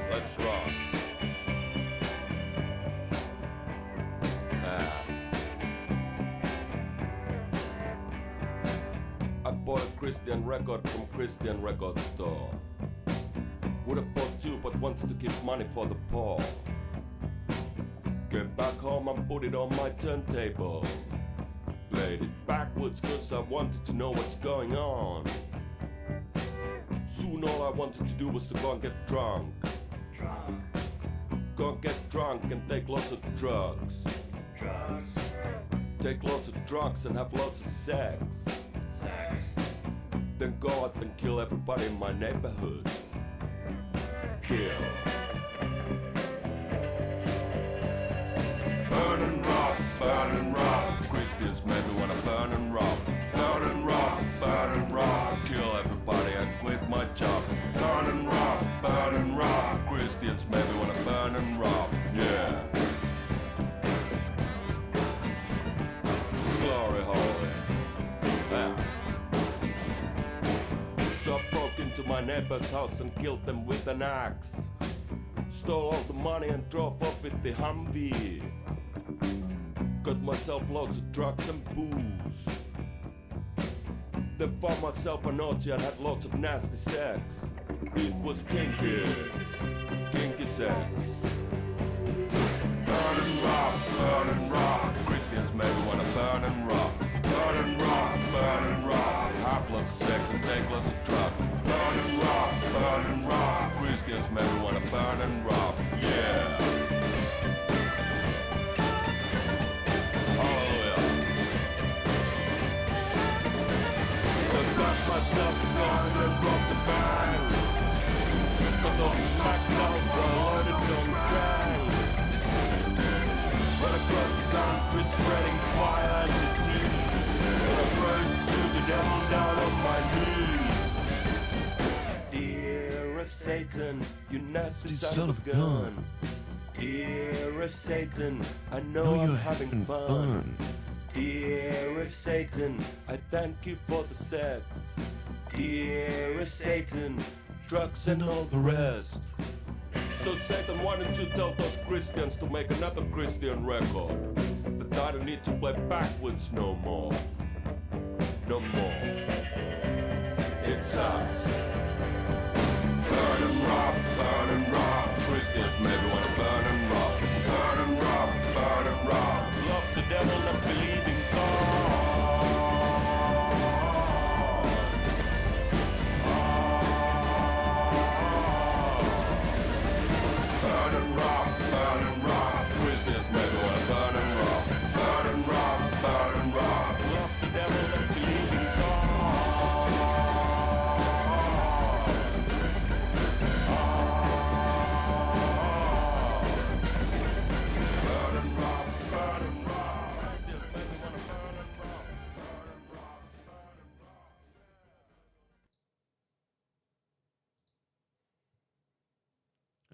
Let's rock. I bought a Christian record from Christian record store. Would have bought two, but wants to keep money for the poor. Came back home and put it on my turntable. Played it backwards cause I wanted to know what's going on. Soon all I wanted to do was to go and get drunk. Go and get drunk and take lots of drugs. Take lots of drugs and have lots of sex. Then go out and kill everybody in my neighborhood. Kill. Burn and rob. Christians maybe wanna burn and rob. Burn and rob, burn and rob. Kill everybody and quit my job. Burn and rob. Christians maybe wanna burn and rob. Yeah. Glory hole. Yeah. So I broke into my neighbor's house and killed them with an axe. Stole all the money and drove off with the Humvee. Got myself loads of drugs and booze. Then found myself an orgy and had lots of nasty sex. It was kinky sex. Burn and rob. Christians maybe wanna burn and rob. Burn and rob. Have lots of sex and take lots of drugs. Burn and rob. Christians maybe wanna burn and rob. Yeah. Got myself a gun and robbed the bank. Got all smacked out while I don't gang. Went across the country spreading fire and disease. And I prayed to the devil down on my knees. Dearest Satan, you nasty son of a gun. Dearest Satan, I know I'm having fun. Dearest Satan, I thank you for the sex. Dearest Satan, drugs and all the rest. So Satan, why don't you tell those Christians to make another Christian record? That I don't need to play backwards no more. No more. It's us. Burn and rob. Christians maybe wanna burn and rob. Burn and rob. Love the devil and believe in God. Burn and rob. Christians maybe wanna burn and rob. Burn and rob. Love the devil and believe in God.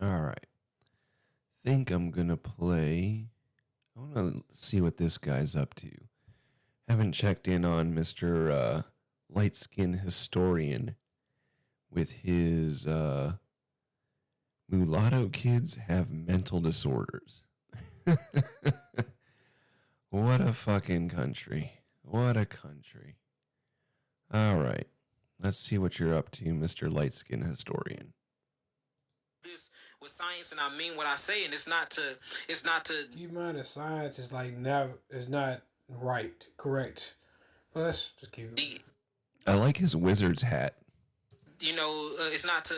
All right. Think I'm going to play. I want to see what this guy's up to. Haven't checked in on Mr. Light Skin Historian with his Mulatto kids have mental disorders. What a fucking country. What a country. All right. Let's see what you're up to, Mr. Light Skin Historian. This with science, and I mean what I say, and it's not to Do you mind if science is like never is not right, correct? Well, let's just keep it. I like his wizard's hat. It's not to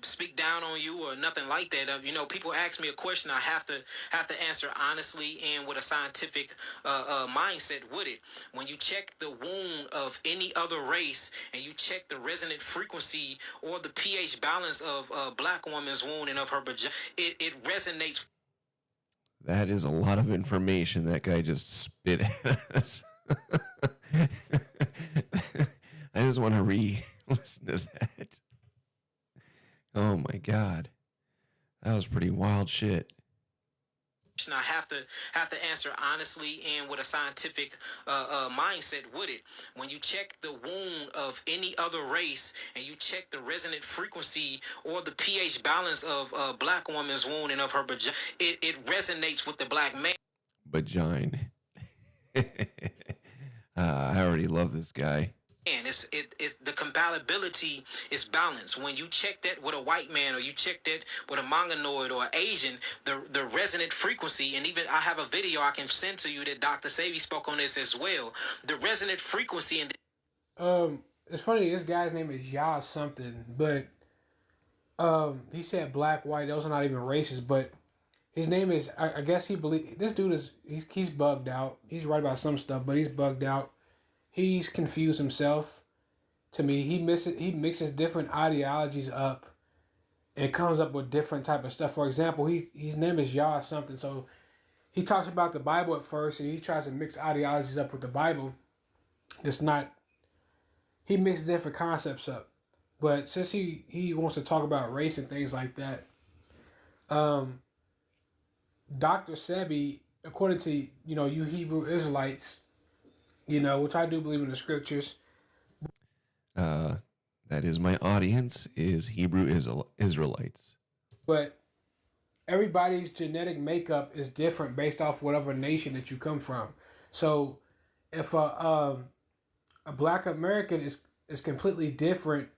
speak down on you or nothing like that. People ask me a question, I have to answer honestly and with a scientific mindset with it. When you check the wound of any other race and you check the resonant frequency or the pH balance of a black woman's wound and of her vagina, it resonates. That is a lot of information that guy just spit at us. I just want to listen to that. Oh my God. That was pretty wild shit. I have to answer honestly and with a scientific mindset with it. When you check the wound of any other race and you check the resonant frequency or the pH balance of a black woman's wound and of her vagina, it resonates with the black man. Vagina. I already love this guy. And it's the compatibility is balanced. When you check that with a white man or you check that with a Mongoloid or Asian, the resonant frequency, and even I have a video I can send to you that Dr. Savy spoke on this as well. The resonant frequency and it's funny, this guy's name is Yah something, but he said black, white, those are not even racist, but his name is, I guess he believe this dude is he's bugged out. He's right about some stuff, but he's bugged out. He's confused himself. To me, he mixes different ideologies up and comes up with different type of stuff. For example, his name is Yah something. So he talks about the Bible at first and he tries to mix ideologies up with the Bible. He mixed different concepts up. But since he wants to talk about race and things like that, Dr. Sebi, according to, you Hebrew Israelites, which I do believe in the scriptures. That is my audience, is Hebrew Israelites. But everybody's genetic makeup is different based off whatever nation that you come from. So if a black American is completely different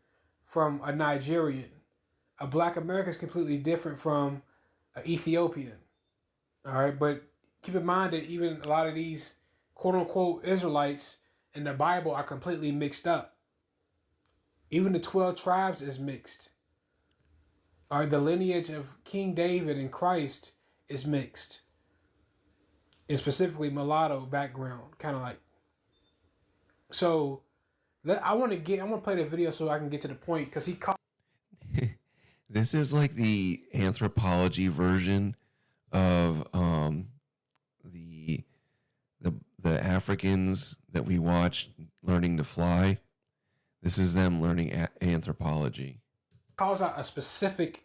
from a Nigerian, a black American is completely different from an Ethiopian. All right, but keep in mind that even a lot of these quote-unquote Israelites in the Bible are completely mixed up. Even the 12 tribes is mixed. All right, the lineage of King David and Christ is mixed. And specifically mulatto background, kind of like. So, I'm going to play the video so I can get to the point, because he called. This is like the anthropology version of the Africans that we watch learning to fly. This is them learning anthropology. Calls out a specific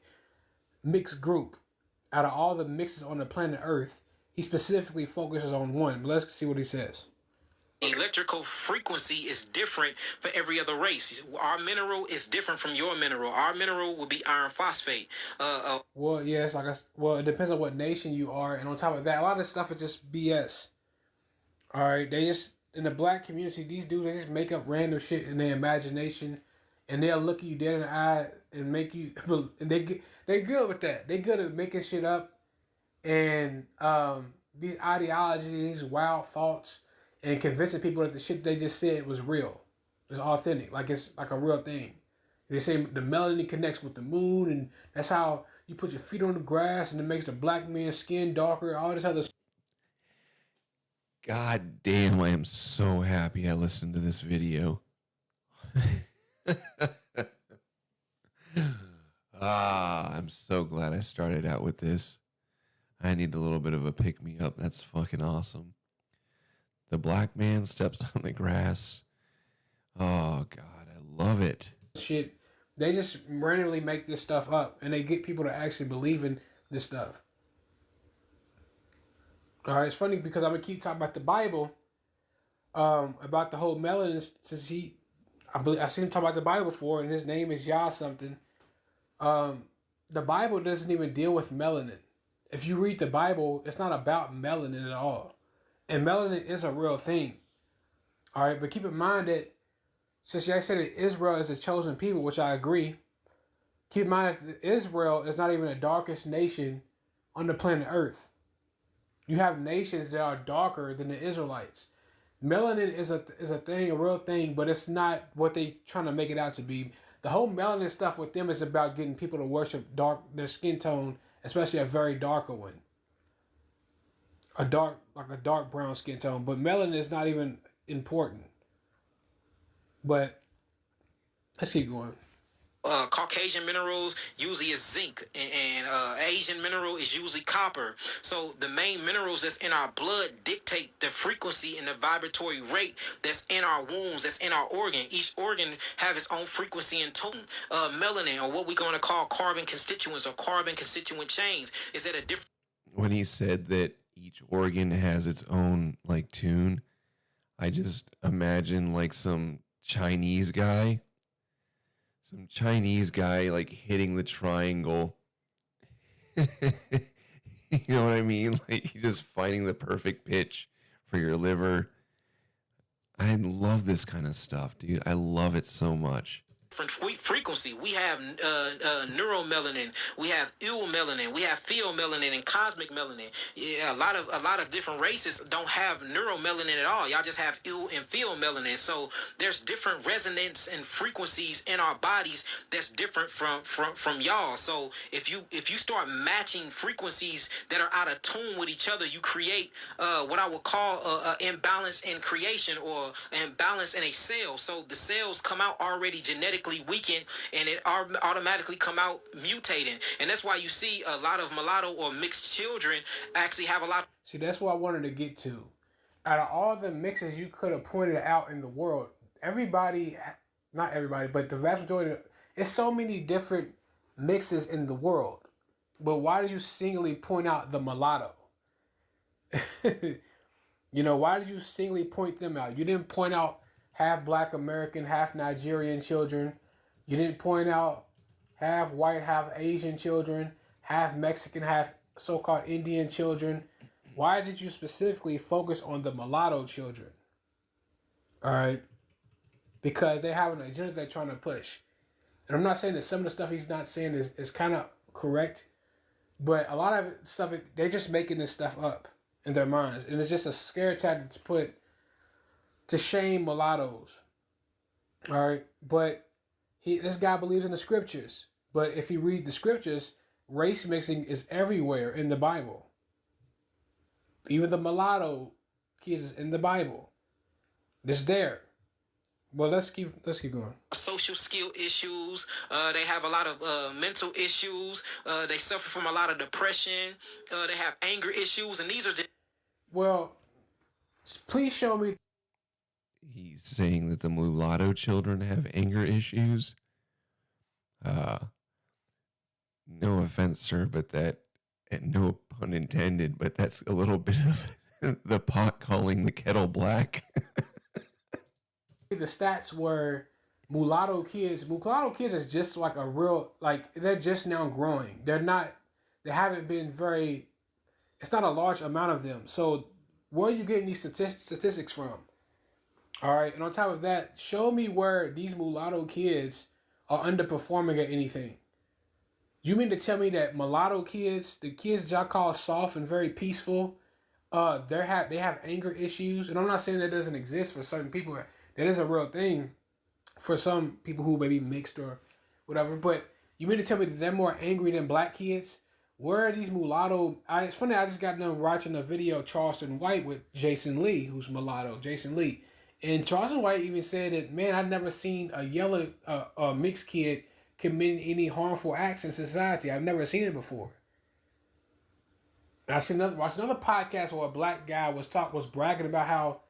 mixed group. Out of all the mixes on the planet Earth, he specifically focuses on one. But let's see what he says. Electrical frequency is different for every other race. Our mineral is different from your mineral. Our mineral will be iron phosphate. Well, yes, it depends on what nation you are, and on top of that, a lot of this stuff is just BS. All right, they just in the black community, these dudes, they just make up random shit in their imagination, and they'll look you dead in the eye and make you. And they're good with that. They're good at making shit up, and these ideologies, these wild thoughts, and convincing people that the shit they just said was real, it's authentic, like it's like a real thing. They say the melanin connects with the moon, and that's how you put your feet on the grass, and it makes the black man's skin darker. All this other. God damn, I am so happy I listened to this video. I'm so glad I started out with this. I need a little bit of a pick-me-up. That's fucking awesome. The black man steps on the grass. Oh, God, I love it. Shit, they just randomly make this stuff up, and they get people to actually believe in this stuff. All right, it's funny because I'm gonna keep talking about the Bible, about the whole melanin. Since I seen him talk about the Bible before, and his name is Yah something. The Bible doesn't even deal with melanin. If you read the Bible, it's not about melanin at all, and melanin is a real thing. All right, but keep in mind that since I said that Israel is a chosen people, which I agree. Keep in mind that Israel is not even the darkest nation on the planet Earth. You have nations that are darker than the Israelites. Melanin is a thing, a real thing, but it's not what they trying to make it out to be. The whole melanin stuff with them is about getting people to worship their skin tone, especially a very darker one. A dark brown skin tone. But melanin is not even important. But let's keep going. Caucasian minerals usually is zinc, and Asian mineral is usually copper. So the main minerals that's in our blood dictate the frequency and the vibratory rate that's in our wounds, that's in our organ. Each organ have its own frequency and tone. Melanin, or what we're going to call carbon constituents or carbon constituent chains, is at a different. when he said that each organ has its own like tune, I just imagine like some Chinese guy like hitting the triangle. You know what I mean? Like he's just finding the perfect pitch for your liver. I love this kind of stuff, dude. I love it so much. Different frequency. We have neuromelanin, we have eumelanin, we have pheomelanin and cosmic melanin. Yeah, a lot of different races don't have neuromelanin at all. Y'all just have eu and pheomelanin. So there's different resonance and frequencies in our bodies that's different from y'all. So if you start matching frequencies that are out of tune with each other, you create what I would call an imbalance in creation or imbalance in a cell. So the cells come out already genetically weakened, and it automatically come out mutating. And that's why you see a lot of mulatto or mixed children actually have a lot. See, that's what I wanted to get to. Out of all the mixes you could have pointed out in the world, not everybody, but the vast majority, it's so many different mixes in the world. But why did you singly point out the mulatto? Why did you singly point them out? You didn't point out half Black American, half Nigerian children. You didn't point out half white, half Asian children, half Mexican, half so-called Indian children. Why did you specifically focus on the mulatto children? All right. Because they have an agenda they're trying to push. And I'm not saying that some of the stuff he's not saying is kind of correct, but a lot of stuff, they're just making this stuff up in their minds. And it's just a scare tactic to shame mulattoes. All right. But this guy believes in the scriptures. But if you read the scriptures, race mixing is everywhere in the Bible. Even the mulatto kids is in the Bible. It's there. Well, let's keep going. Social skill issues. They have a lot of mental issues. They suffer from a lot of depression. They have anger issues, and these are just. Well, please show me. He's saying that the mulatto children have anger issues. No offense, sir, but that, and no pun intended, but that's a little bit of the pot calling the kettle black. The stats were mulatto kids is just like a real, like, they're just now growing. They haven't been very, it's not a large amount of them. So where are you getting these statistics from? All right. And on top of that, show me where these mulatto kids are underperforming at anything. You mean to tell me that mulatto kids, the kids that y'all call soft and very peaceful, they have anger issues? And I'm not saying that doesn't exist for certain people. That is a real thing for some people who may be mixed or whatever. But you mean to tell me that they're more angry than black kids? Where are these mulatto? It's funny, I just got done watching a video of Charleston White with Jason Lee, who's mulatto, Jason Lee. And Charleston White even said that, man, I've never seen a yellow mixed kid commit any harmful acts in society. I've never seen it before. And I watched another podcast where a black guy was bragging about how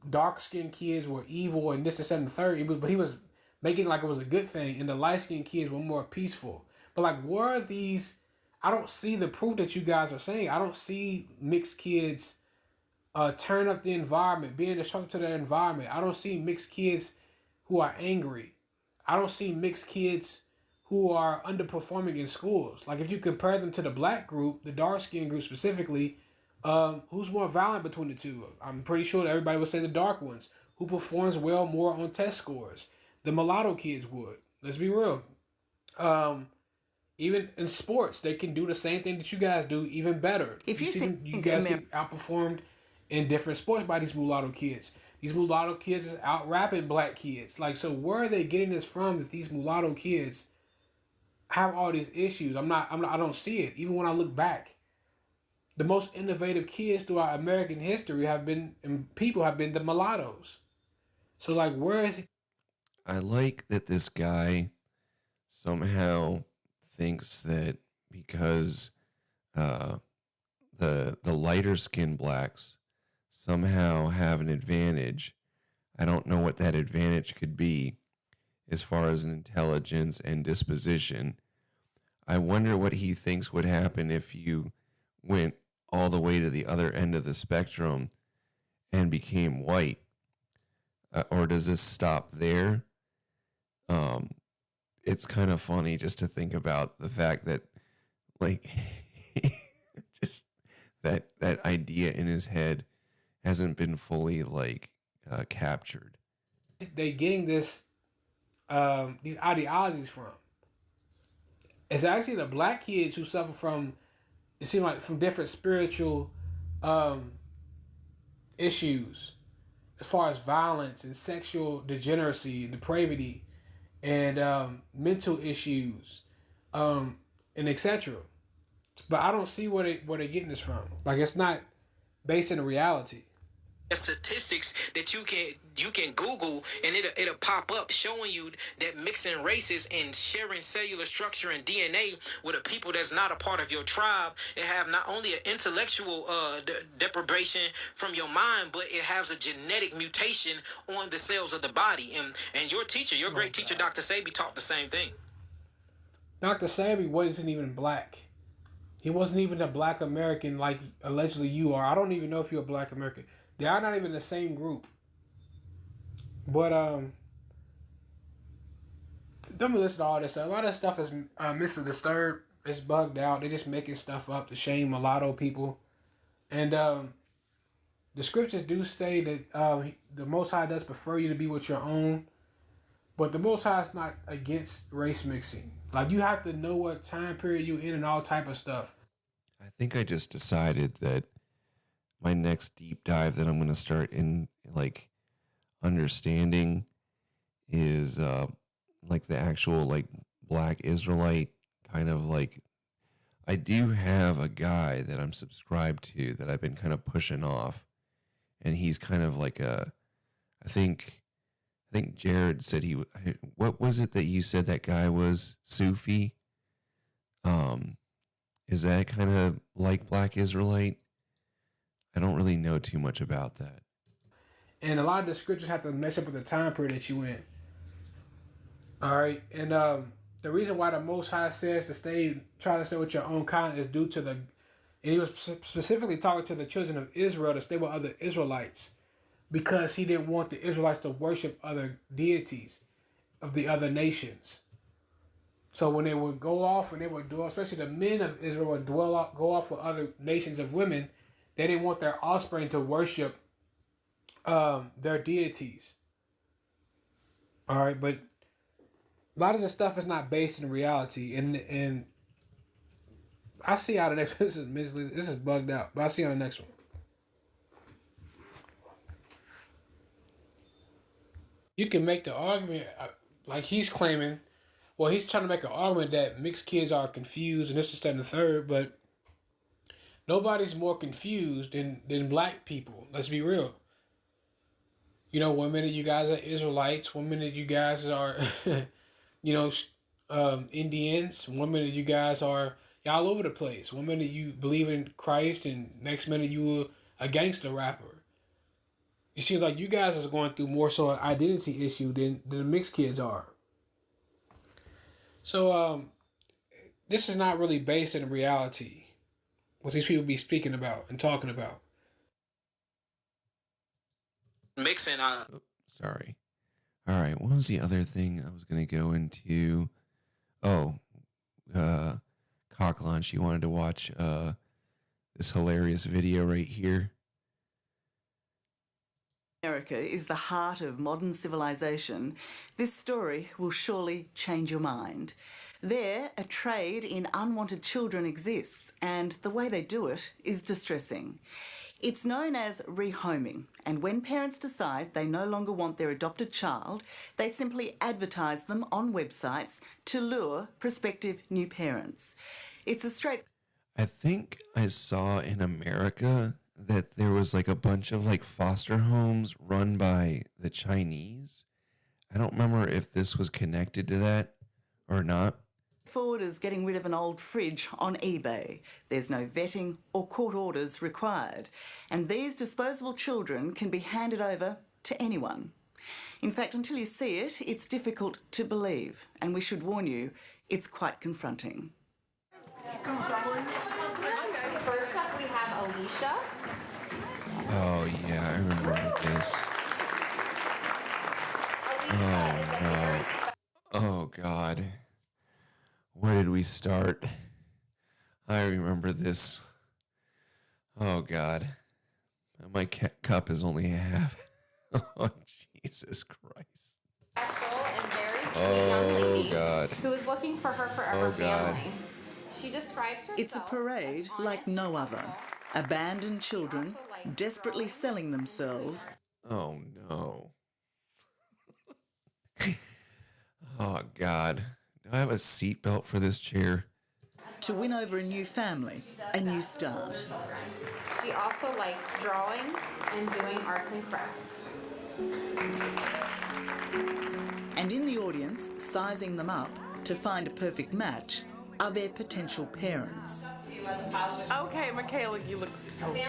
dark-skinned kids were evil and this, and the third, but he was making it like it was a good thing, and the light-skinned kids were more peaceful. But like, where are these? I don't see the proof that you guys are saying. I don't see mixed kids turn up the environment, being destructive to their environment. I don't see mixed kids who are angry. I don't see mixed kids who are underperforming in schools. Like, if you compare them to the black group, the dark-skinned group specifically, who's more violent between the two? I'm pretty sure that everybody would say the dark ones. Who performs well more on test scores? The mulatto kids would. Let's be real. Even in sports, they can do the same thing that you guys do, even better. If you see them, you guys get outperformed in different sports by these mulatto kids. These mulatto kids is out rapping black kids. Like, so where are they getting this from that these mulatto kids have all these issues? I don't see it. Even when I look back, the most innovative kids throughout American history have been the mulattoes. So like, where is he? I like that this guy somehow thinks that because the lighter skinned blacks somehow have an advantage. I don't know what that advantage could be as far as an intelligence and disposition. I wonder what he thinks would happen if you went all the way to the other end of the spectrum and became white? Or does this stop there? It's kind of funny just to think about the fact that, like, just that idea in his head hasn't been fully, like, captured. They getting this, these ideologies from. It's actually the black kids who suffer from, it seems like, from different spiritual issues, as far as violence and sexual degeneracy and depravity and mental issues, and etc. But I don't see where they're getting this from. Like, it's not based in reality. Statistics that you can Google, and it'll pop up showing you that mixing races and sharing cellular structure and DNA with a people that's not a part of your tribe, it have not only an intellectual deprivation from your mind, but it has a genetic mutation on the cells of the body. And your teacher, your great teacher, Dr. Sabi, taught the same thing. Dr. Sabi wasn't even black. He wasn't even a black American like allegedly you are. I don't even know if you're a black American. They are not even the same group. But let me listen to all this. A lot of stuff is misdisturbed. It's bugged out. They're just making stuff up to shame mulatto people. And the scriptures do say that the Most High does prefer you to be with your own. But the Most High is not against race mixing. Like, you have to know what time period you in and all type of stuff. I think I just decided that my next deep dive that I'm going to start in, like, understanding is like the actual, like, black Israelite kind of, like, I do have a guy that I'm subscribed to that I've been kind of pushing off, and he's kind of like I think Jared said what was it that you said that guy was? Sufi? Is that kind of like black Israelite? I don't really know too much about that. And a lot of the scriptures have to mesh up with the time period that you in. All right. And the reason why the Most High says to try to stay with your own kind is due to and he was specifically talking to the children of Israel to stay with other Israelites, because he didn't want the Israelites to worship other deities of the other nations. So when they would go off and they would dwell, especially the men of Israel would go off with other nations of women, they didn't want their offspring to worship their deities. All right, but a lot of this stuff is not based in reality, and I see how the next this is bugged out, but I see on the next one. You can make the argument, like he's claiming, well, he's trying to make an argument that mixed kids are confused and this, that, and the third, but nobody's more confused than black people. Let's be real. You know, one minute you guys are Israelites, one minute you guys are, Indians, one minute you guys are y'all over the place. One minute you believe in Christ, and next minute you a gangster rapper. You seem like you guys are going through more so an identity issue than the mixed kids are. So this is not really based in reality, what these people be speaking about and talking about. Mixing. Sorry. All right. What was the other thing I was going to go into? Oh, Cock Launch. You wanted to watch this hilarious video right here. America is the heart of modern civilization. This story will surely change your mind. There, a trade in unwanted children exists, and the way they do it is distressing. It's known as rehoming, and when parents decide they no longer want their adopted child, they simply advertise them on websites to lure prospective new parents. It's a straight... I think I saw in America that there was like a bunch of like foster homes run by the Chinese. I don't remember if this was connected to that or not. Forward as getting rid of an old fridge on eBay. There's no vetting or court orders required. And these disposable children can be handed over to anyone. In fact, until you see it, it's difficult to believe. And we should warn you, it's quite confronting. First Alicia. Oh, yeah, I remember this. Alicia is a very Oh, God. Where did we start? I remember this. Oh, God. My cup is only half. Oh, Jesus Christ. special and very sweet young lady God. who is looking for her forever family. She describes herself It's a parade as like honest, no other. helpful. Abandoned children also likes desperately drawing selling and themselves Oh, no. Oh, God. Do I have a seatbelt for this chair? to win over a new family, a new start. She also likes drawing and doing arts and crafts. And in the audience, sizing them up to find a perfect match, are their potential parents. Okay, Michaela, you look so cute.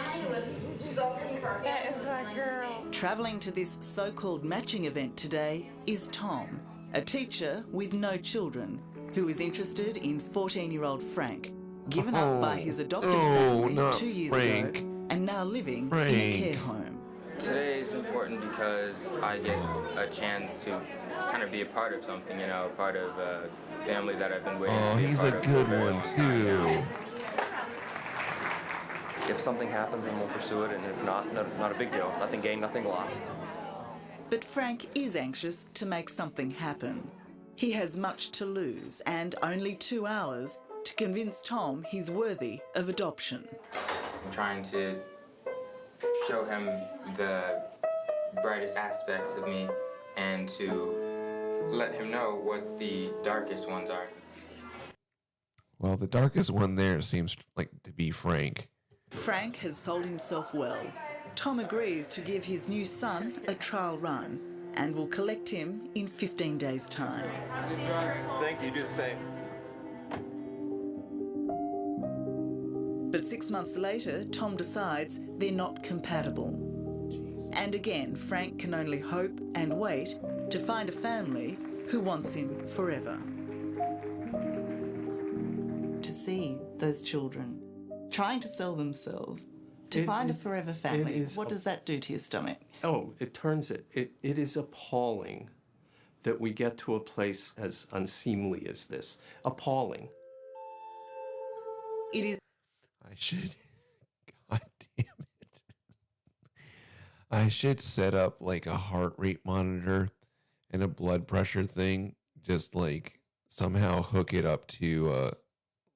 That is my girl. Travelling to this so-called matching event today is Tom, a teacher with no children, who is interested in 14-year-old Frank, given up by his adopted family not 2 years Frank. ago and now living in a Frank. care home. Today is important because I get a chance to kind of be a part of something, you know, a part of a family that I've been waiting Oh, to be he's a a part of for good very one, long time too. now. If something happens, then we'll pursue it, and if not, not a big deal. Nothing gained, nothing lost. But Frank is anxious to make something happen. He has much to lose and only 2 hours to convince Tom he's worthy of adoption. I'm trying to show him the brightest aspects of me and to let him know what the darkest ones are. Well, the darkest one there seems like to be Frank. Frank has sold himself well. Tom agrees to give his new son a trial run and will collect him in 15 days' time. Thank you. Do the same. But 6 months later, Tom decides they're not compatible. And again, Frank can only hope and wait to find a family who wants him forever. To see those children trying to sell themselves, to find a forever family, what does that do to your stomach? Oh, it turns it. It is appalling that we get to a place as unseemly as this. Appalling. It is. I should. God damn it. I should set up like a heart rate monitor and a blood pressure thing. Just like somehow hook it up to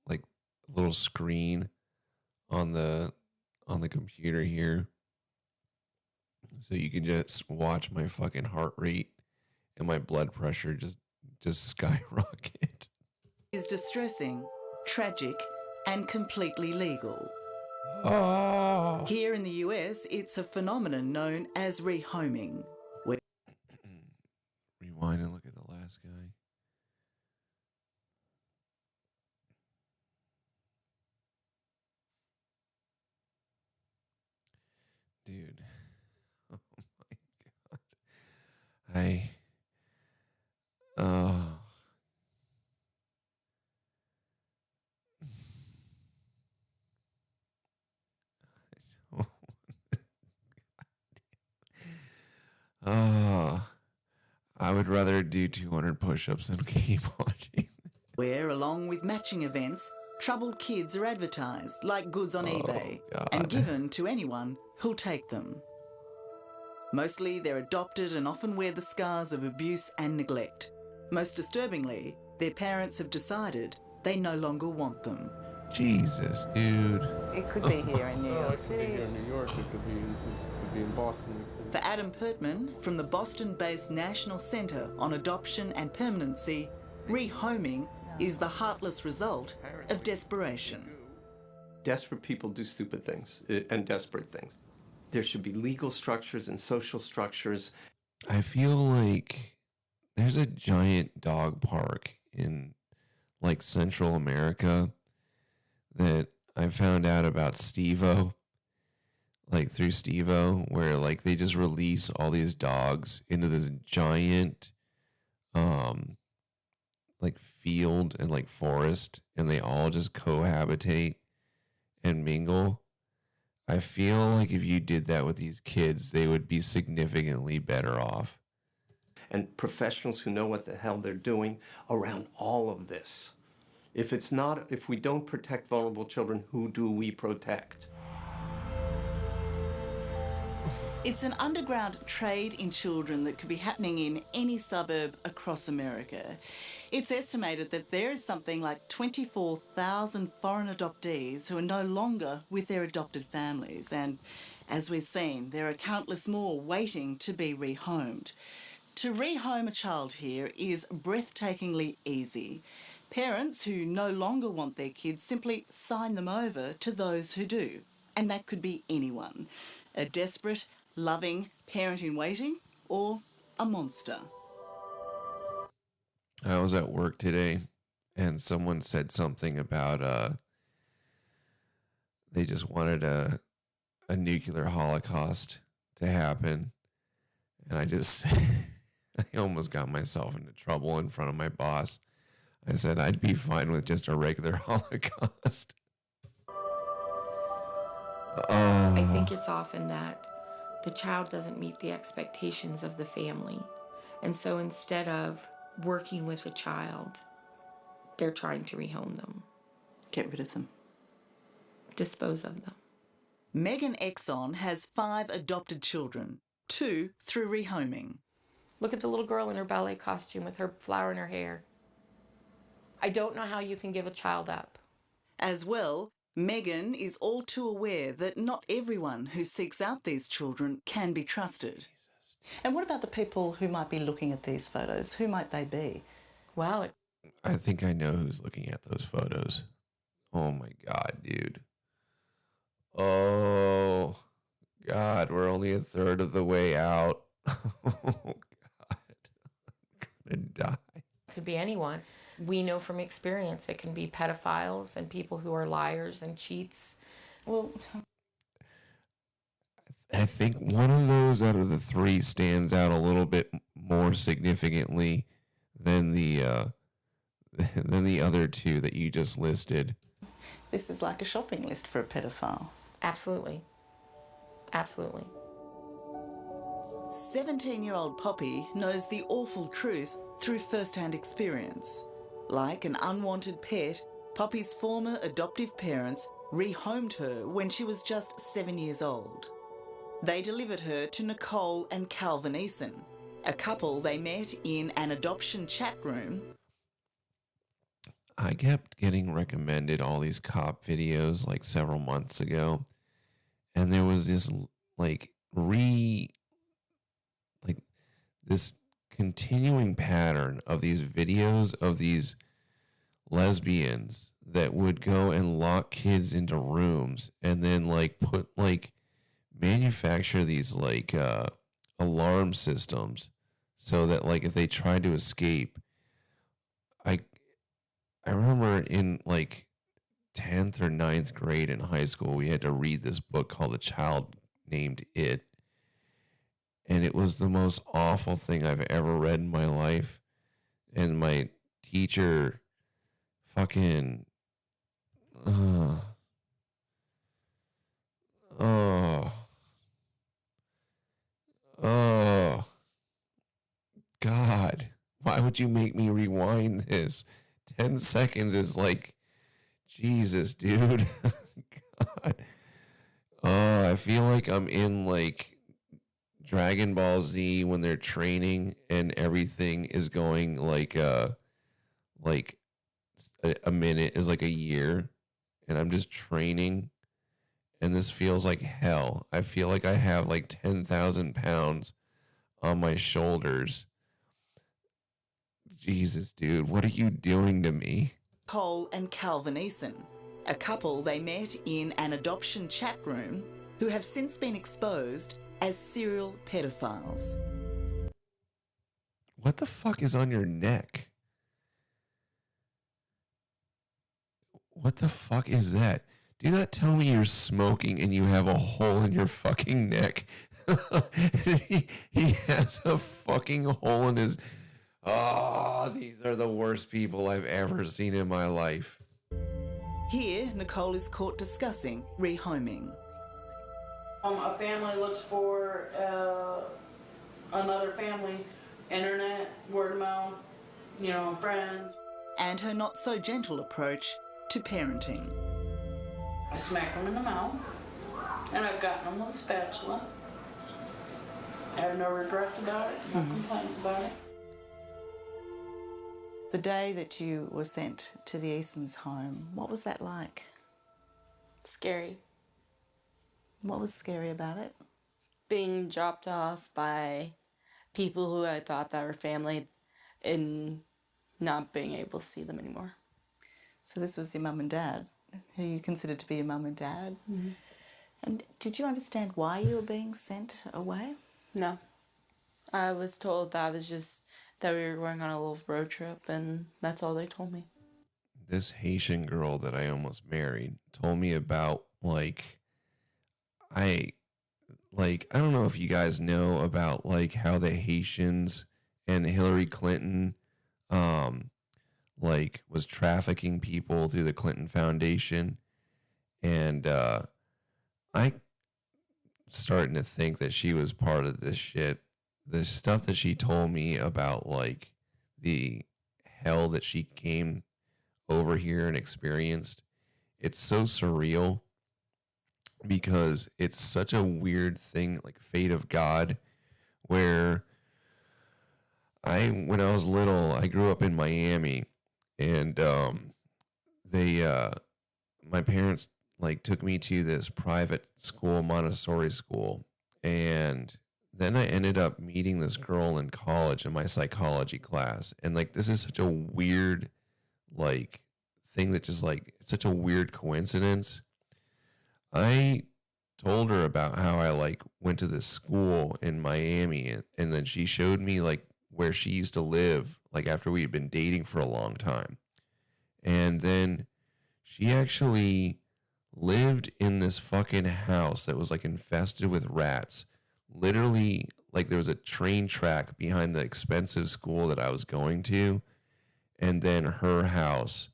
like a little screen on the computer here, so you can just watch my fucking heart rate and my blood pressure just skyrocket. Is distressing, tragic, and completely legal. Oh. Here in the US, it's a phenomenon known as rehoming, where Rewind and look at the last guy. Dude. Oh my God. Oh. Oh, I would rather do 200 push-ups than keep watching. where, along with matching events, troubled kids are advertised like goods on eBay and God. given to anyone who'll take them. Mostly they're adopted and often wear the scars of abuse and neglect. Most disturbingly, their parents have decided they no longer want them. Jesus, dude. It could be here in New York City. Here in New York, it could be in Boston. For Adam Pertman, from the Boston-based National Centre on Adoption and Permanency, rehoming is the heartless result of desperation. Desperate people do stupid things and desperate things. There should be legal structures and social structures. I feel like there's a giant dog park in like Central America that I found out about Steve-O, like through Steve-O, where like they just release all these dogs into this giant like field and like forest, and they all just cohabitate and mingle. I feel like if you did that with these kids, they would be significantly better off. And professionals who know what the hell they're doing around all of this. If we don't protect vulnerable children, who do we protect? It's an underground trade in children that could be happening in any suburb across America. It's estimated that there is something like 24,000 foreign adoptees who are no longer with their adopted families. And as we've seen, there are countless more waiting to be rehomed. To rehome a child here is breathtakingly easy. Parents who no longer want their kids simply sign them over to those who do. And that could be anyone. A desperate, loving parent in waiting, or a monster. I was at work today, and someone said something about they just wanted a nuclear holocaust to happen, and I just I almost got myself into trouble in front of my boss. I said I'd be fine with just a regular holocaust. I think it's often that the child doesn't meet the expectations of the family. And so instead of working with a child, they're trying to rehome them. Get rid of them. Dispose of them. Megan Exxon has 5 adopted children, 2 through rehoming. Look at the little girl in her ballet costume with her flower in her hair. I don't know how you can give a child up. As well, Megan is all too aware that not everyone who seeks out these children can be trusted. And what about the people who might be looking at these photos? Who might they be? Well, I think I know who's looking at those photos. Oh my God, dude. Oh God, we're only a third of the way out. Oh God, I'm gonna die. it could be anyone. We know from experience it can be pedophiles and people who are liars and cheats. Well, I think one of those out of the 3 stands out a little bit more significantly than the other 2 that you just listed. this is like a shopping list for a pedophile. Absolutely. Absolutely. 17-year-old Poppy knows the awful truth through first-hand experience. Like an unwanted pet, Poppy's former adoptive parents rehomed her when she was just 7 years old. They delivered her to Nicole and Calvin Eason, a couple they met in an adoption chat room. I kept getting recommended all these cop videos like several months ago, and there was this this continuing pattern of these videos of these lesbians that would go and lock kids into rooms and then manufacture these alarm systems so that if they tried to escape. I remember in 10th or 9th grade in high school, we had to read this book called A Child Named It. And it was the most awful thing I've ever read in my life. And my teacher fucking, God, why would you make me rewind this? 10 seconds is Jesus, dude. God. Oh, I feel like I'm in Dragon Ball Z when they're training and everything is going a minute is a year, and I'm just training, and this feels like hell. I feel like I have 10,000 pounds on my shoulders. Jesus, dude, what are you doing to me? Cole and Calvin Eason, a couple they met in an adoption chat room who have since been exposed as serial pedophiles. What the fuck is on your neck? What the fuck is that? Do not tell me you're smoking and you have a hole in your fucking neck. he has a fucking hole in his... Oh, these are the worst people I've ever seen in my life. Here, Nicole is caught discussing rehoming. A family looks for another family, internet, word of mouth, you know, friends. And her not-so-gentle approach to parenting. I smack them in the mouth, and I've gotten them with a spatula. I have no regrets about it, no complaints about it. The day that you were sent to the Easons' home, what was that like? Scary. What was scary about it? Being dropped off by people who I thought that were family and not being able to see them anymore. So this was your mum and dad, who you considered to be your mum and dad. Mm-hmm. And did you understand why you were being sent away? No. I was told that that we were going on a little road trip, and that's all they told me. This Haitian girl that I almost married told me about, I don't know if you guys know about, how the Haitians and Hillary Clinton, was trafficking people through the Clinton Foundation. And I'm starting to think that she was part of this shit. The stuff that she told me about, the hell that she came over here and experienced, it's so surreal because it's such a weird thing, like fate of God, where when I was little, I grew up in Miami, and my parents took me to this private school, Montessori school, and then I ended up meeting this girl in college in my psychology class, and this is such a weird thing that just such a weird coincidence. I told her about how I went to this school in Miami, and then she showed me where she used to live after we had been dating for a long time. And then she actually lived in this fucking house that was infested with rats. Literally, there was a train track behind the expensive school that I was going to, and then her house,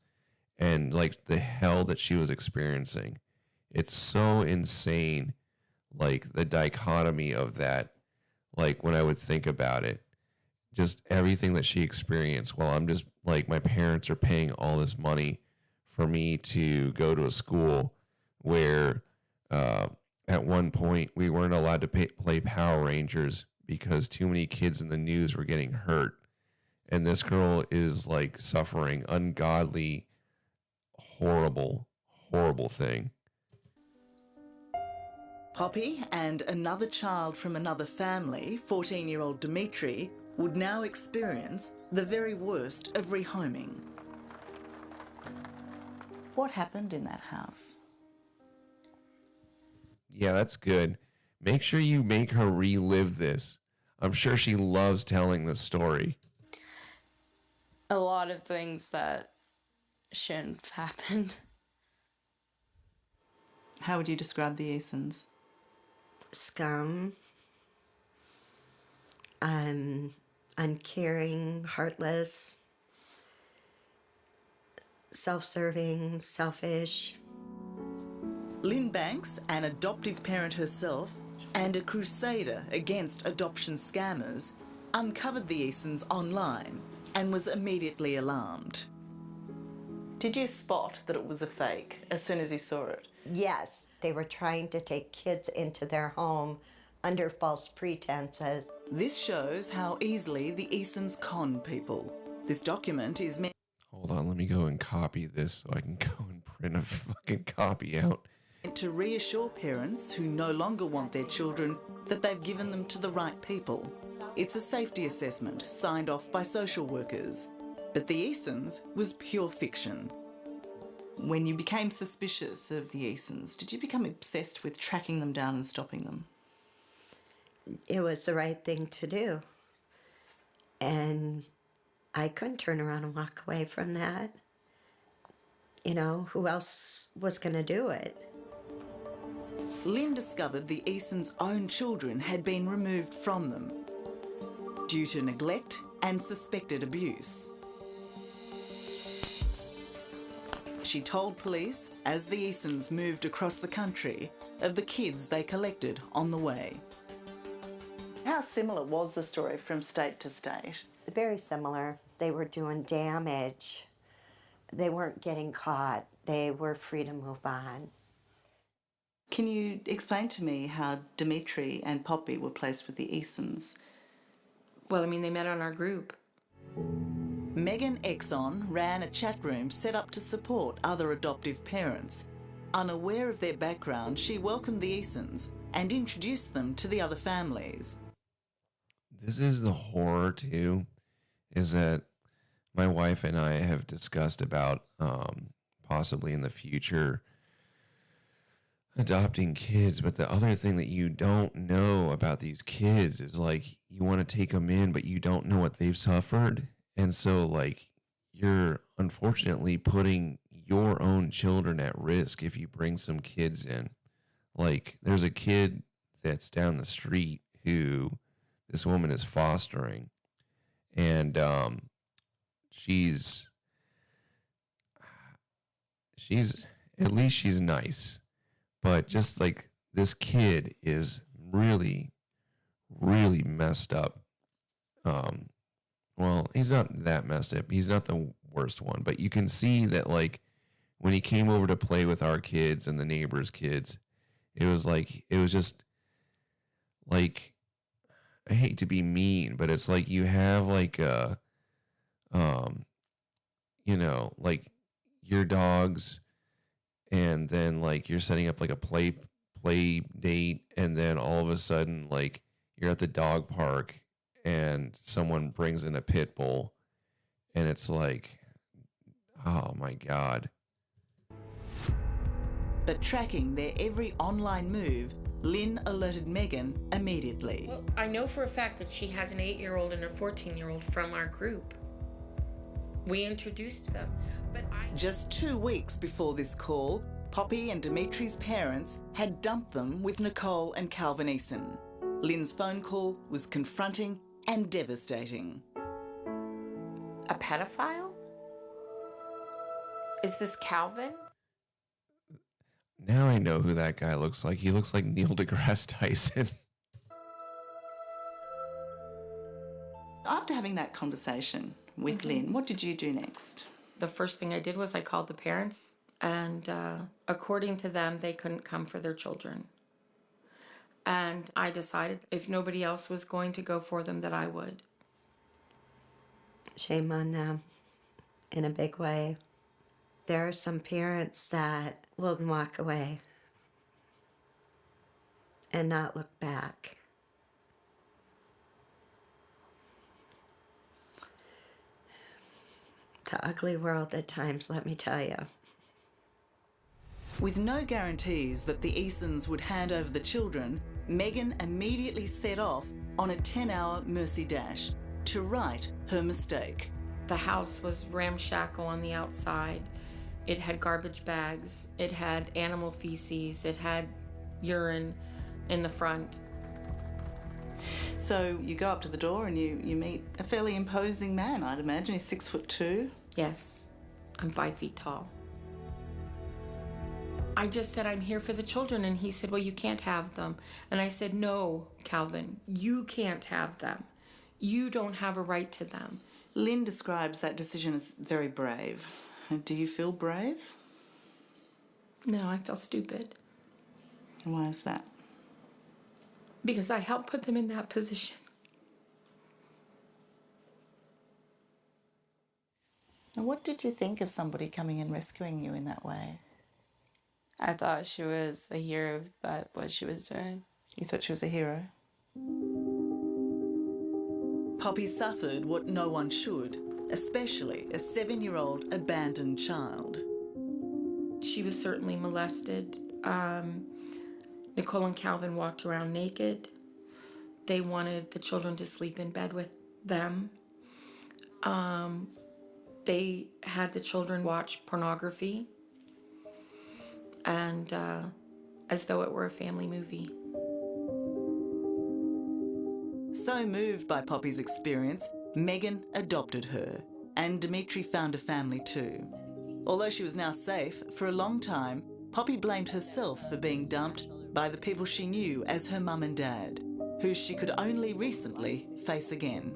and the hell that she was experiencing. It's so insane, the dichotomy of that, when I would think about it, just everything that she experienced while I'm just my parents are paying all this money for me to go to a school where at one point we weren't allowed to play Power Rangers because too many kids in the news were getting hurt. And this girl is suffering ungodly, horrible, horrible thing. Poppy and another child from another family, 14-year-old Dimitri, would now experience the very worst of rehoming. What happened in that house? Yeah, that's good. Make sure you make her relive this. I'm sure she loves telling this story. A lot of things that shouldn't have happened. How would you describe the Easons? Scum, uncaring, heartless, self-serving, selfish. Lynn Banks, an adoptive parent herself and a crusader against adoption scammers, uncovered the Easons online and was immediately alarmed. Did you spot that it was a fake as soon as you saw it? Yes, they were trying to take kids into their home under false pretenses. This shows how easily the Easons con people. This document is meant... Hold on, let me go and copy this so I can go and print a fucking copy out. ...to reassure parents who no longer want their children that they've given them to the right people. It's a safety assessment signed off by social workers. But the Easons was pure fiction. When you became suspicious of the Easons, did you become obsessed with tracking them down and stopping them? It was the right thing to do. And I couldn't turn around and walk away from that. You know, who else was going to do it? Lynn discovered the Easons' own children had been removed from them due to neglect and suspected abuse. she told police, as the Easons moved across the country, of the kids they collected on the way. How similar was the story from state to state? Very similar. They were doing damage. They weren't getting caught. They were free to move on. Can you explain to me how Dimitri and Poppy were placed with the Easons? Well, I mean, they met on our group. Megan Exon ran a chat room set up to support other adoptive parents. Unaware of their background, she welcomed the Easons and introduced them to the other families. This is the horror, too, is that my wife and I have discussed about possibly in the future adopting kids, but the other thing that you don't know about these kids is, like, you want to take them in, but you don't know what they've suffered. And so, like, you're unfortunately putting your own children at risk if you bring some kids in. Like, there's a kid that's down the street who this woman is fostering, and she's at least she's nice, but just like this kid is really, really messed up. Well, he's not that messed up. He's not the worst one, but you can see that, like, when he came over to play with our kids and the neighbors' kids, it was just like, I hate to be mean, but it's like you have like like your dogs, and then like you're setting up like a play date, and then all of a sudden like you're at the dog park and someone brings in a pit bull, and it's like, oh my God. But tracking their every online move, Lynn alerted Megan immediately. Well, I know for a fact that she has an 8-year-old and a 14-year-old from our group. We introduced them, but Just 2 weeks before this call, Poppy and Dimitri's parents had dumped them with Nicole and Calvin Eason. Lynn's phone call was confronting and devastating. A pedophile? Is this Calvin? Now I know who that guy looks like. He looks like Neil deGrasse Tyson. After having that conversation with Lynn, what did you do next? The first thing I did was I called the parents, and according to them, they couldn't come for their children. And I decided if nobody else was going to go for them, that I would. Shame on them in a big way. There are some parents that will walk away and not look back. It's an ugly world at times, let me tell you. With no guarantees that the Easons would hand over the children, Megan immediately set off on a 10-hour mercy dash to right her mistake. The house was ramshackle on the outside. It had garbage bags, it had animal feces, it had urine in the front. So you go up to the door and you meet a fairly imposing man, I'd imagine. He's 6'2". Yes, I'm 5 feet tall. I just said, I'm here for the children, and he said, well, you can't have them. And I said, no, Calvin, you can't have them. You don't have a right to them. Lynn describes that decision as very brave. Do you feel brave? No, I feel stupid. Why is that? Because I helped put them in that position. And what did you think of somebody coming and rescuing you in that way? I thought she was a hero, that what she was doing. You thought she was a hero? Poppy suffered what no one should, especially a 7-year-old abandoned child. She was certainly molested. Nicole and Calvin walked around naked. They wanted the children to sleep in bed with them. They had the children watch pornography, and as though it were a family movie. So moved by Poppy's experience, Megan adopted her, and Dimitri found a family too. Although she was now safe, for a long time, Poppy blamed herself for being dumped by the people she knew as her mum and dad, who she could only recently face again.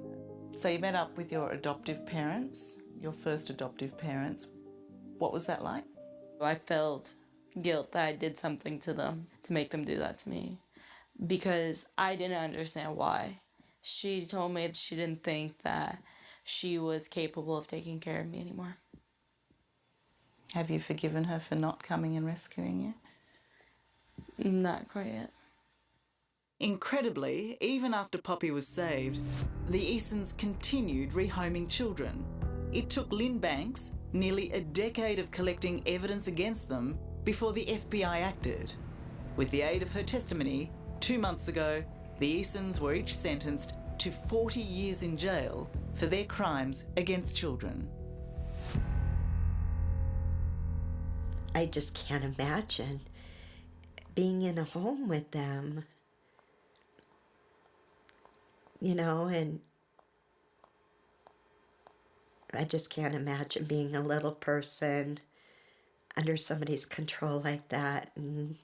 So you met up with your adoptive parents, your first adoptive parents. What was that like? I felt guilt that I did something to them to make them do that to me because I didn't understand why. She told me she didn't think that she was capable of taking care of me anymore. Have you forgiven her for not coming and rescuing you? Not quite yet. Incredibly, even after Poppy was saved, the Easons continued rehoming children. It took Lynn Banks nearly a decade of collecting evidence against them before the FBI acted. With the aid of her testimony, 2 months ago, the Easons were each sentenced to 40 years in jail for their crimes against children. I just can't imagine being in a home with them, you know, and I just can't imagine being a little person under somebody's control like that, and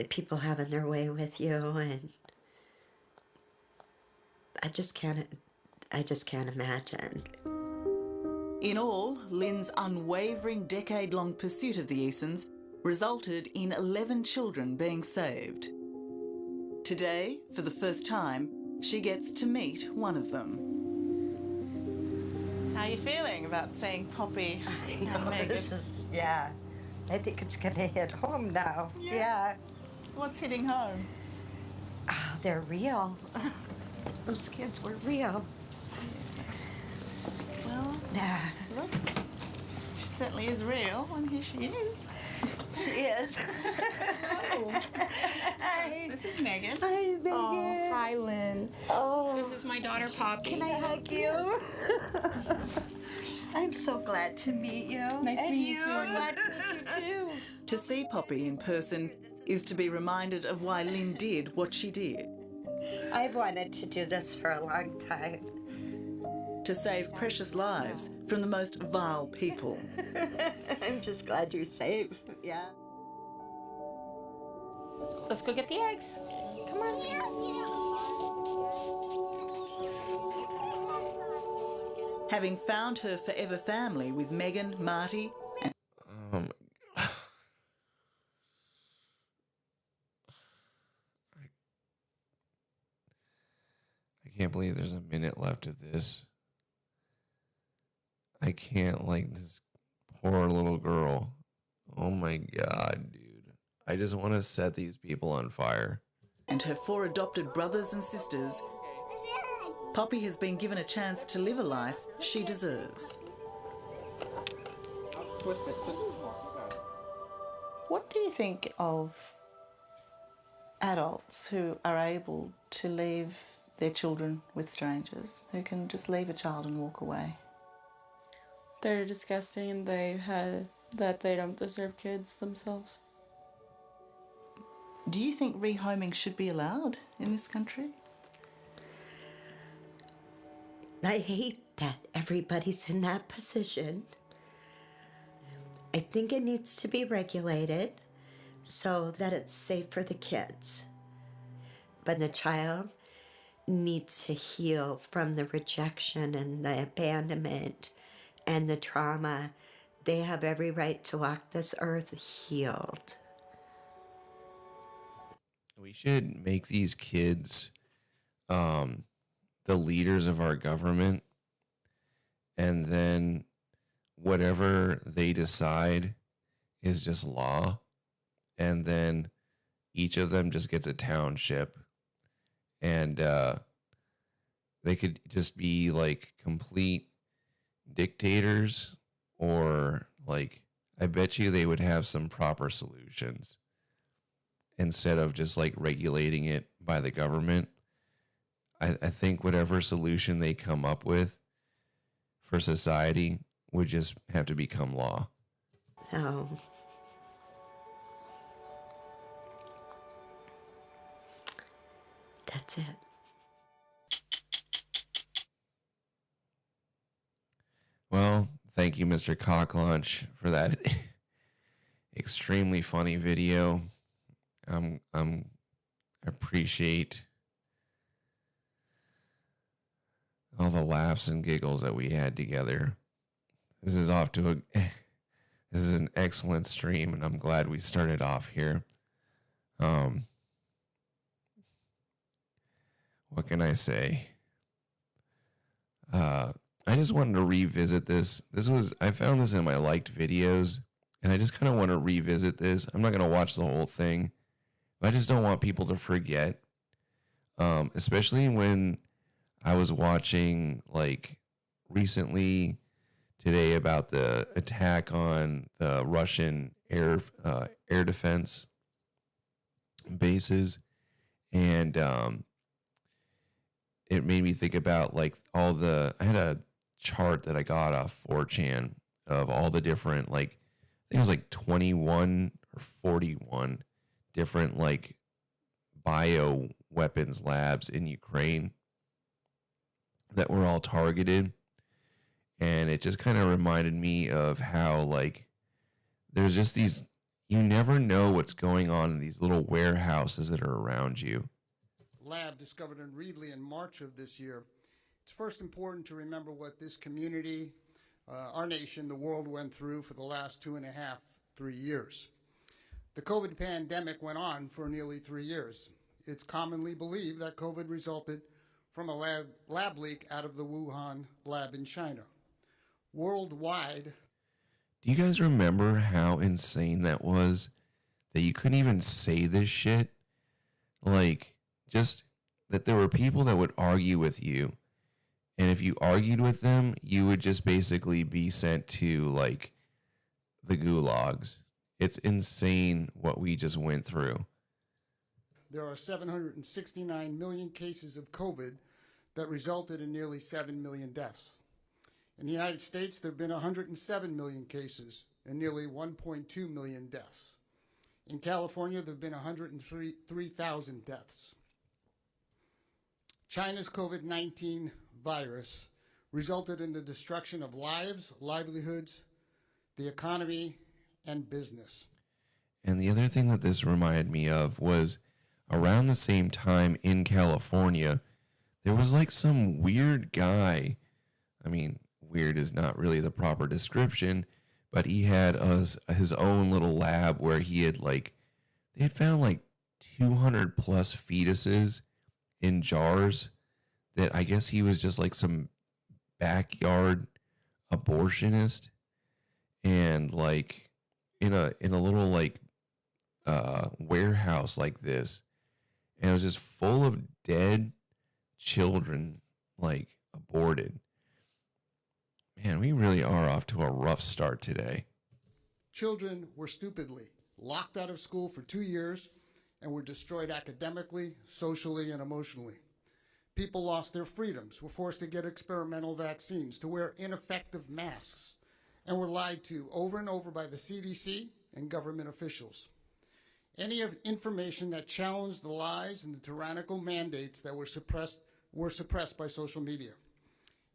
people having their way with you, and I just can't imagine. In all, Lynn's unwavering decade-long pursuit of the Easons resulted in 11 children being saved. Today, for the first time, she gets to meet one of them. How are you feeling about seeing Poppy and Megan? Yeah, I think it's gonna hit home now. Yeah. What's hitting home? Oh, they're real. Those kids were real. Well, yeah. Look, she certainly is real, and here she is. She is. Hi. This is Megan. Hi, Megan. Oh, hi, Lynn. Oh. This is my daughter, Poppy. Can I hug you? I'm so glad to meet you. Nice to meet you too. We're glad to meet you too. To see Poppy in person is to be reminded of why Lynn did what she did. I've wanted to do this for a long time. To save precious lives from the most vile people. I'm just glad you're safe. Yeah. Let's go get the eggs. Come on. Having found her forever family with Megan, Marty, and Oh my God. I can't believe there's a minute left of this. I can't, like, this poor little girl. Oh my God, dude. I just want to set these people on fire. and her 4 adopted brothers and sisters, Poppy has been given a chance to live a life she deserves. What do you think of adults who are able to leave their children with strangers, who can just leave a child and walk away? They're disgusting and they don't deserve kids themselves. Do you think rehoming should be allowed in this country? I hate that everybody's in that position. I think it needs to be regulated so that it's safe for the kids. But the child needs to heal from the rejection and the abandonment and the trauma. They have every right to walk this earth healed. We should make these kids the leaders of our government, and then whatever they decide is just law, and then each of them just gets a township, and they could just be like complete dictators, or like, I bet you they would have some proper solutions instead of just like regulating it by the government. I think whatever solution they come up with for society would just have to become law. Oh. That's it. Well, thank you. thank you, Mr. Cocklaunch, for that extremely funny video. I appreciate all the laughs and giggles that we had together. This is an excellent stream, and I'm glad we started off here. What can I say? I just wanted to revisit this. I found this in my liked videos, and I just kind of want to revisit this. I'm not going to watch the whole thing, but I just don't want people to forget. Especially when I was watching, like, recently today about the attack on the Russian air defense bases, and it made me think about, like, I had a chart that I got off 4chan of all the different, like, I think it was like 21 or 41 different, like, bio weapons labs in Ukraine that were all targeted. And it just kind of reminded me of how, like, there's just these, you never know what's going on in these little warehouses that are around you. Lab discovered in Reedley in March of this year. It's first important to remember what this community, our nation, the world went through for the last 2.5, 3 years. The COVID pandemic went on for nearly 3 years. It's commonly believed that COVID resulted from a lab leak out of the Wuhan lab in China. Worldwide. Do you guys remember how insane that was? That you couldn't even say this shit? Like, just that there were people that would argue with you. And if you argued with them, you would just basically be sent to, like, the gulags. It's insane what we just went through. There are 769 million cases of COVID that resulted in nearly 7 million deaths. In the United States, there have been 107 million cases and nearly 1.2 million deaths. In California, there have been 103,000 deaths. China's COVID-19 virus resulted in the destruction of lives, livelihoods, the economy, and business. And the other thing that this reminded me of was around the same time in California, there was like some weird guy. I mean, weird is not really the proper description, but he had his own little lab where he had, like, they had found like 200 plus fetuses in jars that I guess he was just like some backyard abortionist, and like in a little like warehouse like this, and it was just full of dead children, like, aborted. Man, we really are off to a rough start today. Children were stupidly locked out of school for 2 years and were destroyed academically, socially, and emotionally. People lost their freedoms, were forced to get experimental vaccines, to wear ineffective masks, and were lied to over and over by the CDC and government officials. Any of information that challenged the lies and the tyrannical mandates that were suppressed by social media.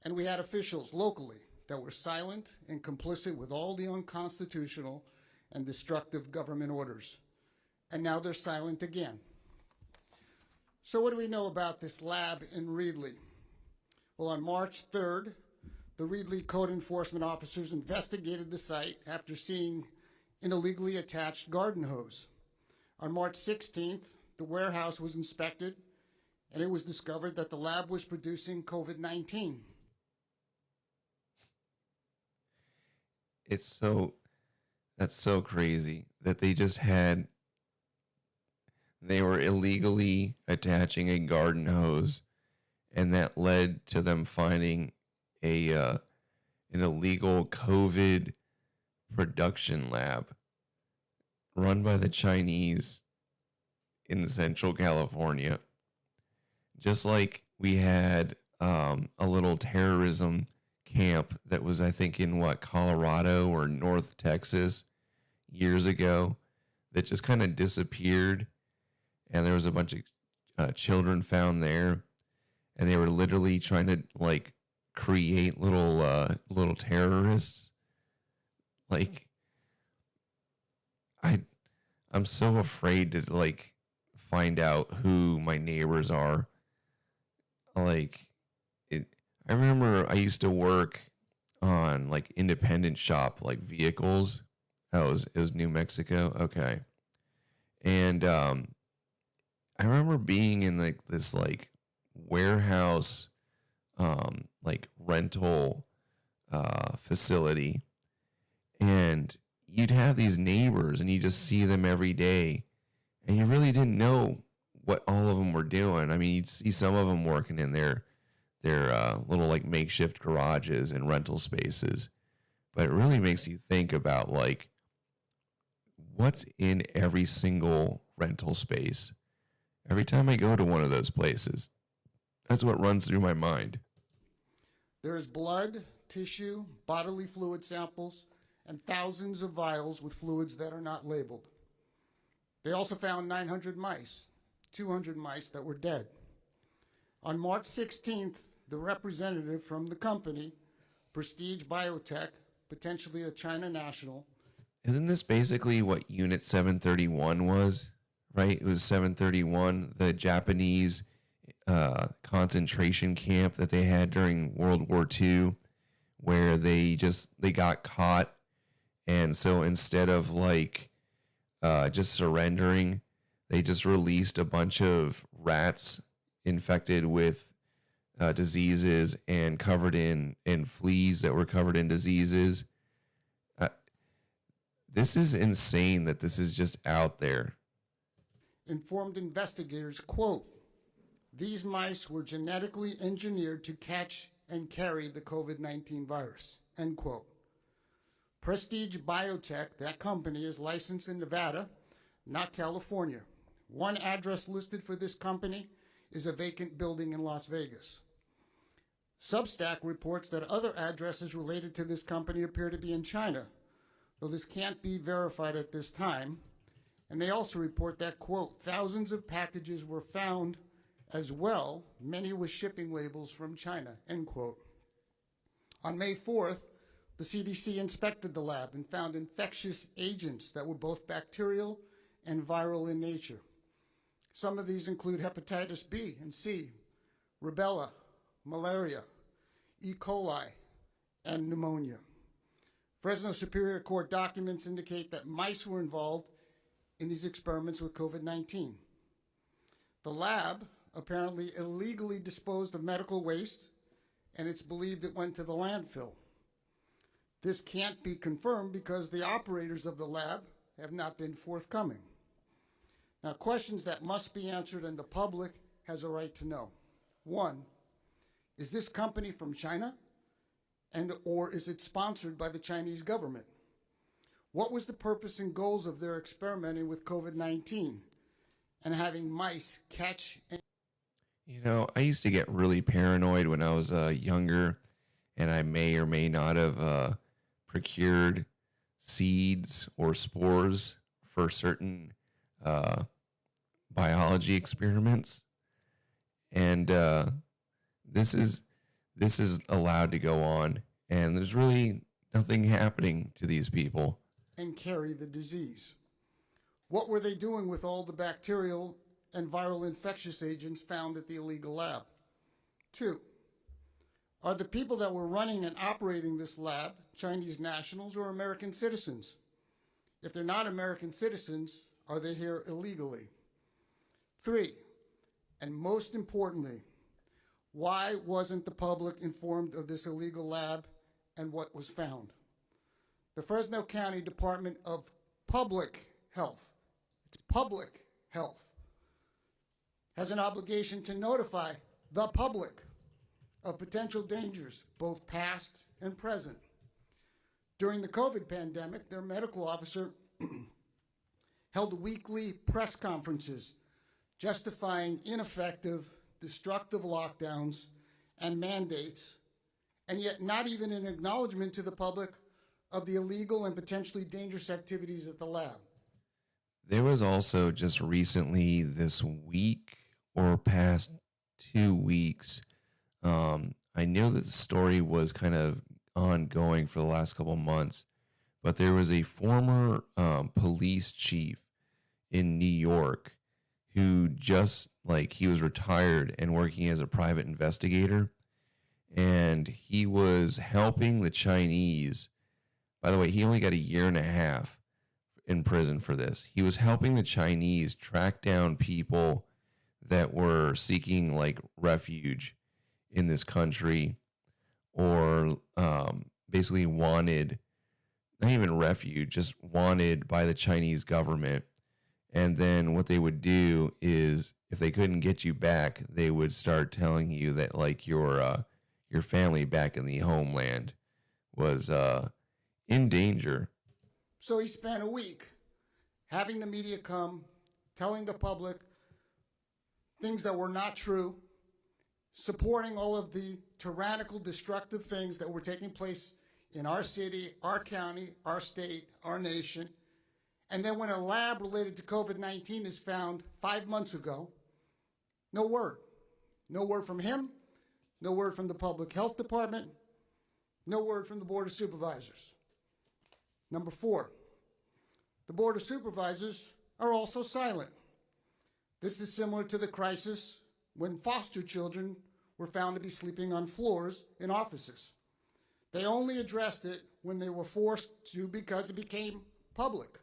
And we had officials locally that were silent and complicit with all the unconstitutional and destructive government orders. And now they're silent again. So what do we know about this lab in Reedley? Well, on March 3rd, the Reedley code enforcement officers investigated the site after seeing an illegally attached garden hose. On March 16th, the warehouse was inspected, and it was discovered that the lab was producing COVID-19. That's so crazy that they were illegally attaching a garden hose, and that led to them finding an illegal COVID production lab run by the Chinese in Central California. Just like we had a little terrorism camp that was, I think, in Colorado or North Texas years ago, that just kind of disappeared, and there was a bunch of children found there, and they were literally trying to, like, create little terrorists Like, I'm so afraid to like find out who my neighbors are. Like, I remember I used to work on like independent shop like vehicles. It was New Mexico. Okay. And I remember being in like this like warehouse like rental facility, and you'd have these neighbors and you just see them every day, and you really didn't know what all of them were doing. I mean, you'd see some of them working in their little like makeshift garages and rental spaces, but it really makes you think about like what's in every single rental space. Every time I go to one of those places, that's what runs through my mind. There is blood, tissue, bodily fluid samples, and thousands of vials with fluids that are not labeled. They also found 900 mice, 200 mice that were dead. On March 16th, the representative from the company, Prestige Biotech, potentially a China national. Isn't this basically what Unit 731 was? Right? It was 731, the Japanese concentration camp that they had during World War II, where they got caught. And so instead of like just surrendering, they just released a bunch of rats infected with diseases and covered in fleas that were covered in diseases. This is insane that this is just out there. Informed investigators, quote, "These mice were genetically engineered to catch and carry the COVID-19 virus," end quote. Prestige Biotech, that company, is licensed in Nevada, not California. One address listed for this company is a vacant building in Las Vegas. Substack reports that other addresses related to this company appear to be in China, though this can't be verified at this time. And they also report that, quote, "Thousands of packages were found as well, many with shipping labels from China," end quote. On May 4th, the CDC inspected the lab and found infectious agents that were both bacterial and viral in nature. Some of these include hepatitis B and C, rubella, malaria, E. coli, and pneumonia. Fresno Superior Court documents indicate that mice were involved in these experiments with COVID-19. The lab apparently illegally disposed of medical waste, and it's believed it went to the landfill. This can't be confirmed because the operators of the lab have not been forthcoming. Now, questions that must be answered and the public has a right to know. One, is this company from China, or is it sponsored by the Chinese government? What was the purpose and goals of their experimenting with COVID-19 and having mice catch and... You know, I used to get really paranoid when I was younger, and I may or may not have procured seeds or spores for certain biology experiments. And this is allowed to go on, and there's really nothing happening to these people. and carry the disease? What were they doing with all the bacterial and viral infectious agents found at the illegal lab? 2, are the people that were running and operating this lab Chinese nationals or American citizens? If they're not American citizens, are they here illegally? 3, and most importantly, why wasn't the public informed of this illegal lab and what was found? The Fresno County Department of Public Health, it's public health, has an obligation to notify the public of potential dangers, both past and present. During the COVID pandemic, their medical officer held weekly press conferences justifying ineffective, destructive lockdowns and mandates, and yet not even an acknowledgement to the public of the illegal and potentially dangerous activities at the lab. There was also just recently this week or past 2 weeks, I know that the story was kind of ongoing for the last couple of months, but there was a former police chief in New York who just like he was retired and working as a private investigator, and he was helping the Chinese. By the way, he only got a year and a half in prison for this. He was helping the Chinese track down people that were seeking like refuge in this country, or basically wanted, not even refuge, just wanted by the Chinese government. And then what they would do is, if they couldn't get you back, they would start telling you that like your family back in the homeland was in danger. So he spent a week having the media come, telling the public things that were not true, supporting all of the tyrannical, destructive things that were taking place in our city, our county, our state, our nation. And then when a lab related to COVID-19 is found 5 months ago, no word. No word from him, no word from the Public Health Department, no word from the Board of Supervisors. Number 4, the Board of Supervisors are also silent. This is similar to the crisis when foster children were found to be sleeping on floors in offices. They only addressed it when they were forced to because it became public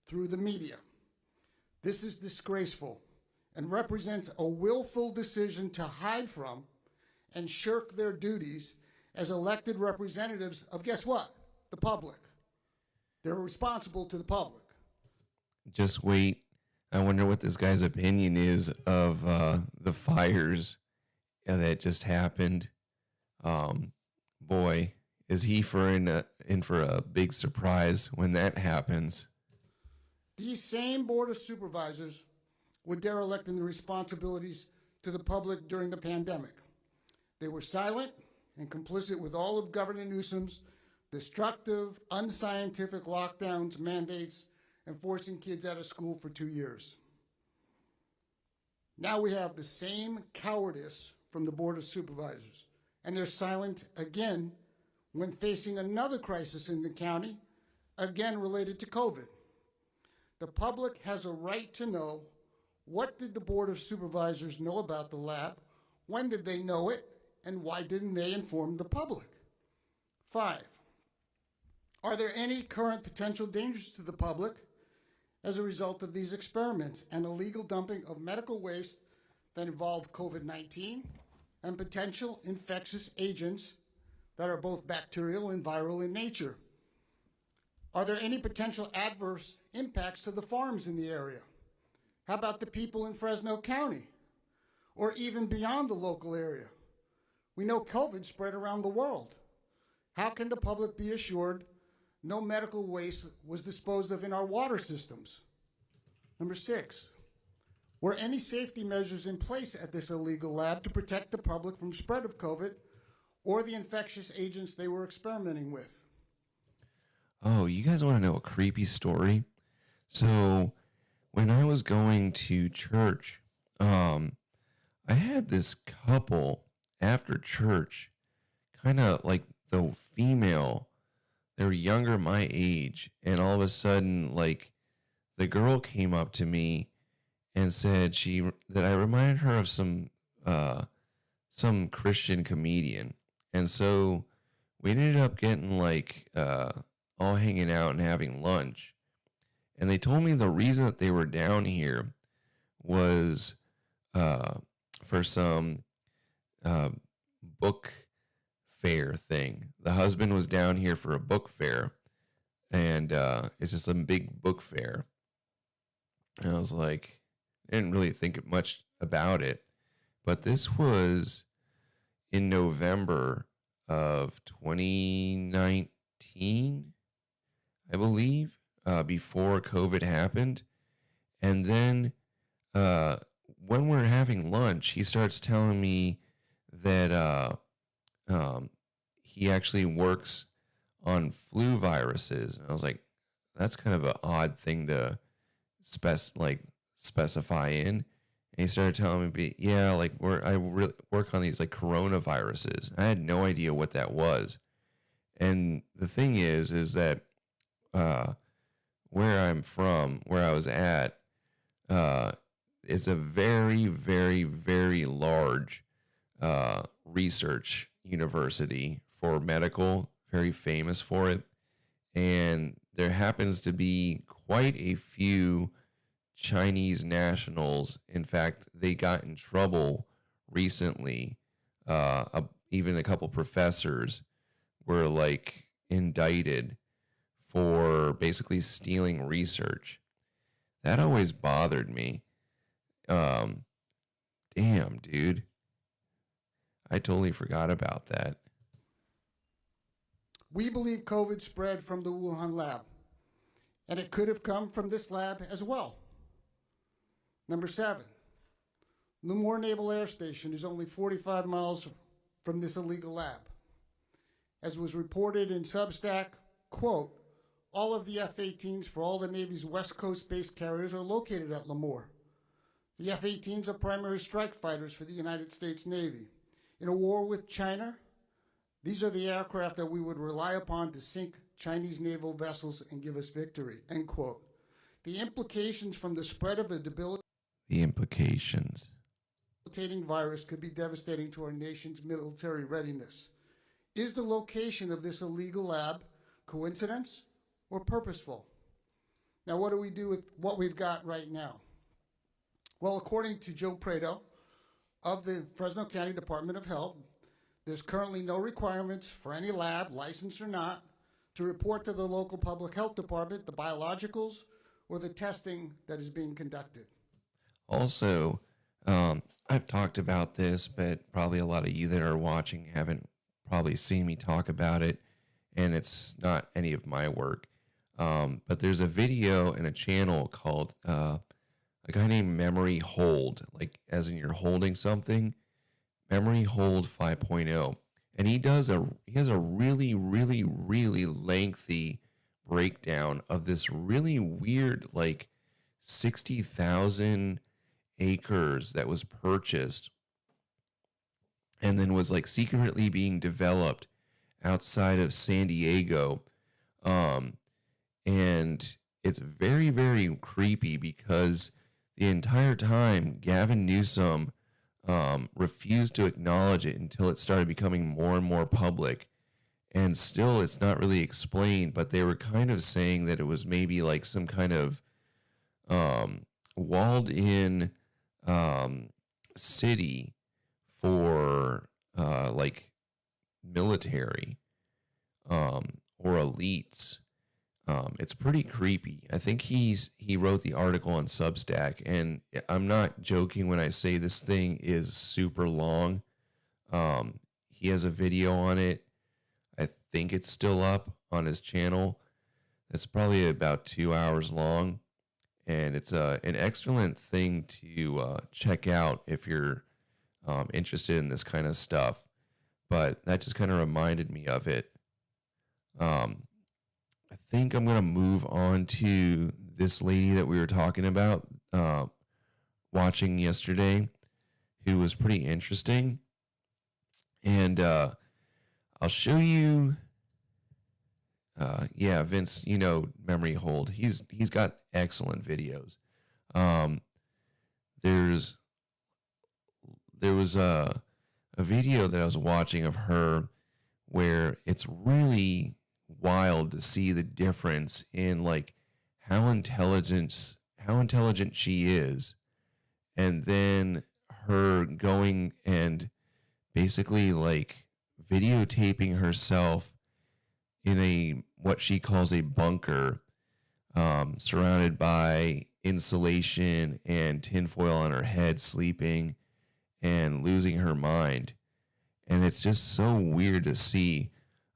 through the media. This is disgraceful and represents a willful decision to hide from and shirk their duties as elected representatives of, guess what? The public. They're responsible to the public. Just wait. I wonder what this guy's opinion is of the fires that just happened. Boy, is he in for a big surprise when that happens. These same Board of Supervisors were derelict in their responsibilities to the public during the pandemic. They were silent and complicit with all of Governor Newsom's destructive, unscientific lockdowns, mandates, and forcing kids out of school for 2 years. Now we have the same cowardice from the Board of Supervisors, and they're silent again when facing another crisis in the county, again related to COVID. The public has a right to know, what did the Board of Supervisors know about the lab, when did they know it, and why didn't they inform the public? 5, are there any current potential dangers to the public as a result of these experiments and illegal dumping of medical waste that involved COVID-19 and potential infectious agents that are both bacterial and viral in nature? Are there any potential adverse impacts to the farms in the area? How about the people in Fresno County, or even beyond the local area? We know COVID spread around the world. How can the public be assured no medical waste was disposed of in our water systems? Number 6, were any safety measures in place at this illegal lab to protect the public from spread of COVID or the infectious agents they were experimenting with? Oh, you guys want to know a creepy story? So when I was going to church, I had this couple after church, kind of like the female, they were younger my age, and all of a sudden, like, the girl came up to me and said that I reminded her of some Christian comedian. And so we ended up getting like all hanging out and having lunch. And they told me the reason that they were down here was for some book fair thing. The husband was down here for a book fair, and it's just some big book fair. And I was like, I didn't really think much about it, but this was in November of 2019, I believe, before COVID happened. And then when we're having lunch, he starts telling me that he actually works on flu viruses. And I was like, that's kind of an odd thing to specify in. And he started telling me, yeah, like I really work on these like coronaviruses. I had no idea what that was. And the thing is that where I'm from, where I was at, is a very, very, very large research university for medical, very famous for it. And there happens to be quite a few Chinese nationals. In fact, they got in trouble recently. Even a couple professors were like indicted for basically stealing research. That always bothered me. Damn, dude. I totally forgot about that. We believe COVID spread from the Wuhan lab, and it could have come from this lab as well. Number 7, Lemoore Naval Air Station is only 45 miles from this illegal lab. As was reported in Substack, quote, all of the F-18s for all the Navy's West Coast base carriers are located at Lemoore. The F-18s are primary strike fighters for the United States Navy. In a war with China, these are the aircraft that we would rely upon to sink Chinese naval vessels and give us victory, end quote. The implications from the spread of a debilitating virus could be devastating to our nation's military readiness. Is the location of this illegal lab coincidence or purposeful? Now, what do we do with what we've got right now? Well, according to Joe Prado of the Fresno County Department of Health, there's currently no requirements for any lab, licensed or not, to report to the local public health department the biologicals or the testing that is being conducted. Also, I've talked about this, but probably a lot of you that are watching haven't probably seen me talk about it, and it's not any of my work. But there's a video and a channel called a guy named Memory Hold, like as in you're holding something, Memory Hold 5.0. And he has a really, really, really lengthy breakdown of this really weird, like 60,000 acres that was purchased and then was like secretly being developed outside of San Diego. And it's very, very creepy because the entire time Gavin Newsom refused to acknowledge it until it started becoming more and more public. And still it's not really explained, but they were kind of saying that it was maybe like some kind of walled in city for like military or elites. It's pretty creepy. I think he wrote the article on Substack, and I'm not joking when I say this thing is super long. He has a video on it. I think it's still up on his channel. It's probably about 2 hours long, and it's an excellent thing to check out if you're interested in this kind of stuff. But that just kind of reminded me of it. I think I'm going to move on to this lady that we were talking about watching yesterday, who was pretty interesting. And I'll show you. Yeah, Vince, you know, Memory Hold. He's got excellent videos. There was a video that I was watching of her where it's really wild to see the difference in like how intelligent she is, and then her going and basically like videotaping herself in a what she calls a bunker, surrounded by insulation and tinfoil on her head, sleeping and losing her mind. And it's just so weird to see.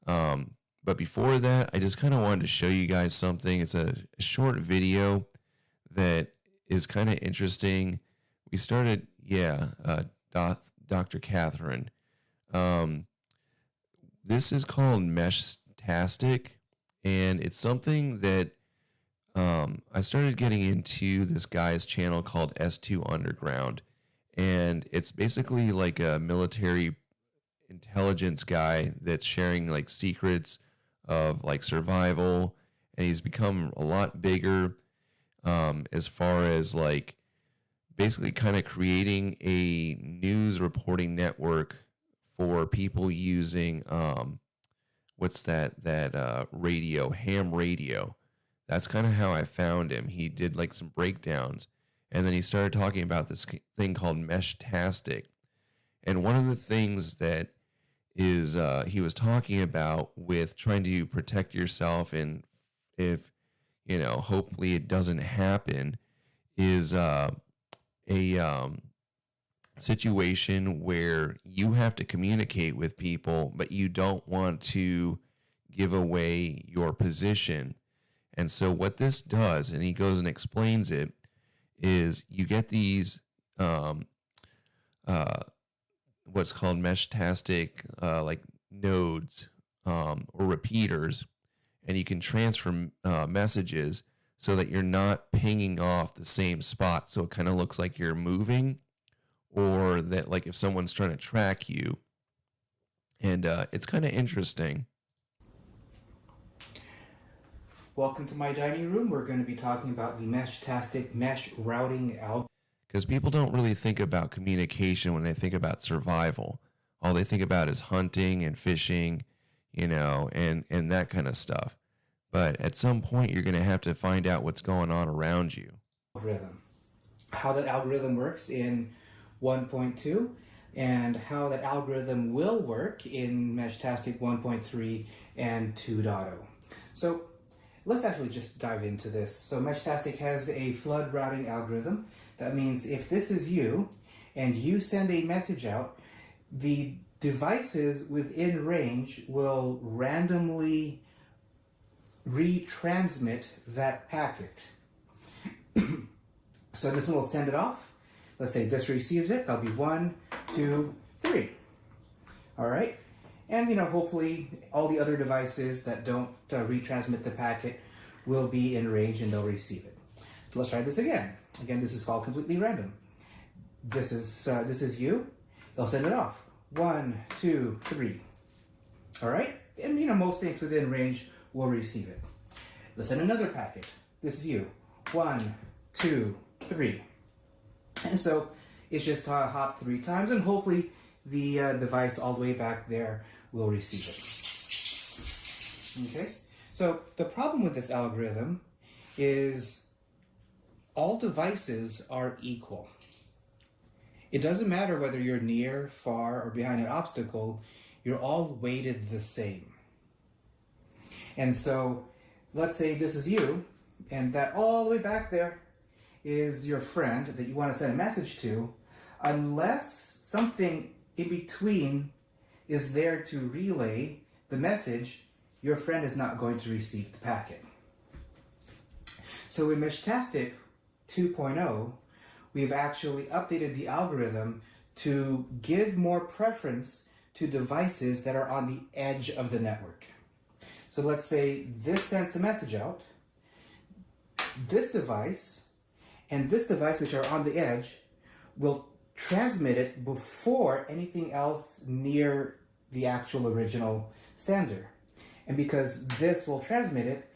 But before that, I just kind of wanted to show you guys something. It's a short video that is kind of interesting. We started, Dr. Katherine. This is called Meshtastic, and it's something that I started getting into this guy's channel called S2 Underground. And it's basically like a military intelligence guy that's sharing like secrets of like survival and he's become a lot bigger as far as like basically kind of creating a news reporting network for people using what's that radio, ham radio. That's kind of how I found him. He did like some breakdowns, and then he started talking about this thing called Meshtastic. And one of the things that is he was talking about with trying to protect yourself, and if you know, hopefully it doesn't happen, is a situation where you have to communicate with people, but you don't want to give away your position. And so what this does, and he goes and explains it, is you get these what's called Meshtastic like nodes or repeaters, and you can transfer messages so that you're not pinging off the same spot, so it kind of looks like you're moving, or that like if someone's trying to track you. And it's kind of interesting. Welcome to my dining room. We're going to be talking about the Meshtastic mesh routing algorithm. Because people don't really think about communication when they think about survival. All they think about is hunting and fishing, you know, and that kind of stuff. But at some point, you're going to have to find out what's going on around you. Algorithm. How that algorithm works in 1.2, and how that algorithm will work in Meshtastic 1.3 and 2.0. So let's actually just dive into this. So Meshtastic has a flood routing algorithm. That means if this is you, and you send a message out, the devices within range will randomly retransmit that packet. So this one will send it off. Let's say this receives it. That'll be 1, 2, 3. All right. And, you know, hopefully all the other devices that don't retransmit the packet will be in range and they'll receive it. So let's try this again. Again, this is called completely random. This is you. They'll send it off. 1, 2, 3. All right. And, you know, most things within range will receive it. Let's send another packet. This is you. 1, 2, 3. And so it's just hop 3 times, and hopefully the device all the way back there will receive it. Okay? So the problem with this algorithm is all devices are equal. It doesn't matter whether you're near, far, or behind an obstacle, you're all weighted the same. And so let's say this is you, and that all the way back there is your friend that you want to send a message to. Unless something in between is there to relay the message, your friend is not going to receive the packet. So in Meshtastic 2.0, we've actually updated the algorithm to give more preference to devices that are on the edge of the network. So let's say this sends the message out. This device and this device, which are on the edge, will transmit it before anything else near the actual original sender. And because this will transmit it,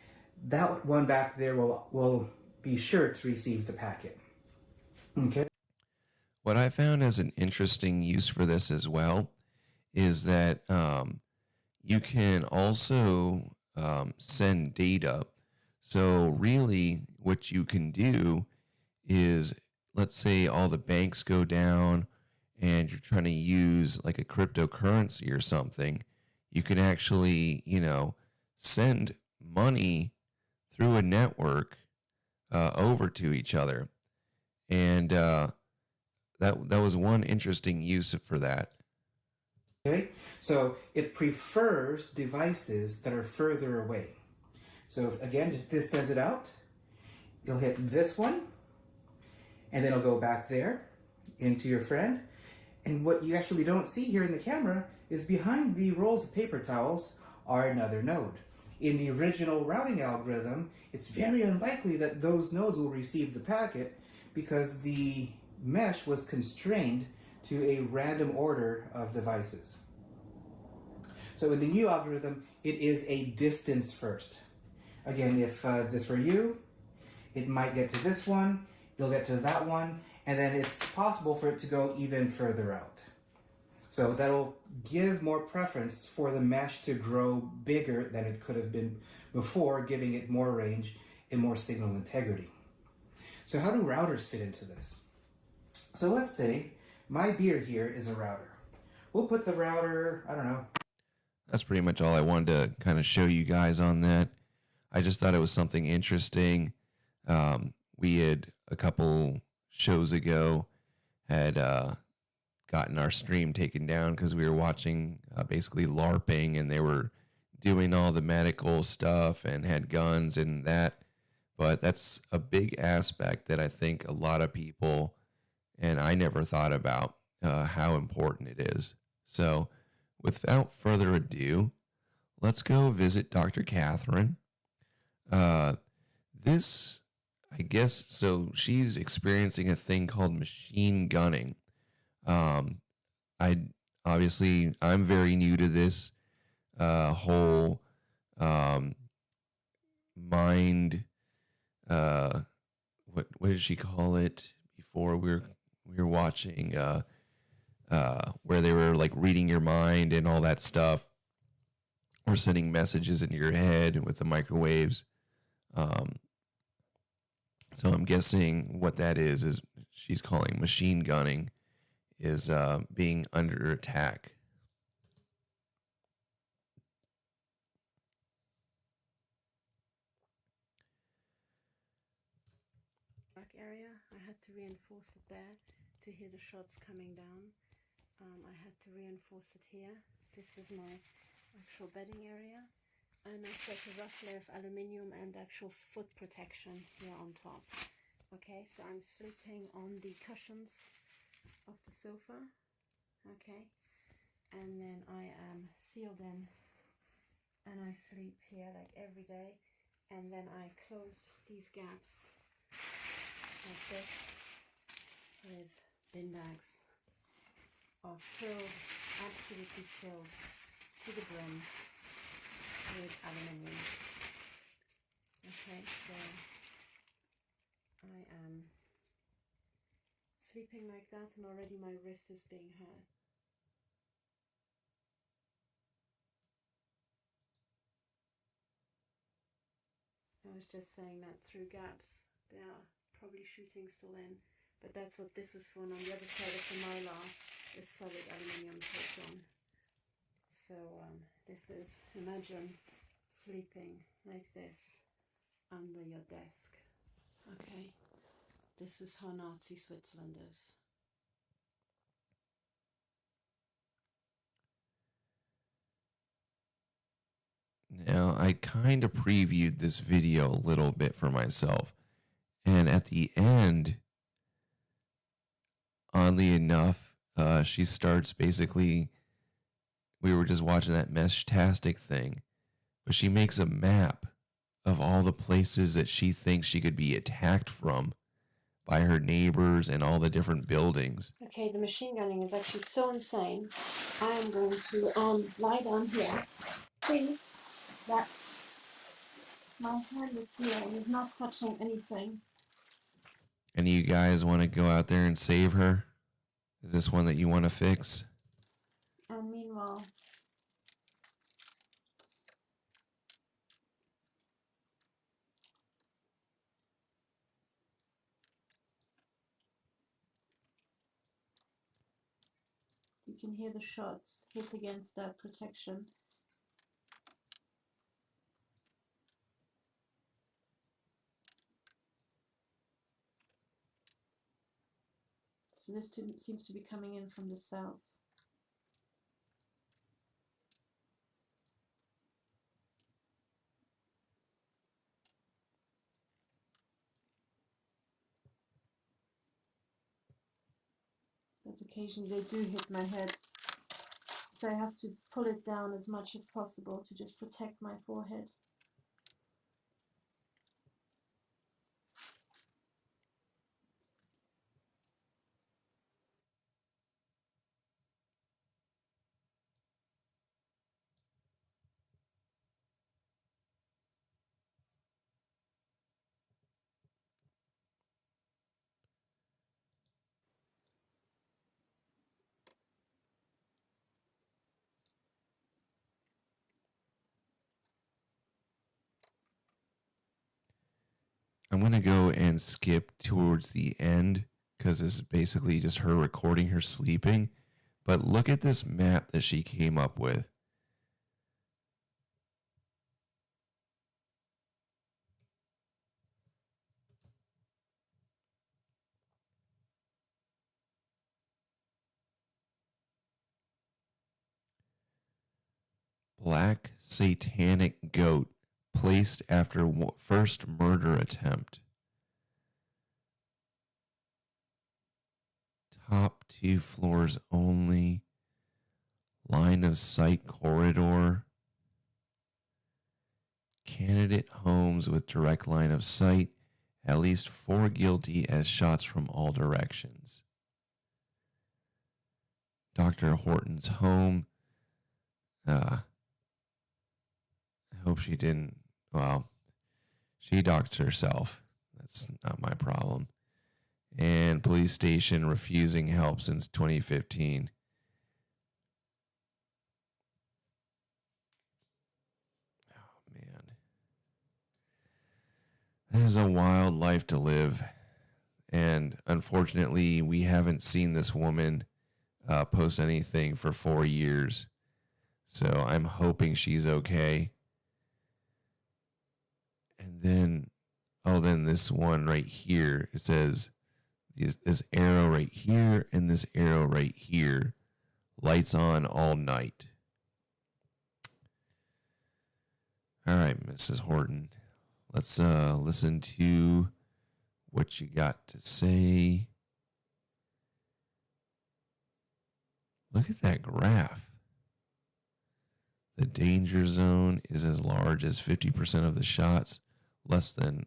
that one back there will be sure to receive the packet. Okay. What I found as an interesting use for this as well is that you can also send data. So really what you can do is, let's say all the banks go down and you're trying to use like a cryptocurrency or something, you can actually, you know, send money through a network over to each other. And that was one interesting use for that. Okay, so it prefers devices that are further away. So again, if this sends it out, you'll hit this one, and then it'll go back there into your friend. And what you actually don't see here in the camera is behind the rolls of paper towels are another node. In the original routing algorithm, it's very unlikely that those nodes will receive the packet because the mesh was constrained to a random order of devices. So in the new algorithm, it is a distance first. Again, if this were you, it might get to this one, you'll get to that one, and then it's possible for it to go even further out. So that'll give more preference for the mesh to grow bigger than it could have been before, giving it more range and more signal integrity. So how do routers fit into this? So let's say my beer here is a router. We'll put the router, I don't know. That's pretty much all I wanted to kind of show you guys on that. I just thought it was something interesting. We had a couple shows ago had gotten our stream taken down because we were watching basically LARPing, and they were doing all the medical stuff and had guns and that. But that's a big aspect that I think a lot of people, and I never thought about how important it is. So without further ado, let's go visit Dr. Katherine. This, I guess, so she's experiencing a thing called machine gunning. I'm very new to this whole mind. What did she call it before? We were watching where they were like reading your mind and all that stuff, or sending messages into your head with the microwaves. So I'm guessing what that is she's calling machine gunning, is being under attack. Area. I had to reinforce it there to hear the shots coming down. I had to reinforce it here. This is my actual bedding area, and I set a rough layer of aluminium and actual foot protection here on top. Okay, so I'm sleeping on the cushions of the sofa. Okay, and then I am sealed in, and I sleep here like every day, and then I close these gaps like this with bin bags are filled, absolutely filled to the brim with aluminium. Okay, so I am sleeping like that, and already my wrist is being hurt. I was just saying that through gaps, they are probably shooting still in, but that's what this is for. And on the other side of the mylar is solid aluminium taped on. So this is, imagine sleeping like this under your desk. Okay, this is how Nazi Switzerland is. Now, I kind of previewed this video a little bit for myself, and at the end, oddly enough, she starts basically, we were just watching that mesh-tastic thing, but she makes a map of all the places that she thinks she could be attacked from by her neighbors and all the different buildings. Okay, the machine gunning is actually so insane. I am going to lie down here. See that my hand is here and is not touching anything. And you guys want to go out there and save her? Is this one that you want to fix? And meanwhile, you can hear the shots hit against that protection. So this seems to be coming in from the south. But occasionally they do hit my head. So I have to pull it down as much as possible to just protect my forehead. I'm going to go and skip towards the end because this is basically just her recording her sleeping. But look at this map that she came up with. Black satanic goat placed after first murder attempt. Top 2 floors only. Line of sight corridor. Candidate homes with direct line of sight. At least 4 guilty as shots from all directions. Dr. Horton's home. I hope she didn't. Well, she doxed herself. That's not my problem. And police station refusing help since 2015. Oh, man. This is a wild life to live. And unfortunately, we haven't seen this woman post anything for 4 years. So I'm hoping she's okay. And then, then this one right here, it says this arrow right here and this arrow right here, lights on all night. All right, Mrs. Horton, let's listen to what you got to say. Look at that graph. The danger zone is as large as 50% of the shots, less than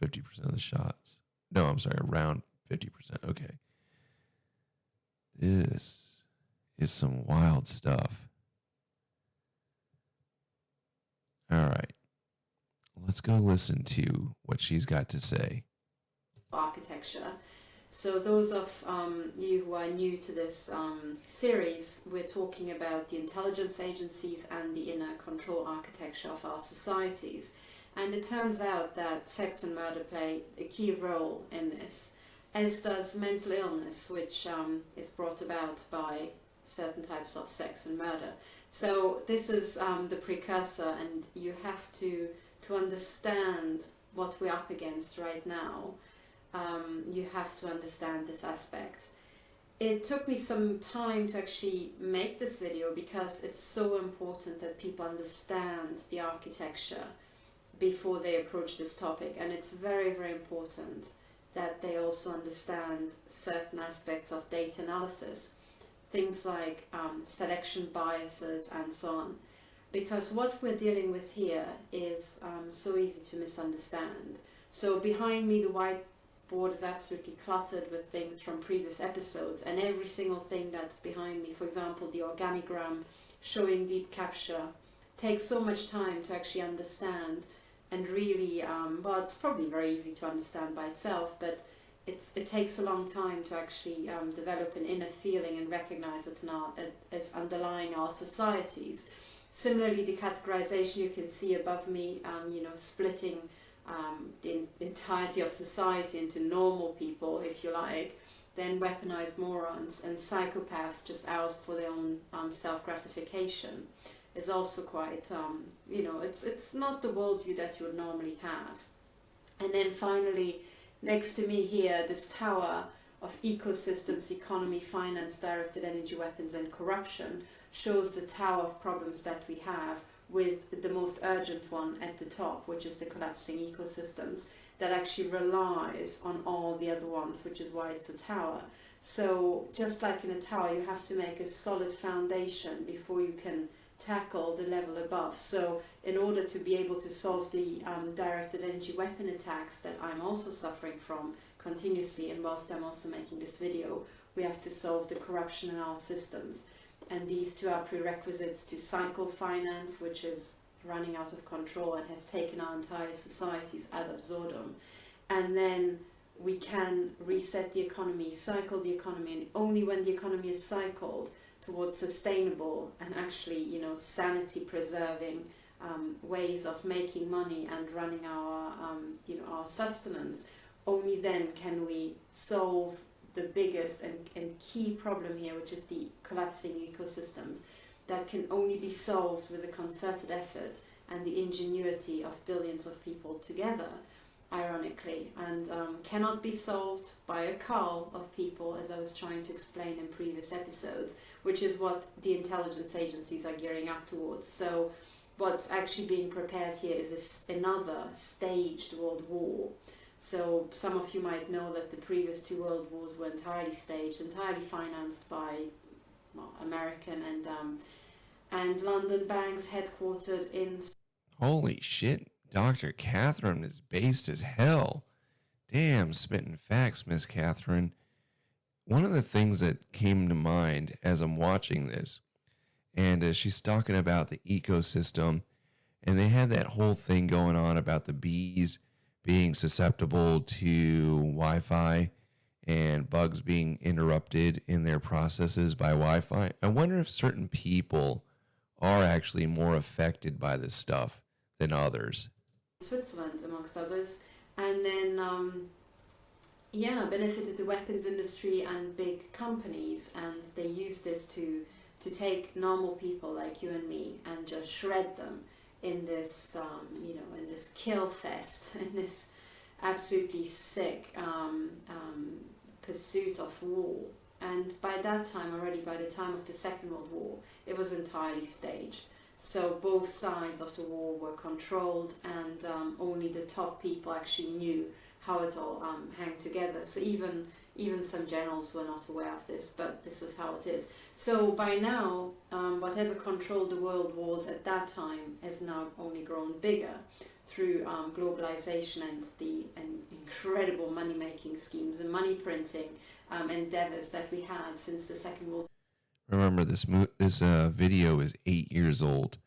50% of the shots. No, I'm sorry, around 50%. Okay. This is some wild stuff. All right. Let's go listen to what she's got to say. Architecture. So those of you who are new to this series, we're talking about the intelligence agencies and the inner control architecture of our societies. And it turns out that sex and murder play a key role in this, as does mental illness, which is brought about by certain types of sex and murder. So this is the precursor, and you have to understand what we're up against right now. You have to understand this aspect. It took me some time to actually make this video because it's so important that people understand the architecture before they approach this topic, and it's very, very important that they also understand certain aspects of data analysis, things like selection biases and so on, because what we're dealing with here is so easy to misunderstand. So behind me, the whiteboard is absolutely cluttered with things from previous episodes, and every single thing that's behind me, for example the organigram showing deep capture, takes so much time to actually understand. And really, well, it's probably very easy to understand by itself, but it takes a long time to actually develop an inner feeling and recognize it as underlying our societies. Similarly, the categorization you can see above me, splitting the entirety of society into normal people, if you like, then weaponized morons and psychopaths just out for their own self-gratification, is also quite, it's not the worldview that you would normally have. And then finally, next to me here, this tower of ecosystems, economy, finance, directed energy, weapons and corruption shows the tower of problems that we have, with the most urgent one at the top, which is the collapsing ecosystems, that actually relies on all the other ones, which is why it's a tower. So just like in a tower, you have to make a solid foundation before you can tackle the level above. So in order to be able to solve the directed energy weapon attacks that I'm also suffering from continuously, and whilst I'm also making this video, we have to solve the corruption in our systems. And these two are prerequisites to cycle finance, which is running out of control and has taken our entire societies ad absurdum. And then we can reset the economy, cycle the economy, and only when the economy is cycled towards sustainable and actually, sanity preserving ways of making money and running our our sustenance, only then can we solve the biggest and key problem here, which is the collapsing ecosystems. That can only be solved with a concerted effort and the ingenuity of billions of people together, ironically, and cannot be solved by a cabal of people, as I was trying to explain in previous episodes, which is what the intelligence agencies are gearing up towards. So what's actually being prepared here is another staged world war. So some of you might know that the previous two world wars were entirely staged, entirely financed by American and London banks headquartered in... Holy shit, Dr. Katherine is based as hell. Damn, spitting facts, Miss Katherine. One of the things that came to mind as I'm watching this, and she's talking about the ecosystem, and they had that whole thing going on about the bees being susceptible to Wi-Fi and bugs being interrupted in their processes by Wi-Fi. I wonder if certain people are actually more affected by this stuff than others. Switzerland, amongst others, and then benefited the weapons industry and big companies, and they use this to take normal people like you and me and just shred them in this in this kill fest, in this absolutely sick pursuit of war. And by that time already, by the time of the Second World War, it was entirely staged. So both sides of the war were controlled, and only the top people actually knew how it all hung together. So even some generals were not aware of this, but this is how it is. So by now, whatever controlled the world wars at that time has now only grown bigger through globalization and the incredible money-making schemes and money printing endeavors that we had since the Second World War. Remember, this video is 8 years old.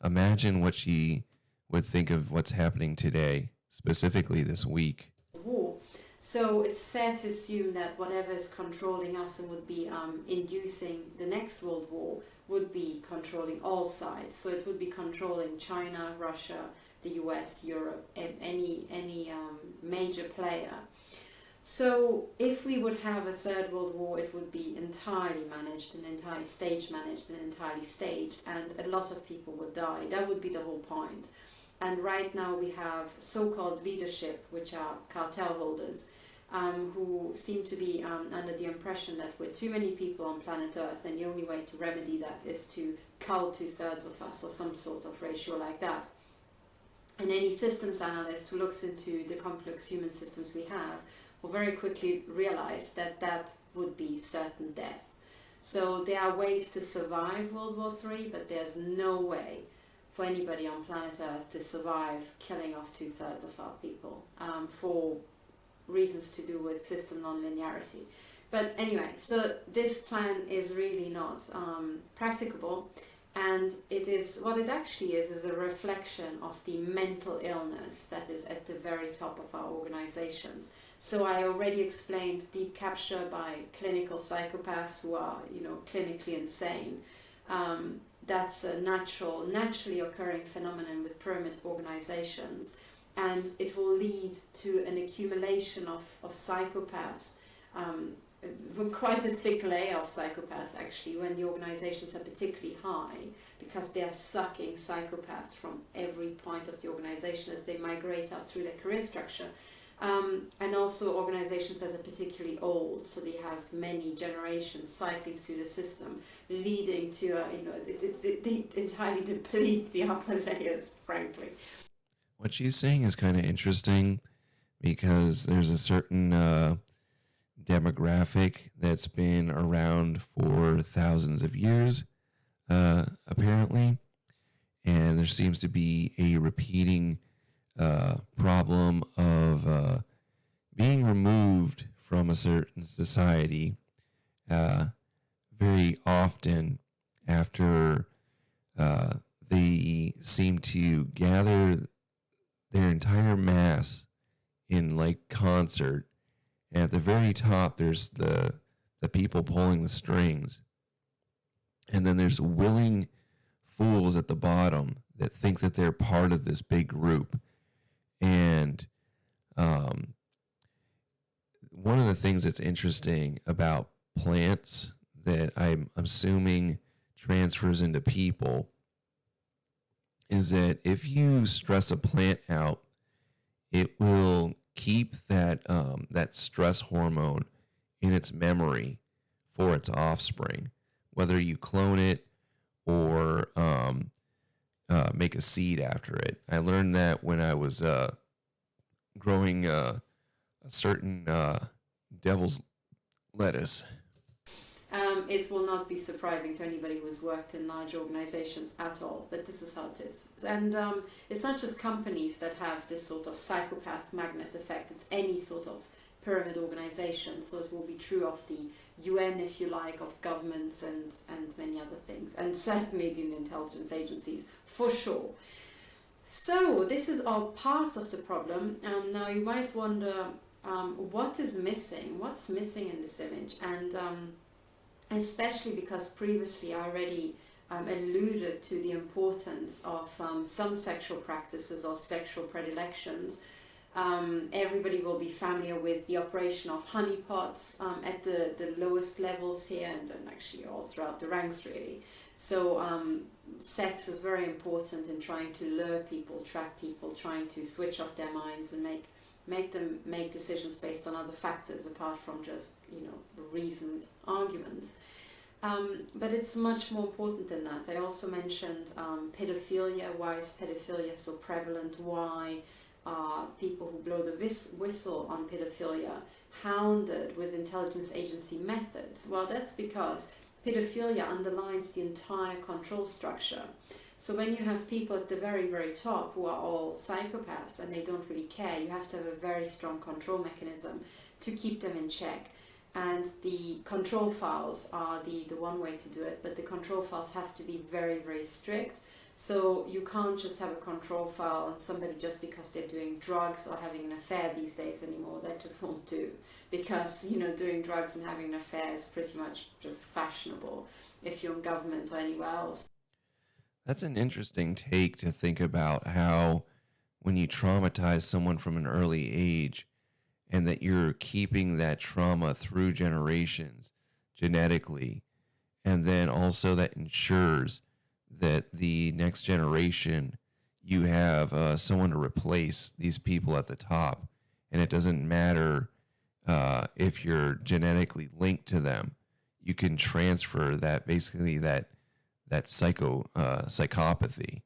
Imagine what she would think of what's happening today, specifically this week. War. So it's fair to assume that whatever is controlling us and would be inducing the next world war would be controlling all sides. So it would be controlling China, Russia, the US, Europe, any major player. So if we would have a third world war, it would be entirely managed and entirely stage managed and entirely staged, and a lot of people would die. That would be the whole point. And right now we have so-called leadership, which are cartel holders, who seem to be under the impression that we're too many people on planet Earth, and the only way to remedy that is to cull 2/3 of us, or some sort of ratio like that. And any systems analyst who looks into the complex human systems we have will very quickly realize that that would be certain death. So there are ways to survive World War III, but there's no way for anybody on planet Earth to survive killing off 2/3 of our people, for reasons to do with system non-linearity. But anyway, so this plan is really not practicable, and it is, what it actually is a reflection of the mental illness that is at the very top of our organizations. So I already explained deep capture by clinical psychopaths who are, clinically insane. That's a naturally occurring phenomenon with pyramid organizations, and it will lead to an accumulation of psychopaths, quite a thick layer of psychopaths actually, when the organizations are particularly high, because they are sucking psychopaths from every point of the organization as they migrate up through their career structure. And also organizations that are particularly old, so they have many generations cycling through the system, leading to it entirely depletes the upper layers, frankly. What she's saying is kind of interesting, because there's a certain demographic that's been around for thousands of years, apparently, and there seems to be a repeating problem of being removed from a certain society very often after they seem to gather their entire mass in like concert. And at the very top, there's the people pulling the strings. And then there's willing fools at the bottom that think that they're part of this big group. And one of the things that's interesting about plants that I'm assuming transfers into people is that if you stress a plant out, it will keep that that stress hormone in its memory for its offspring, whether you clone it or make a seed after it. I learned that when I was growing a certain devil's lettuce. It will not be surprising to anybody who's worked in large organizations at all, but this is how it is. And it's not just companies that have this sort of psychopath magnet effect, it's any sort of pyramid organization. So it will be true of the UN, if you like, of governments and many other things, and certainly the intelligence agencies, for sure. So this is all part of the problem. Now you might wonder, what is missing? What's missing in this image? And especially because previously I already alluded to the importance of some sexual practices or sexual predilections. Everybody will be familiar with the operation of honeypots at the lowest levels here, and then actually all throughout the ranks really. So sex is very important in trying to lure people, trap people, trying to switch off their minds and make them make decisions based on other factors apart from just, reasoned arguments. But it's much more important than that. I also mentioned pedophilia. Why is pedophilia so prevalent? Why are people who blow the whistle on pedophilia hounded with intelligence agency methods? Well, that's because pedophilia underlines the entire control structure. So when you have people at the very, very top who are all psychopaths and they don't really care, you have to have a very strong control mechanism to keep them in check. And the control files are the one way to do it, but the control files have to be very, very strict. So you can't just have a control file on somebody just because they're doing drugs or having an affair these days anymore. That just won't do, because doing drugs and having an affair is pretty much just fashionable if you're in government or anywhere else. That's an interesting take to think about how when you traumatize someone from an early age and that you're keeping that trauma through generations genetically, and then also that ensures that the next generation you have someone to replace these people at the top, and it doesn't matter if you're genetically linked to them. You can transfer that, basically that psychopathy.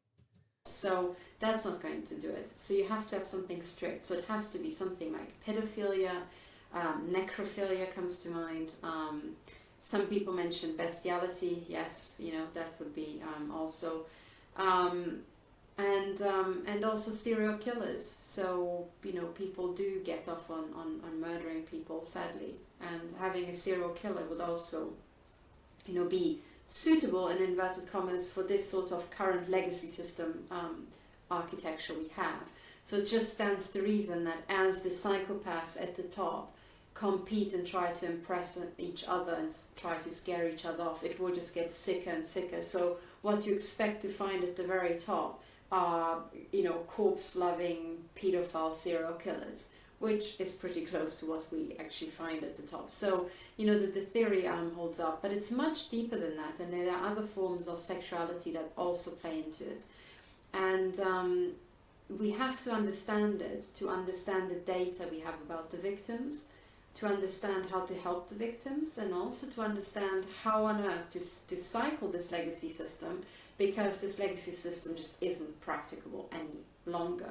So that's not going to do it. So you have to have something strict. So it has to be something like pedophilia, necrophilia comes to mind. Some people mention bestiality. Yes, that would be also. And also serial killers. So, people do get off on murdering people, sadly. And having a serial killer would also, be suitable, in inverted commas, for this sort of current legacy system architecture we have. So it just stands to reason that as the psychopaths at the top compete and try to impress each other and try to scare each other off, it will just get sicker and sicker. So what you expect to find at the very top are, corpse-loving pedophile serial killers, which is pretty close to what we actually find at the top. So, the theory holds up, but it's much deeper than that, and there are other forms of sexuality that also play into it. And we have to understand it, to understand the data we have about the victims, to understand how to help the victims, and also to understand how on earth to cycle this legacy system, because this legacy system just isn't practicable any longer.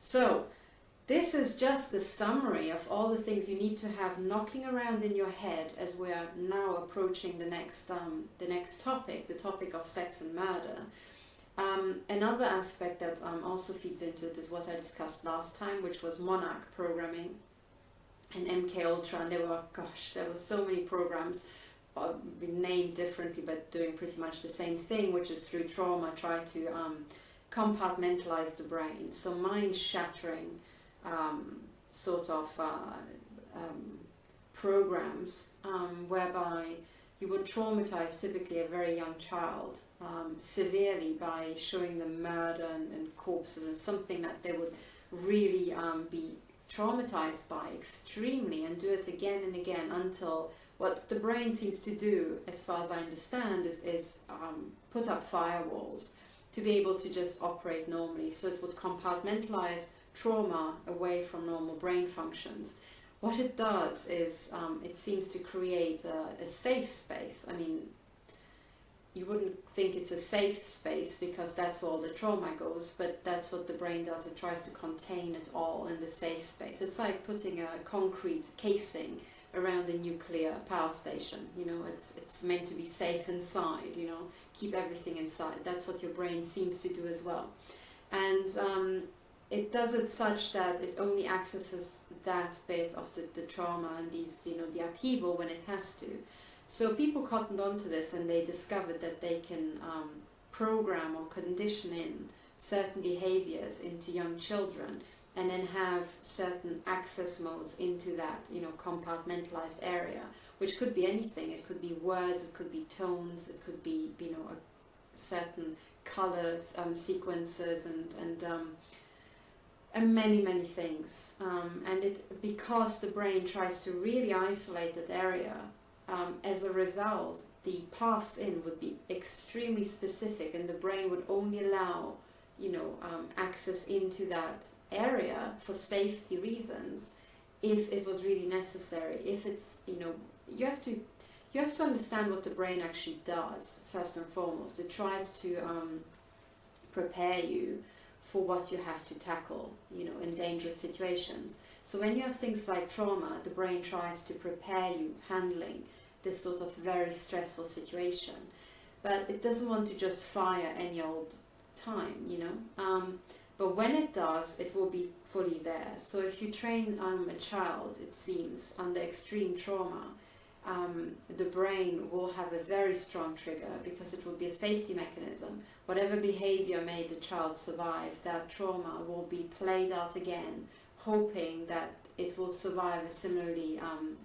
So this is just a summary of all the things you need to have knocking around in your head as we are now approaching the next topic, the topic of sex and murder. Another aspect that also feeds into it is what I discussed last time, which was monarch programming and MK Ultra, and there were so many programs named differently but doing pretty much the same thing, which is through trauma try to compartmentalize the brain. So mind-shattering sort of programs whereby you would traumatize typically a very young child severely by showing them murder and corpses and something that they would really be traumatized by extremely, and do it again and again until what the brain seems to do, as far as I understand, is put up firewalls to be able to just operate normally. So it would compartmentalize trauma away from normal brain functions. What it does is it seems to create a safe space. I mean, you wouldn't think it's a safe space because that's where all the trauma goes, but that's what the brain does. It tries to contain it all in the safe space. It's like putting a concrete casing around a nuclear power station. You know, it's meant to be safe inside, you know, keep everything inside. That's what your brain seems to do as well. And it does it such that it only accesses that bit of the trauma and these, you know, the upheaval when it has to. So people cottoned onto this, and they discovered that they can program or condition in certain behaviors into young children, and then have certain access modes into that, you know, compartmentalized area, which could be anything. It could be words, it could be tones, it could be, you know, certain colors, sequences, and many things. And it, because the brain tries to really isolate that area, as a result, the paths in would be extremely specific, and the brain would only allow, you know, access into that area for safety reasons if it was really necessary. If it's, you know, you have to understand what the brain actually does first and foremost. It tries to prepare you for what you have to tackle, you know, in dangerous situations. So when you have things like trauma, the brain tries to prepare you handling this sort of very stressful situation, but it doesn't want to just fire any old time, you know. But when it does, it will be fully there. So if you train a child, it seems, under extreme trauma, the brain will have a very strong trigger, because it will be a safety mechanism. Whatever behavior made the child survive that trauma will be played out again, hoping that it will survive a similarly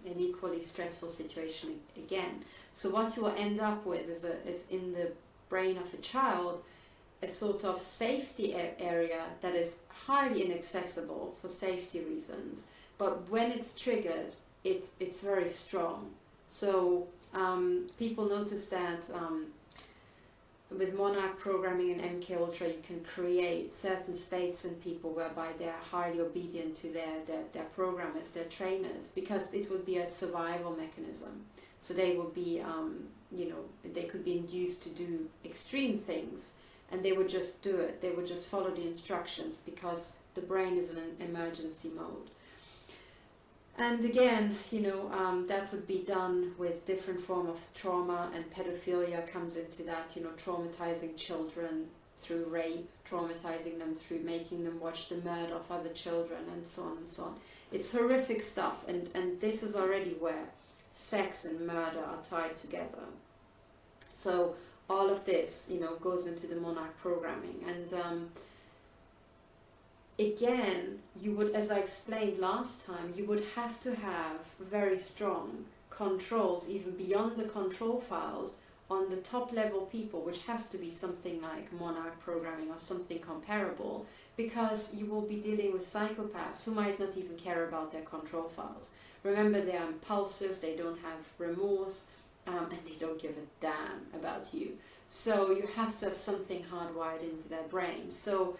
an equally stressful situation again. So what you will end up with is in the brain of a child a sort of safety area that is highly inaccessible for safety reasons, but when it's triggered, it's very strong. So people notice that with Monarch programming and MK Ultra, you can create certain states in people whereby they are highly obedient to their programmers, their trainers, because it would be a survival mechanism. So they would be, you know, they could be induced to do extreme things, and they would just do it. They would just follow the instructions because the brain is in an emergency mode. And again, you know, that would be done with different form of trauma, and pedophilia comes into that, you know, traumatizing children through rape, traumatizing them through making them watch the murder of other children, and so on and so on. It's horrific stuff, and this is already where sex and murder are tied together. So all of this, you know, goes into the Monarch programming. And again, you would, as I explained last time, you would have to have very strong controls, even beyond the control files, on the top level people, which has to be something like Monarch programming or something comparable, because you will be dealing with psychopaths who might not even care about their control files. Remember, they are impulsive, they don't have remorse, and they don't give a damn about you. So you have to have something hardwired into their brain. So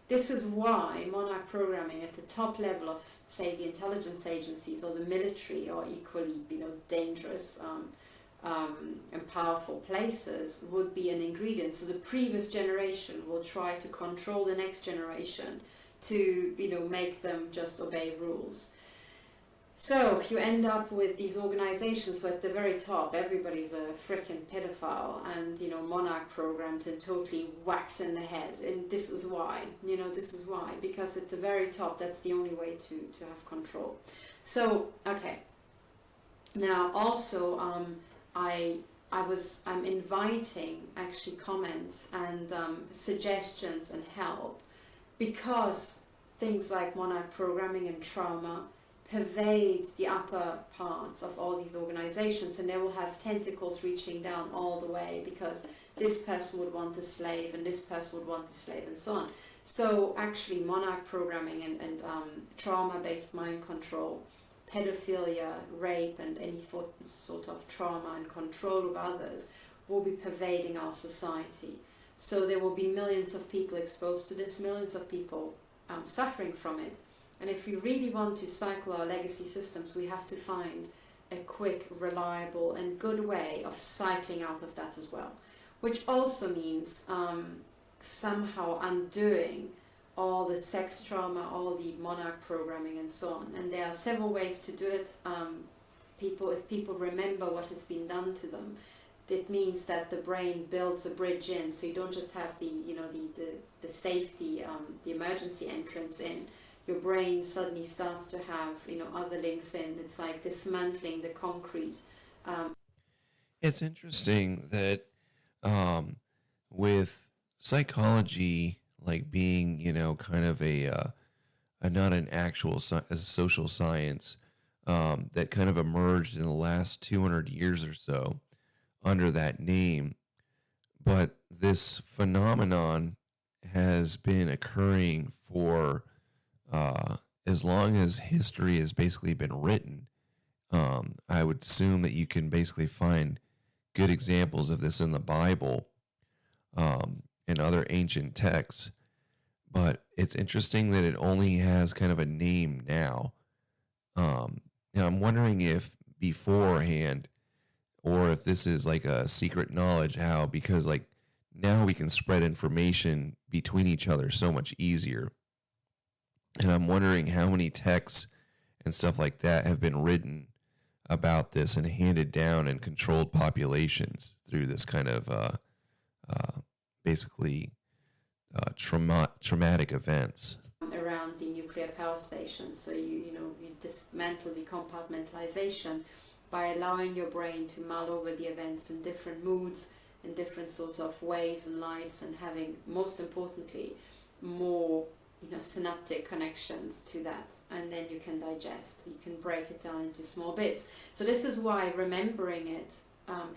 this is why Monarch programming at the top level of, say, the intelligence agencies or the military, or equally, you know, dangerous and powerful places, would be an ingredient. So the previous generation will try to control the next generation to, you know, make them just obey rules. So you end up with these organizations where at the very top everybody's a frickin' pedophile, and, you know, Monarch programmed and totally whacked in the head. And this is why, you know, this is why, because at the very top that's the only way to have control. So, okay. Now also I'm inviting actually comments and suggestions and help, because things like Monarch programming and trauma pervade the upper parts of all these organizations, and they will have tentacles reaching down all the way, because this person would want a slave and this person would want a slave, and so on. So actually monarch programming and trauma-based mind control, pedophilia, rape, and any sort of trauma and control of others will be pervading our society. So there will be millions of people exposed to this, millions of people suffering from it. And if we really want to cycle our legacy systems, we have to find a quick, reliable, and good way of cycling out of that as well. Which also means somehow undoing all the sex trauma, all the monarch programming, and so on. And there are several ways to do it. If people remember what has been done to them, it means that the brain builds a bridge in, so you don't just have the safety, the emergency entrance in. Your brain suddenly starts to have other links in. It's like dismantling the concrete. It's interesting that with psychology, like being kind of a not an actual social science that kind of emerged in the last 200 years or so under that name, but this phenomenon has been occurring for as long as history has basically been written. I would assume that you can basically find good examples of this in the Bible and other ancient texts, but it's interesting that it only has kind of a name now. And I'm wondering if beforehand, or if this is like a secret knowledge, because like now we can spread information between each other so much easier. And I'm wondering how many texts and stuff like that have been written about this and handed down and controlled populations through this kind of basically traumatic events. Around the nuclear power station. So you dismantle the compartmentalization by allowing your brain to mull over the events in different moods, in different sort of ways and lights, and having, most importantly, more synaptic connections to that, and then you can digest. You can break it down into small bits. So this is why remembering it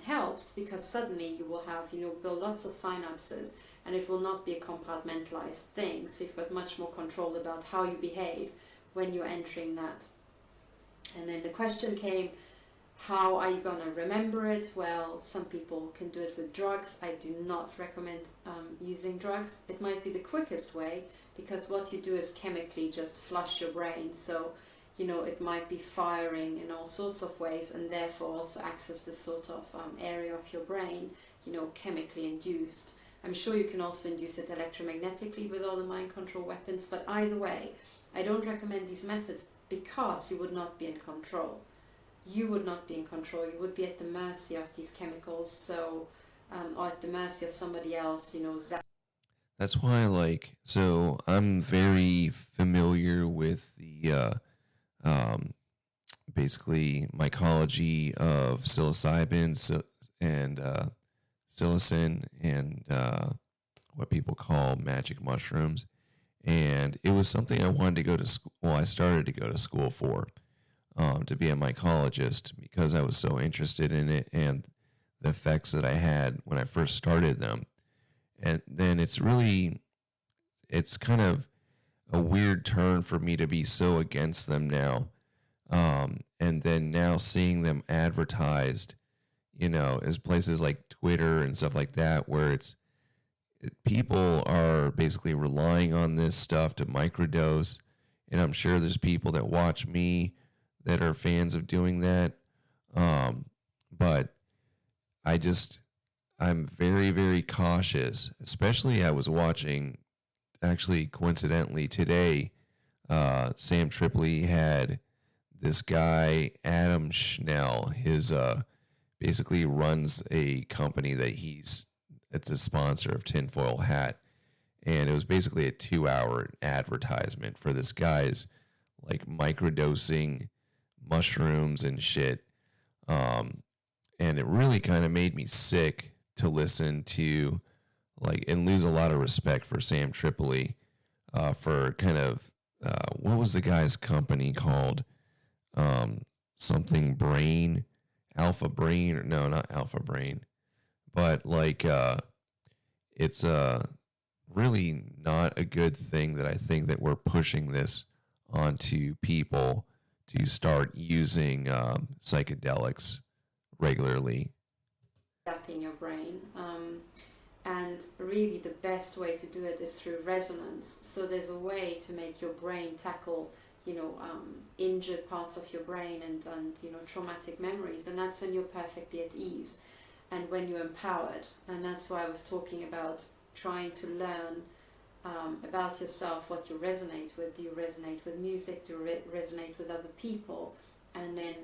helps, because suddenly you will have build lots of synapses, and it will not be a compartmentalized thing. So you've got much more control about how you behave when you're entering that. And then the question came, how are you going to remember it? Well, some people can do it with drugs. I do not recommend using drugs. It might be the quickest way, because what you do is chemically just flush your brain. So, it might be firing in all sorts of ways, and therefore also access this sort of area of your brain, chemically induced. I'm sure you can also induce it electromagnetically with all the mind control weapons, but either way, I don't recommend these methods, because you would not be in control. You would not be in control. You would be at the mercy of these chemicals, so or at the mercy of somebody else. That's why, so I'm very familiar with the basically mycology of psilocybin and psilocin and what people call magic mushrooms, and it was something I wanted to go to school. Well, I started to go to school for. To be a mycologist, because I was so interested in it and the effects that I had when I first started them. And then it's kind of a weird turn for me to be so against them now. And then now seeing them advertised, as places like Twitter and stuff like that, where people are basically relying on this stuff to microdose. And I'm sure there's people that watch me that are fans of doing that. But I'm very, very cautious, especially I was watching, actually coincidentally today, Sam Tripoli had this guy, Adam Schnell, his, basically runs a company that it's a sponsor of Tinfoil Hat. And it was basically a 2-hour advertisement for this guy's microdosing mushrooms and shit, and it really kind of made me sick to listen to and lose a lot of respect for Sam Tripoli for kind of what was the guy's company called something brain, alpha brain, or no, not alpha brain, but like it's really not a good thing that I think that we're pushing this onto people to start using psychedelics regularly. Up in your brain. And really the best way to do it is through resonance. So there's a way to make your brain tackle, injured parts of your brain and traumatic memories, and that's when you're perfectly at ease and when you're empowered. And that's why I was talking about trying to learn about yourself, what you resonate with. Do you resonate with music? Do you resonate with other people? And then,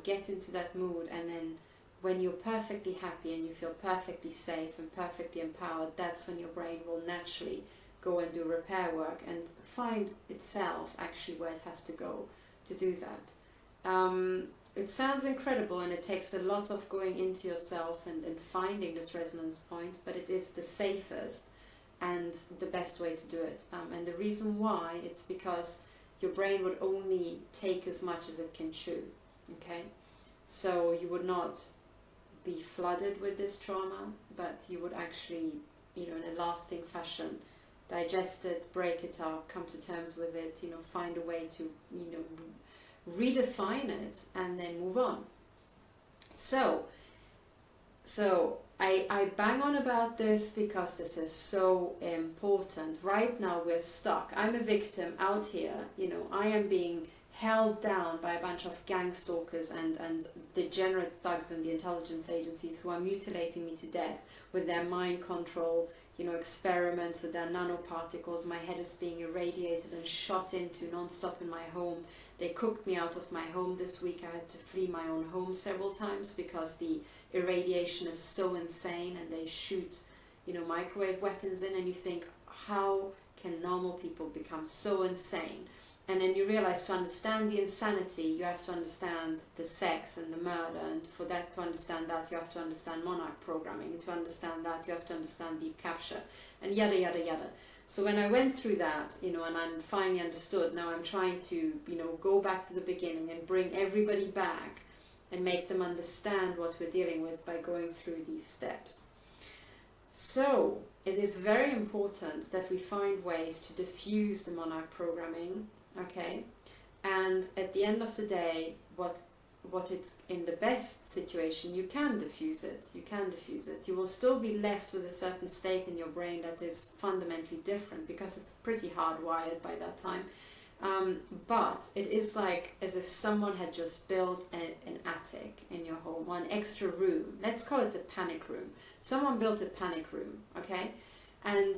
get into that mood, and then when you're perfectly happy and you feel perfectly safe and perfectly empowered, that's when your brain will naturally go and do repair work and find itself actually where it has to go to do that. It sounds incredible, and it takes a lot of going into yourself and finding this resonance point, but it is the safest and the best way to do it. And the reason why, it's because your brain would only take as much as it can chew, okay? So you would not be flooded with this trauma, but you would actually, in a lasting fashion, digest it, break it up, come to terms with it, find a way to, redefine it and then move on. So I bang on about this because this is so important. Right now we're stuck. I'm a victim out here, I am being held down by a bunch of gang stalkers and degenerate thugs in the intelligence agencies who are mutilating me to death with their mind control, experiments with their nanoparticles. My head is being irradiated and shot into non-stop in my home. They cooked me out of my home this week. I had to flee my own home several times because the irradiation is so insane, and they shoot, microwave weapons in, and you think, how can normal people become so insane? And then you realize, to understand the insanity, you have to understand the sex and the murder, and for that, to understand that, you have to understand monarch programming, and to understand that, you have to understand deep capture, and yada yada yada. So when I went through that, and I finally understood, now I'm trying to, go back to the beginning and bring everybody back and make them understand what we're dealing with by going through these steps. So it is very important that we find ways to diffuse the monarch programming. Okay, and at the end of the day, what it's in the best situation, you can diffuse it. You will still be left with a certain state in your brain that is fundamentally different, because it's pretty hardwired by that time. But it is like as if someone had just built an attic in your home, or an extra room. Let's call it a panic room. Someone built a panic room, okay? And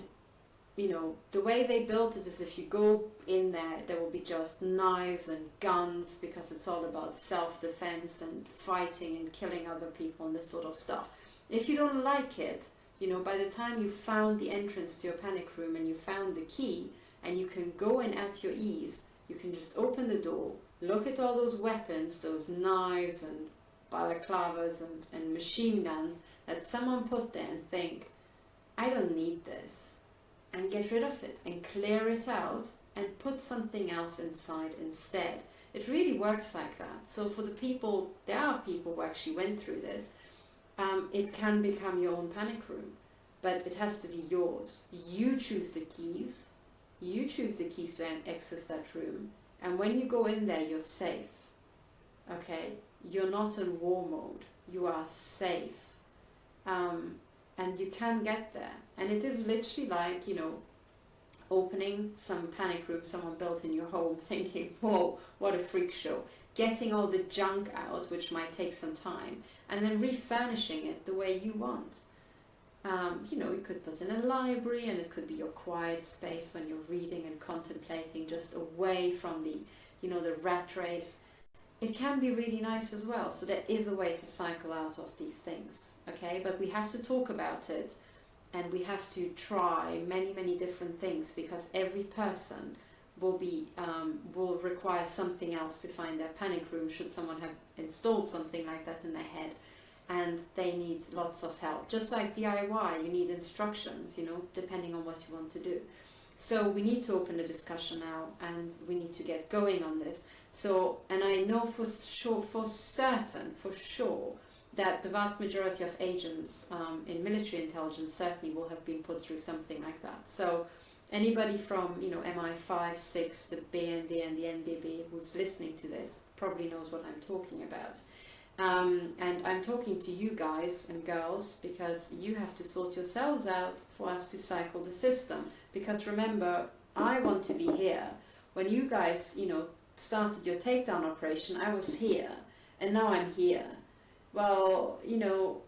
the way they built it is, if you go in there, there will be just knives and guns, because it's all about self-defense and fighting and killing other people and this sort of stuff. If you don't like it, by the time you found the entrance to your panic room and you found the key, and you can go in at your ease, you can just open the door, look at all those weapons, those knives and balaclavas and machine guns that someone put there, and think, I don't need this. And get rid of it and clear it out and put something else inside instead. It really works like that. So for the people, there are people who actually went through this, it can become your own panic room, but it has to be yours. You choose the keys. You choose the keys to access that room. And when you go in there, you're safe. Okay? You're not in war mode. You are safe. And you can get there. And it is literally like, opening some panic room someone built in your home, thinking, whoa, what a freak show. Getting all the junk out, which might take some time, and then refurnishing it the way you want. You could put in a library, and it could be your quiet space when you're reading and contemplating, just away from the, the rat race. It can be really nice as well. So there is a way to cycle out of these things, okay? But we have to talk about it, and we have to try many, many different things, because every person will require something else to find their panic room, should someone have installed something like that in their head, and they need lots of help. Just like DIY, you need instructions, depending on what you want to do. So we need to open a discussion now, and we need to get going on this. So, and I know for sure, for sure, that the vast majority of agents in military intelligence certainly will have been put through something like that. So anybody from, you know, MI5, 6, the BND and the NBB who's listening to this probably knows what I'm talking about. And I'm talking to you guys and girls because you have to sort yourselves out for us to cycle the system. Because remember, I want to be here. When you guys, you know, started your takedown operation, I was here, and now I'm here. Well, you know,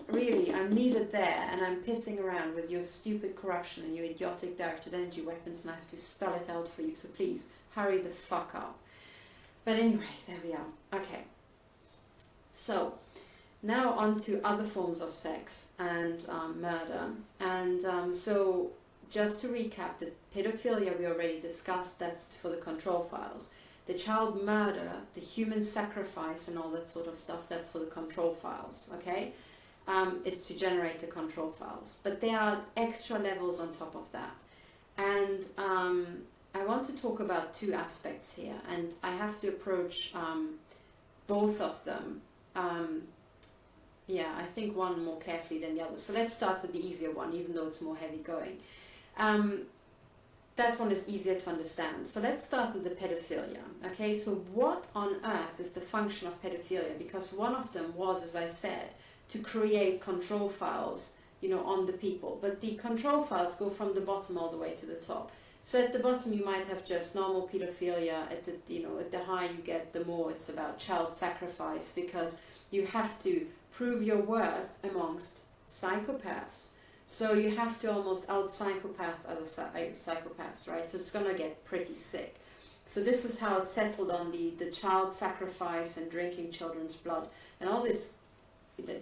really, I'm needed there, and I'm pissing around with your stupid corruption and your idiotic directed energy weapons, and I have to spell it out for you, so please, hurry the fuck up. But anyway, there we are. Okay. So, now on to other forms of sex and murder. And so, just to recap, the pedophilia we already discussed, that's for the control files. The child murder, the human sacrifice and all that sort of stuff, that's for the control files, okay? It's to generate the control files. But there are extra levels on top of that. And I want to talk about two aspects here, and I have to approach both of them. Yeah, I think one more carefully than the other. So let's start with the easier one, even though it's more heavy going. That one is easier to understand. So let's start with the pedophilia. Okay, so what on earth is the function of pedophilia? Because one of them was, as I said, to create control files, you know, on the people. But the control files go from the bottom all the way to the top. So at the bottom you might have just normal pedophilia. At the, you know, at the higher you get, the more it's about child sacrifice, because you have to prove your worth amongst psychopaths. So you have to almost out-psychopath other psychopaths, right? So it's going to get pretty sick. So this is how it settled on the child sacrifice and drinking children's blood and all this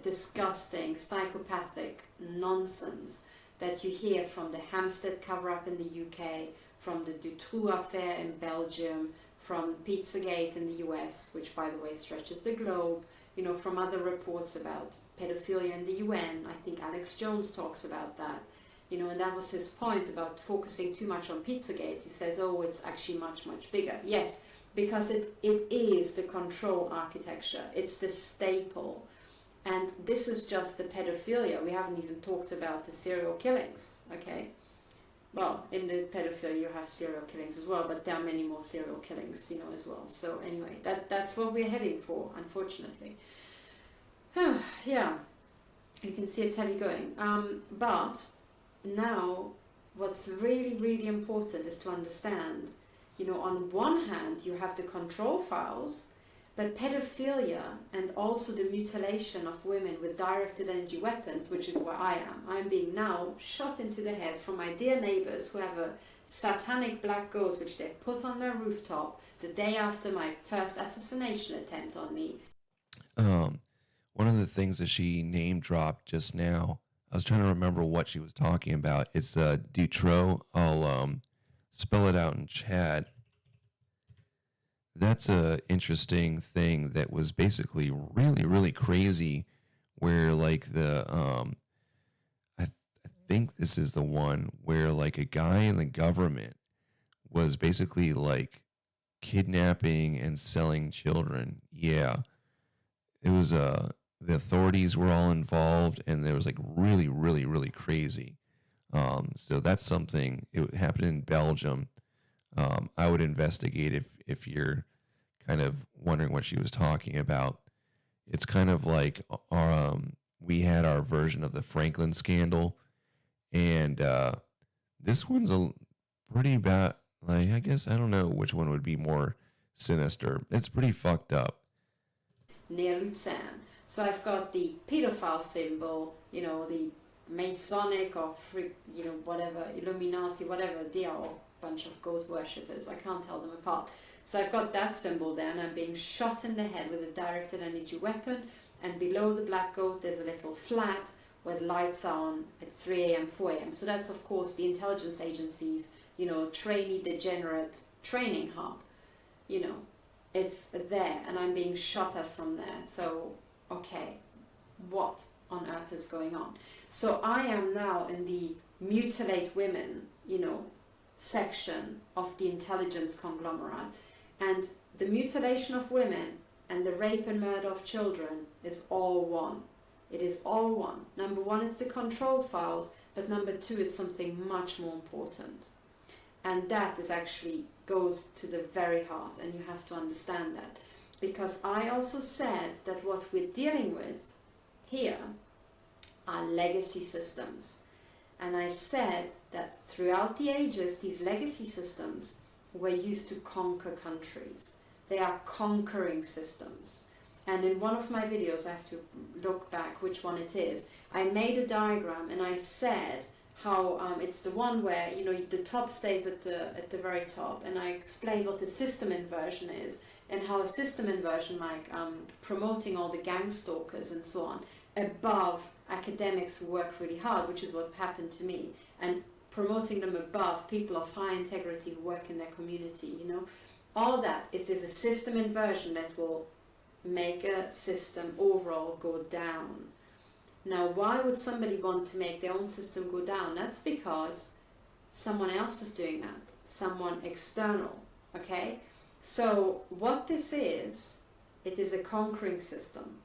disgusting psychopathic nonsense that you hear from the Hampstead cover-up in the UK, from the Dutroux affair in Belgium, from Pizzagate in the US, which by the way stretches the globe, you know, from other reports about pedophilia in the UN. I think Alex Jones talks about that, you know, and that was his point about focusing too much on Pizzagate. He says, oh, it's actually much, much bigger. Yes, because it is the control architecture. It's the staple. And this is just the pedophilia. We haven't even talked about the serial killings, okay? Well, in the pedophilia you have serial killings as well, but there are many more serial killings, you know, as well. So anyway, that's what we're heading for, unfortunately. Yeah, you can see it's heavy going. But now what's really, really important is to understand, you know, on one hand you have the control files, but pedophilia and also the mutilation of women with directed energy weapons, which is where I am. I'm being now shot into the head from my dear neighbors who have a satanic black goat which they put on their rooftop the day after my first assassination attempt on me. One of the things that she name dropped just now, I was trying to remember what she was talking about. It's Dutroux. I'll spell it out in chat. That's a interesting thing that was basically really, really crazy, where like the I think this is the one where like a guy in the government was basically like kidnapping and selling children. Yeah. It was the authorities were all involved, and there was like really, really, really crazy. So that's something. It happened in Belgium. I would investigate if you're kind of wondering what she was talking about. It's kind of like we had our version of the Franklin scandal, and this one's a pretty bad. Like, I guess I don't know which one would be more sinister. It's pretty fucked up. Near Luzern. So I've got the pedophile symbol, you know, the Masonic or you know, whatever, Illuminati, whatever, they are all bunch of goat worshippers. I can't tell them apart. So I've got that symbol there, and I'm being shot in the head with a directed energy weapon, and below the black goat there's a little flat where the lights are on at 3 a.m., 4 a.m. So that's of course the intelligence agencies, you know, trainee degenerate training hub, you know, it's there, and I'm being shot at from there. So, okay, what on earth is going on? So I am now in the mutilate women, you know, section of the intelligence conglomerate, And the mutilation of women and the rape and murder of children is all one. It is all one. Number one, it's the control files, but number two, it's something much more important. And that is actually goes to the very heart, and you have to understand that. Because I also said that what we're dealing with here are legacy systems. And I said that throughout the ages, these legacy systems were used to conquer countries. They are conquering systems. And in one of my videos, I have to look back which one it is, I made a diagram and I said how it's the one where, you know, the top stays at the very top, and I explained what the system inversion is, and how a system inversion, like promoting all the gang stalkers and so on above academics who work really hard, which is what happened to me, and promoting them above people of high integrity who work in their community, you know. All that is a system inversion that will make a system overall go down. Now, why would somebody want to make their own system go down? That's because someone else is doing that, someone external, okay? So what this is, it is a conquering system.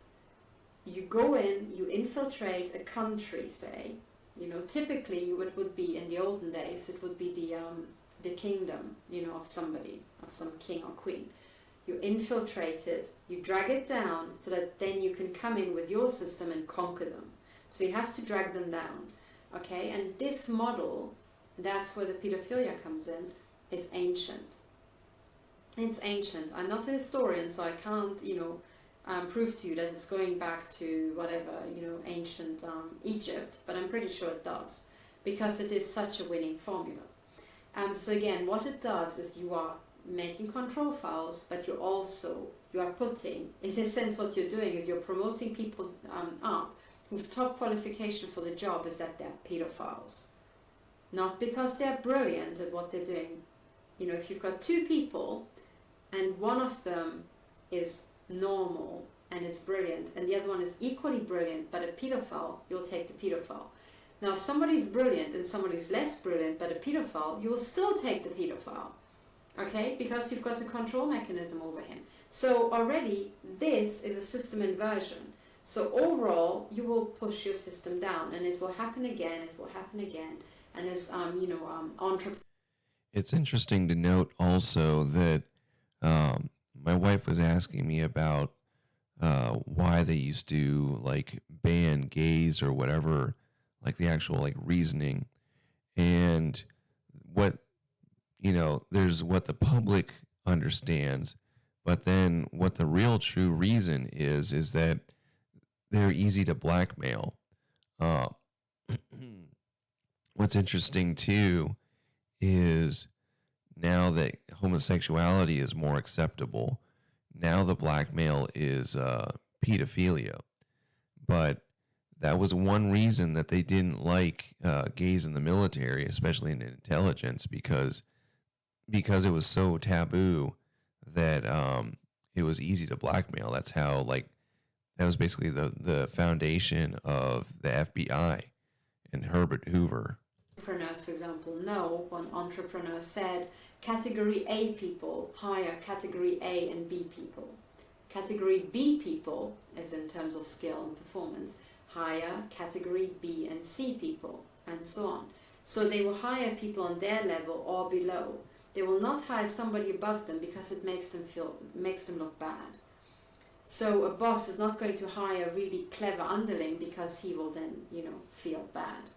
You go in, you infiltrate a country, say, you know, typically it would be, in the olden days, it would be the kingdom, you know, of somebody, of some king or queen. You infiltrate it, you drag it down so that then you can come in with your system and conquer them. So you have to drag them down, okay? And this model, that's where the pedophilia comes in, is ancient. It's ancient. I'm not a historian, so I can't, you know, prove to you that it's going back to whatever, you know, ancient Egypt, but I'm pretty sure it does, because it is such a winning formula. So again, what it does is you are making control files, but you are putting, in a sense what you're doing is you're promoting people up whose top qualification for the job is that they're pedophiles. Not because they're brilliant at what they're doing. You know, if you've got two people and one of them is normal and is brilliant and the other one is equally brilliant but a pedophile, you'll take the pedophile. Now, if somebody's brilliant and somebody's less brilliant but a pedophile, you will still take the pedophile. Okay, because you've got a control mechanism over him. So already this is a system inversion. So overall, you will push your system down, and it will happen again. It will happen again, and as you know, It's interesting to note also that my wife was asking me about why they used to like ban gays or whatever, like the actual like reasoning, and what. You know, there's what the public understands, but then what the real true reason is that they're easy to blackmail. What's interesting too is now that homosexuality is more acceptable, now the blackmail is pedophilia. But that was one reason that they didn't like gays in the military, especially in intelligence, because it was so taboo that it was easy to blackmail. That's how, like, that was basically the foundation of the FBI and Herbert Hoover. Entrepreneurs, for example, know one entrepreneur said category A people hire category A and B people. Category B people, as in terms of skill and performance, hire category B and C people, and so on. So they will hire people on their level or below. They will not hire somebody above them because it makes them look bad. So a boss is not going to hire a really clever underling because he will then, you know, feel bad.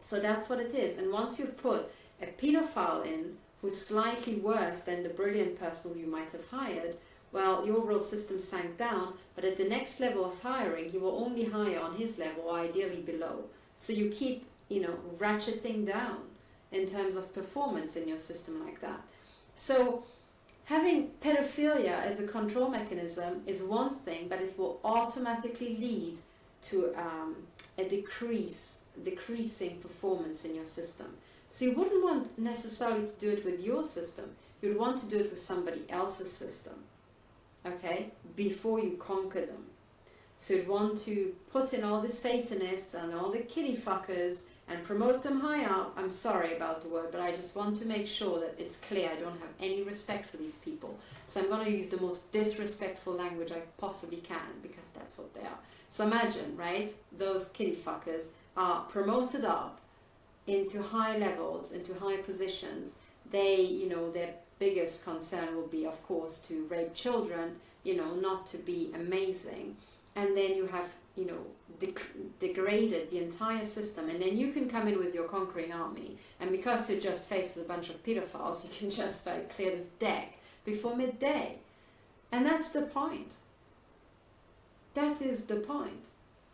So that's what it is. And once you've put a pedophile in who's slightly worse than the brilliant person who you might have hired, well, the overall system sank down, but at the next level of hiring, you will only hire on his level or ideally below. So you keep, you know, ratcheting down in terms of performance in your system like that. So having pedophilia as a control mechanism is one thing, but it will automatically lead to a decreasing performance in your system. So you wouldn't want necessarily to do it with your system. You'd want to do it with somebody else's system, okay, before you conquer them. So you'd want to put in all the Satanists and all the kitty fuckers and promote them high up. I'm sorry about the word, but I just want to make sure that it's clear I don't have any respect for these people. So I'm going to use the most disrespectful language I possibly can, because that's what they are. So imagine, right, those kitty fuckers are promoted up into high levels, into high positions. They, you know, their biggest concern will be, of course, to rape children, you know, not to be amazing. And then you have, you know, degraded the entire system. And then you can come in with your conquering army. And because you're just faced with a bunch of pedophiles, you can just like clear the deck before midday. And that's the point. That is the point.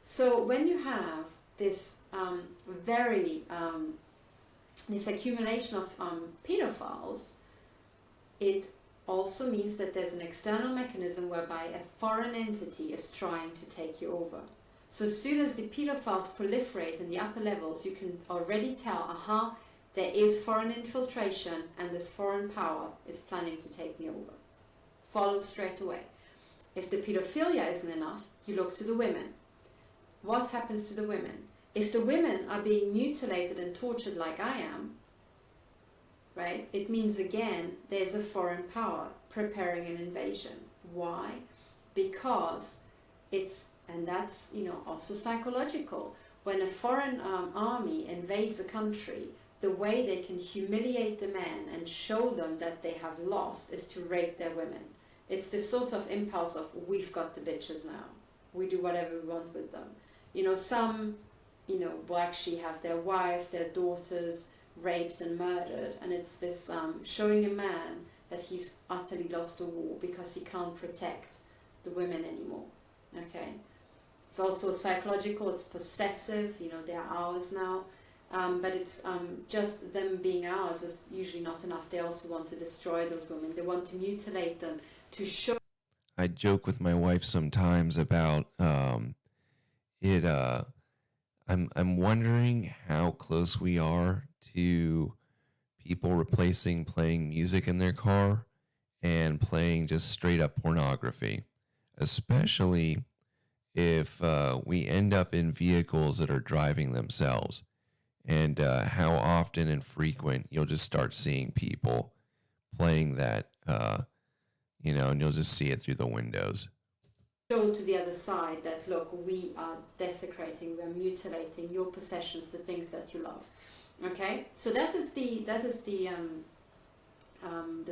So when you have this this accumulation of pedophiles, it also means that there's an external mechanism whereby a foreign entity is trying to take you over. So as soon as the pedophiles proliferate in the upper levels, you can already tell, there is foreign infiltration and this foreign power is planning to take me over. Follow straight away. If the pedophilia isn't enough, you look to the women. What happens to the women? If the women are being mutilated and tortured like I am, right, it means again there's a foreign power preparing an invasion. Why? Because and that's, you know, also psychological. When a foreign army invades a country, the way they can humiliate the men and show them that they have lost is to rape their women. It's this sort of impulse of, we've got the bitches now. We do whatever we want with them. You know, some, you know, will actually have their wife, their daughters raped and murdered, and it's this showing a man that he's utterly lost the war because he can't protect the women anymore. Okay, it's also psychological, it's possessive, you know, they're ours now, but it's just them being ours is usually not enough. They also want to destroy those women. They want to mutilate them to show. I joke with my wife sometimes about I'm wondering how close we are to people replacing playing music in their car and playing just straight up pornography, especially if we end up in vehicles that are driving themselves, and how often and frequent you'll just start seeing people playing that, you know, and you'll just see it through the windows. Show to the other side that, look, we are desecrating, we are mutilating your possessions, the things that you love. Okay, so that is the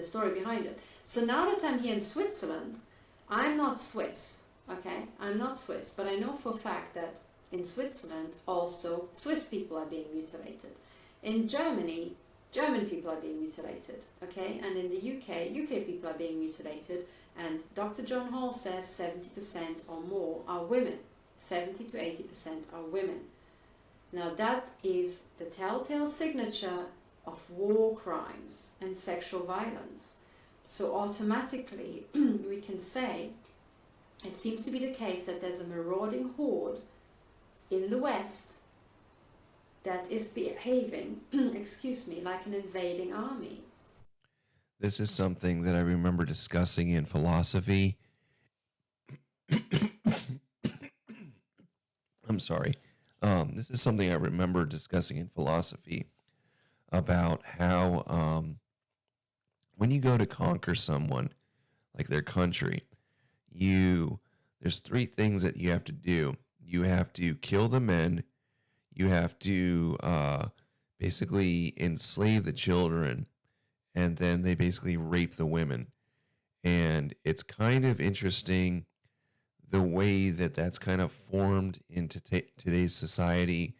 story behind it. So now that I'm here in Switzerland, I'm not Swiss. Okay, I'm not Swiss, but I know for a fact that in Switzerland also Swiss people are being mutilated. In Germany, German people are being mutilated. Okay, and in the UK people are being mutilated. And Dr. John Hall says 70% or more are women. 70 to 80% are women. Now that is the telltale signature of war crimes and sexual violence. So automatically we can say it seems to be the case that there's a marauding horde in the West that is behaving, excuse me, like an invading army. This is something that I remember discussing in philosophy. I'm sorry. This is something I remember discussing in philosophy about how when you go to conquer someone, like their country, there's three things that you have to do. You have to kill the men. You have to basically enslave the children. And then they basically rape the women. And it's kind of interesting the way that that's kind of formed into today's society,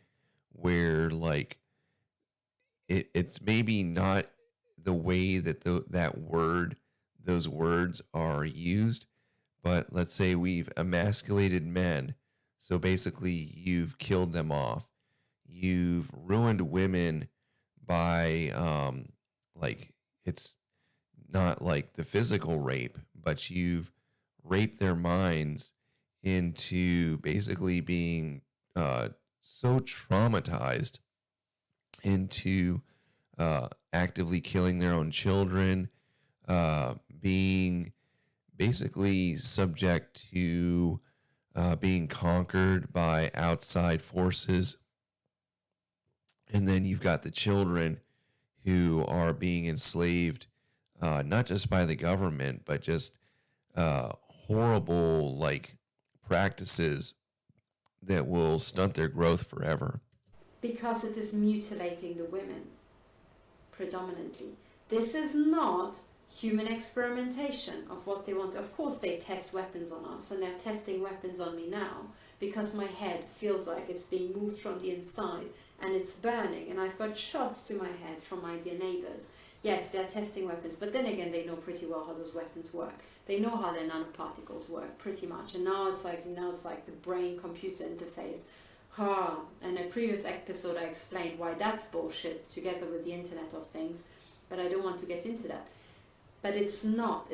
where like it's maybe not the way that those words are used, but let's say we've emasculated men. So basically you've killed them off. You've ruined women by like, it's not like the physical rape, but you've raped their minds into basically being so traumatized into actively killing their own children, being basically subject to being conquered by outside forces. And then you've got the children who are being enslaved, not just by the government, but just horrible like practices that will stunt their growth forever. Because it is mutilating the women, predominantly. This is not human experimentation of what they want. Of course they test weapons on us, and they're testing weapons on me now because my head feels like it's being moved from the inside and it's burning, and I've got shots to my head from my dear neighbors. Yes, they're testing weapons, but then again they know pretty well how those weapons work. They know how their nanoparticles work pretty much, and now it's like the brain-computer interface. In a previous episode I explained why that's bullshit together with the Internet of Things, but I don't want to get into that. But it's not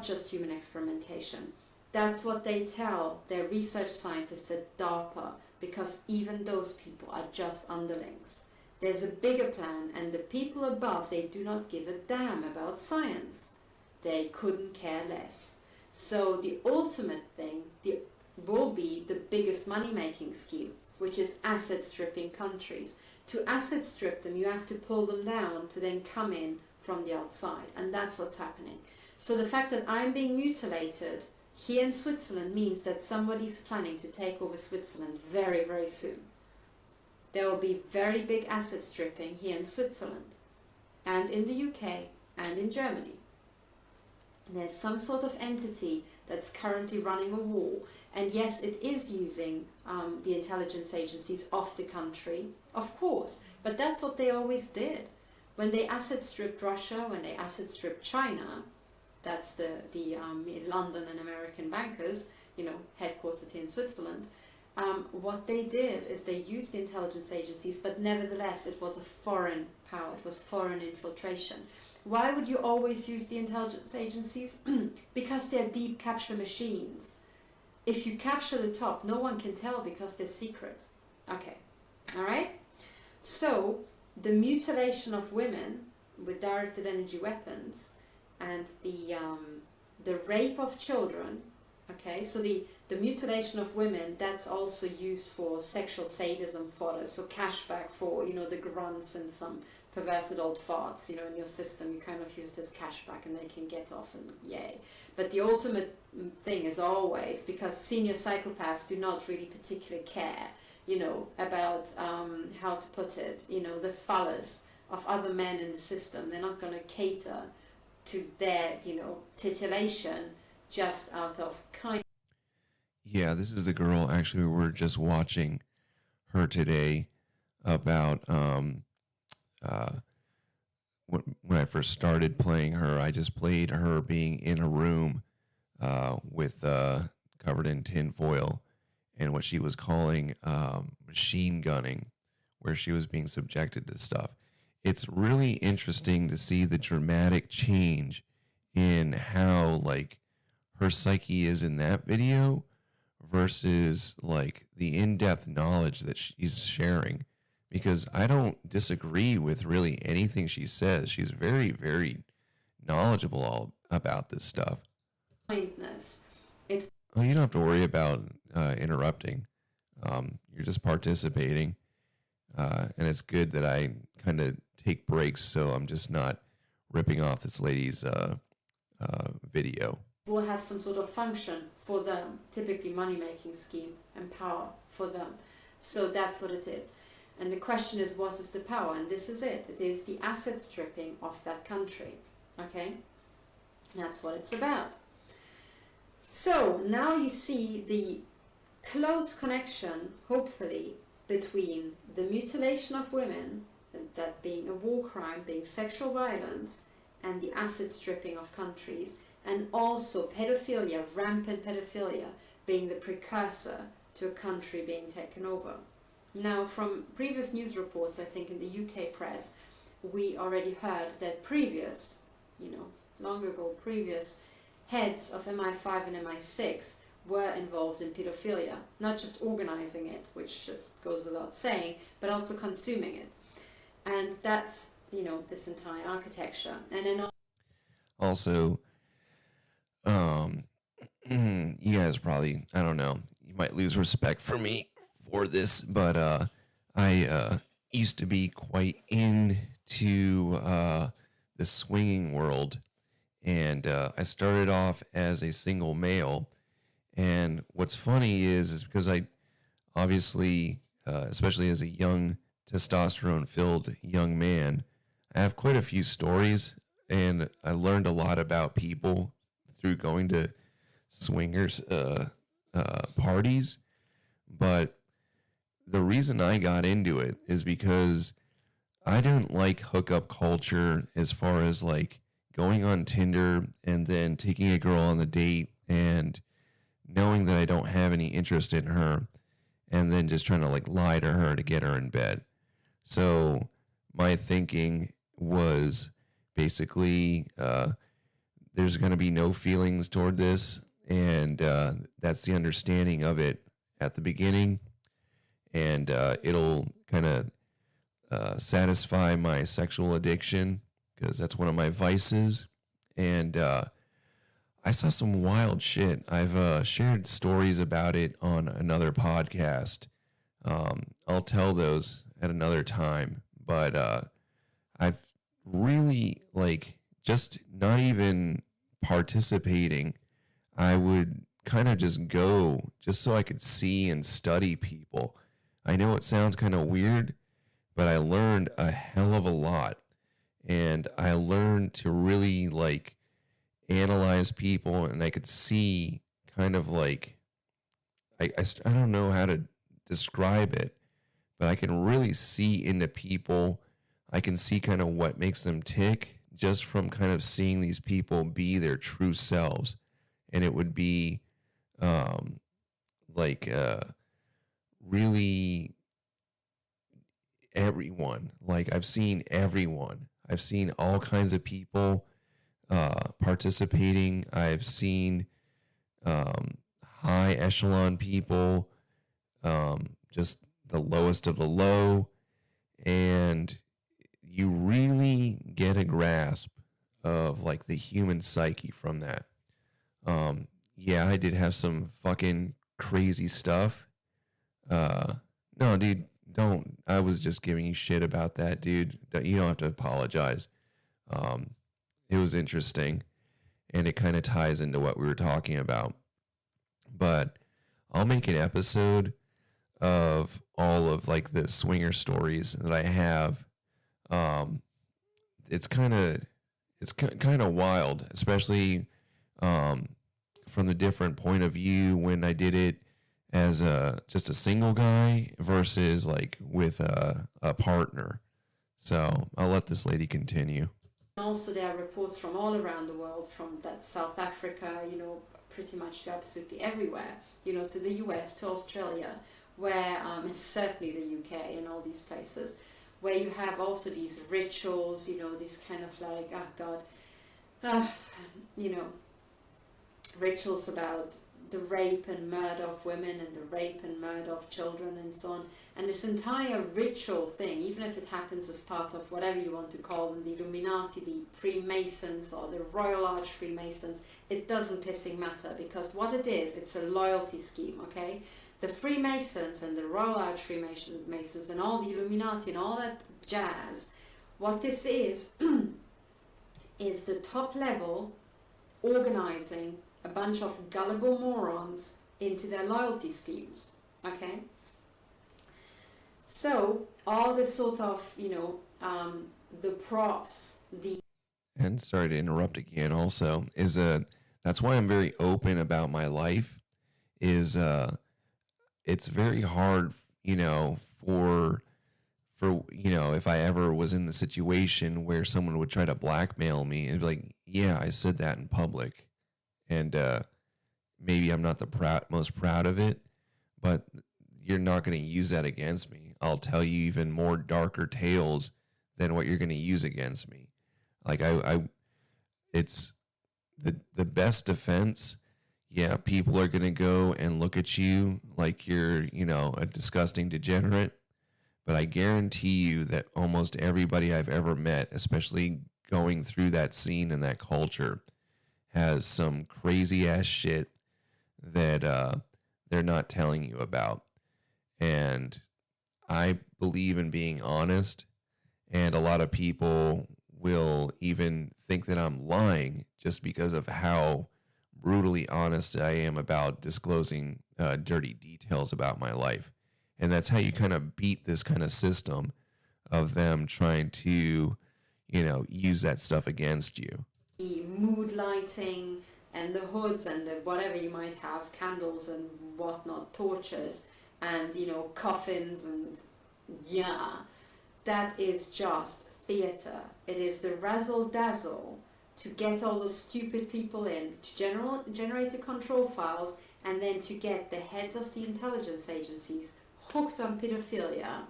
just human experimentation. That's what they tell their research scientists at DARPA, because even those people are just underlings. There's a bigger plan, and the people above, they do not give a damn about science. They couldn't care less. So the ultimate thing will be the biggest money-making scheme, which is asset stripping countries. To asset strip them, you have to pull them down to then come in from the outside, and that's what's happening. So the fact that I'm being mutilated here in Switzerland means that somebody's planning to take over Switzerland very, very soon. There will be very big asset stripping here in Switzerland, and in the UK, and in Germany. There's some sort of entity that's currently running a war, and yes, it is using the intelligence agencies of the country, of course, but that's what they always did. When they asset stripped Russia, when they asset stripped China, that's the London and American bankers, headquartered here in Switzerland, what they did is they used the intelligence agencies, but nevertheless it was a foreign power, it was foreign infiltration. Why would you always use the intelligence agencies? Because they're deep capture machines. If you capture the top, no one can tell because they're secret. Okay, alright? So, the mutilation of women with directed energy weapons and the rape of children, okay, so the mutilation of women, that's also used for sexual sadism fodder, so cashback for, the grunts and some perverted old farts, in your system, you kind of use it as cashback and they can get off and yay. But the ultimate thing is always, because senior psychopaths do not really particularly care, about, how to put it, the phallus of other men in the system. They're not going to cater to their, titillation just out of kindness. Yeah, this is the girl, actually, we were just watching her today about, when I first started playing her, I just played her being in a room with covered in tin foil and what she was calling machine gunning, where she was being subjected to stuff. It's really interesting to see the dramatic change in how her psyche is in that video versus the in-depth knowledge that she's sharing. Because I don't disagree with really anything she says. She's very, very knowledgeable all about this stuff. Kindness. You don't have to worry about interrupting. You're just participating. And it's good that I kind of take breaks so I'm just not ripping off this lady's video. Will have some sort of function for them, typically money-making scheme and power for them. So that's what it is. And the question is, what is the power? And this is it. It is the asset stripping of that country. Okay? That's what it's about. So now you see the close connection, hopefully, between the mutilation of women, that being a war crime, being sexual violence, and the asset stripping of countries, and also pedophilia, rampant pedophilia, being the precursor to a country being taken over. Now, from previous news reports, I think in the UK press, we already heard that previous, long ago, previous heads of MI5 and MI6 were involved in pedophilia, not just organizing it, which just goes without saying, but also consuming it. And that's, this entire architecture. And then also, you guys probably, I don't know, you might lose respect for me for this, but I used to be quite into the swinging world. And I started off as a single male. And what's funny is because I obviously, especially as a young testosterone-filled young man, I have quite a few stories, and I learned a lot about people through going to swingers parties. But the reason I got into it is because I didn't like hookup culture as far as like going on Tinder and then taking a girl on the date and knowing that I don't have any interest in her and then just trying to like lie to her to get her in bed. So my thinking was basically there's going to be no feelings toward this, and that's the understanding of it at the beginning, and it'll kind of satisfy my sexual addiction because that's one of my vices. And I saw some wild shit. I've shared stories about it on another podcast. I'll tell those at another time, but I've really, like, just not even participating. I would kind of just go just so I could see and study people. I know it sounds kind of weird, but I learned a hell of a lot. And I learned to really, like, analyze people, and I could see kind of like, I don't know how to describe it, but I can really see into people. I can see kind of what makes them tick just from kind of seeing these people be their true selves. And it would be really everyone. Like, I've seen everyone. I've seen all kinds of people participating. I've seen high echelon people, just the lowest of the low, and you really get a grasp of like the human psyche from that. Yeah, I did have some fucking crazy stuff. No, dude, don't. I was just giving you shit about that, dude. You don't have to apologize. It was interesting, and it kind of ties into what we were talking about. But I'll make an episode of all of like the swinger stories that I have. It's kind of wild, especially from the different point of view when I did it as just a single guy versus like with a partner. So I'll let this lady continue. Also, there are reports from all around the world, from that South Africa, pretty much to absolutely everywhere, to the US, to Australia, where, and certainly the UK and all these places, where you have also these rituals, these kind of like, rituals about the rape and murder of women and the rape and murder of children and so on. And this entire ritual thing, even if it happens as part of whatever you want to call them, the Illuminati, the Freemasons, or the Royal Arch Freemasons, it doesn't pissing matter, because what it is, it's a loyalty scheme, okay? The Freemasons and the Royal Arch Freemasons and all the Illuminati and all that jazz, what this is the top level organizing a bunch of gullible morons into their loyalty schemes, okay? So all this sort of, the props, and sorry to interrupt again also, is that's why I'm very open about my life, is it's very hard, for if I ever was in the situation where someone would try to blackmail me, it'd be like, yeah, I said that in public, and maybe I'm not the most proud of it, but you're not going to use that against me. I'll tell you even more darker tales than what you're going to use against me. Like it's the best defense. Yeah, people are going to go and look at you like you're, a disgusting degenerate. But I guarantee you that almost everybody I've ever met, especially going through that scene and that culture, has some crazy ass shit that they're not telling you about. And I believe in being honest, and a lot of people will even think that I'm lying just because of how brutally honest I am about disclosing dirty details about my life. And that's how you kind of beat this kind of system of them trying to, use that stuff against you. The mood lighting and the hoods and the whatever you might have, candles and whatnot, torches and, coffins and that is just theatre. It is the razzle-dazzle to get all those stupid people in, to generate the control files, and then to get the heads of the intelligence agencies hooked on pedophilia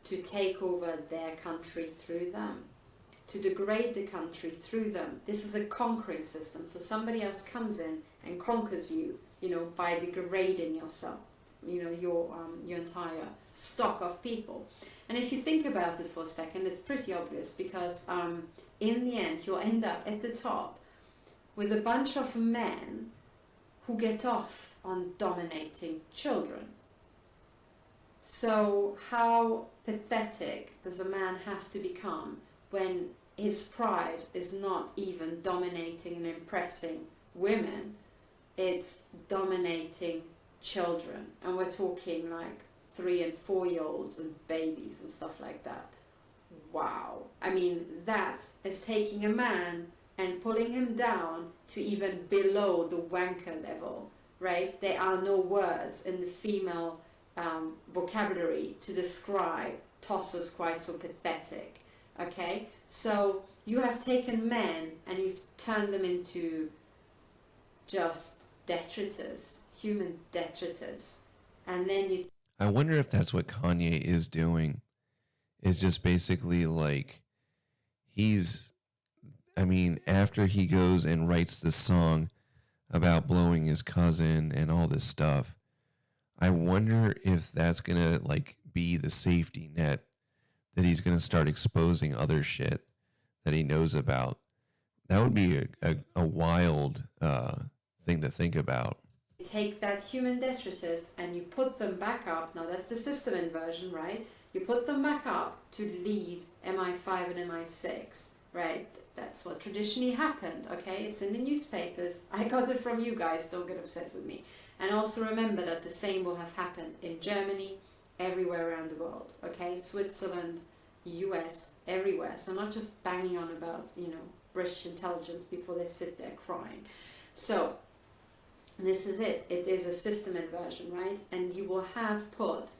to take over their country through them, to degrade the country through them. This is a conquering system. So somebody else comes in and conquers you, by degrading yourself, your entire stock of people. And if you think about it for a second, it's pretty obvious, because in the end, you'll end up at the top with a bunch of men who get off on dominating children. So how pathetic does a man have to become when his pride is not even dominating and impressing women, it's dominating children? And we're talking like 3 and 4 year olds and babies and stuff like that. Wow. I mean, that is taking a man and pulling him down to even below the wanker level, right? There are no words in the female vocabulary to describe tossers quite so pathetic, okay? So you have taken men and you've turned them into just detritus, human detritus, and then you... I wonder if that's what Kanye is doing. Is just basically like, after he goes and writes this song about blowing his cousin and all this stuff, I wonder if that's going to like be the safety net that he's going to start exposing other shit that he knows about. That would be a wild thing to think about. You take that human detritus and you put them back up. Now that's the system inversion, right? You put them back up to lead MI5 and MI6, right? That's what traditionally happened, okay? It's in the newspapers. I got it from you guys, don't get upset with me. And also remember that the same will have happened in Germany, everywhere around the world, okay? Switzerland, US, everywhere. So not just banging on about, British intelligence before they sit there crying. So this is it. It is a system inversion, right? And you will have put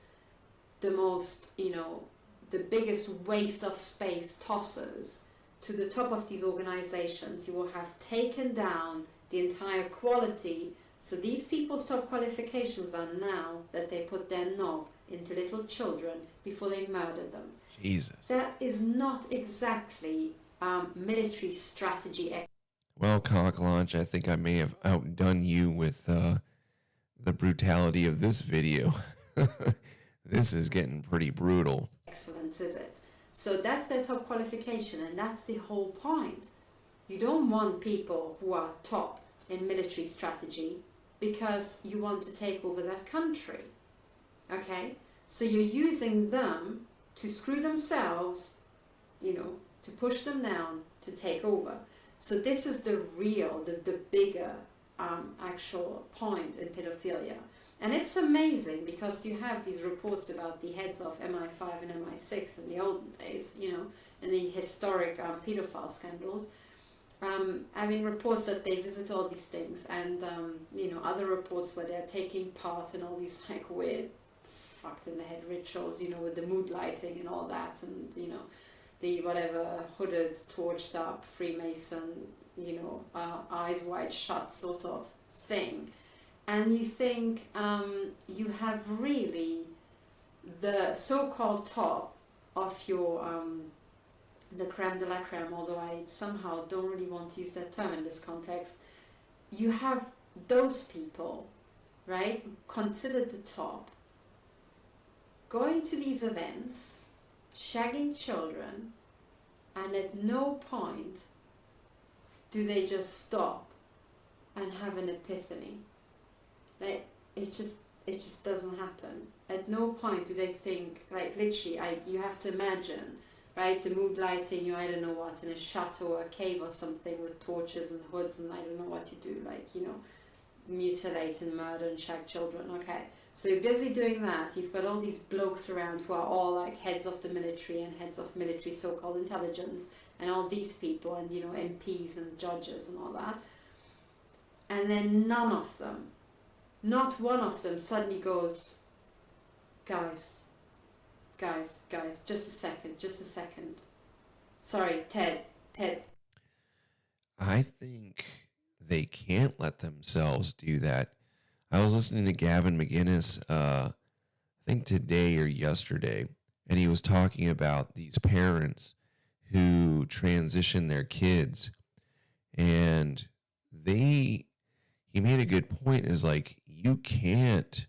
the most, the biggest waste of space tossers to the top of these organizations. You will have taken down the entire quality. So these people's top qualifications are now that they put their knob into little children before they murder them. Jesus. That is not exactly military strategy. Well, Cock Launch, I think I may have outdone you with the brutality of this video. This is getting pretty brutal. Excellence, is it? So that's their top qualification, and that's the whole point. You don't want people who are top in military strategy because you want to take over that country, okay? So you're using them to screw themselves, to push them down, to take over. So this is the real, the bigger actual point in pedophilia. And it's amazing because you have these reports about the heads of MI5 and MI6 in the olden days, in the historic pedophile scandals. Reports that they visit all these things, and, other reports where they're taking part in all these like weird fucked in the head rituals, with the mood lighting and all that, and, the whatever hooded, torched up Freemason, eyes wide shut sort of thing. And you think you have really the so-called top of your, the creme de la creme, although I somehow don't really want to use that term in this context. You have those people, right, considered the top, going to these events, shagging children, and at no point do they just stop and have an epiphany. Like, it just it just doesn't happen. At no point do they think, like literally, you have to imagine, right, the mood lighting, you I don't know what, in a chateau or a cave or something with torches and hoods and I don't know what you do, like, you know, mutilate and murder and shag children, okay. So you're busy doing that, you've got all these blokes around who are all like heads of the military and heads of military so-called intelligence and all these people and, you know, MPs and judges and all that. And then none of them, not one of them suddenly goes, guys, just a second. Sorry, Ted. I think they can't let themselves do that. I was listening to Gavin McInnes, I think today or yesterday, and he was talking about these parents who transition their kids, and he made a good point, is like, you can't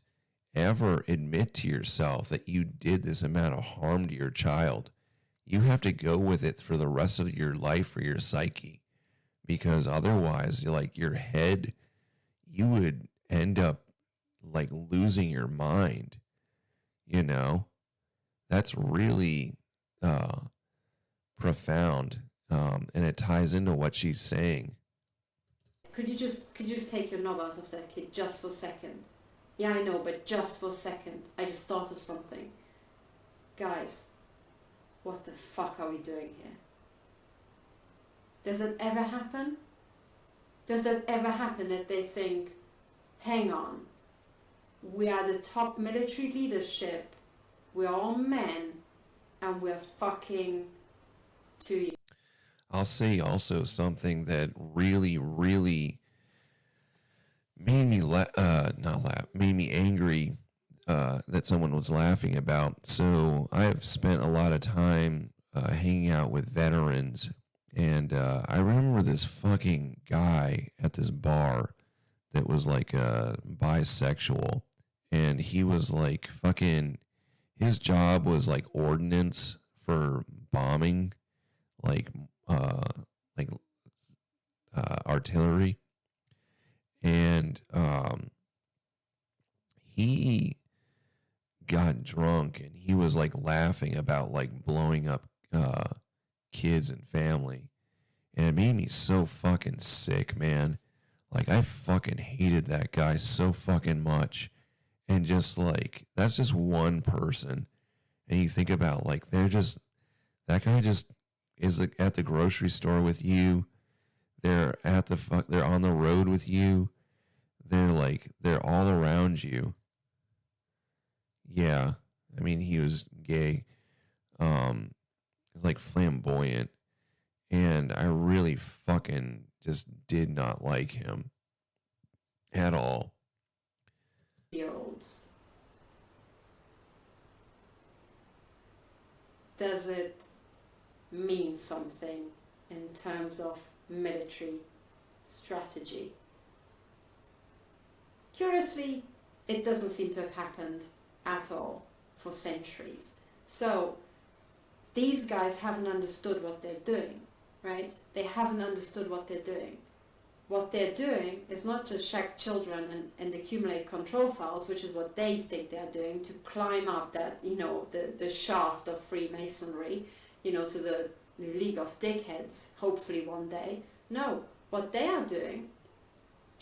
ever admit to yourself that you did this amount of harm to your child. You have to go with it for the rest of your life for your psyche, because otherwise, like, your head, you would end up like losing your mind, you know. That's really profound, and it ties into what she's saying. Could you just take your knob out of that kid just for a second? Yeah, I know, but just for a second. I just thought of something. Guys, what the fuck are we doing here? Does it ever happen? Does that ever happen that they think, hang on, we are the top military leadership, we're all men, and we're fucking to you? I'll say also something that really, really made me made me angry, that someone was laughing about. So I've spent a lot of time hanging out with veterans, and I remember this fucking guy at this bar that was like bisexual, and he was like fucking, his job was like ordnance for bombing, like artillery, and he got drunk and he was like laughing about like blowing up kids and family, and it made me so fucking sick, man. Like, I fucking hated that guy so fucking much. And just like, that's just one person, and you think about like, that guy just is like at the grocery store with you. They're they're on the road with you. They're all around you. Yeah. I mean, he was gay. Like flamboyant. And I really fucking just did not like him at all. Olds. Does it mean something in terms of military strategy? Curiously, it doesn't seem to have happened at all for centuries. So these guys haven't understood what they're doing, right? They haven't understood what they're doing. What they're doing is not just shag children and accumulate control files, which is what they think they're doing, to climb up that, you know, the shaft of Freemasonry, you know, to the League of Dickheads, hopefully one day. No, what they are doing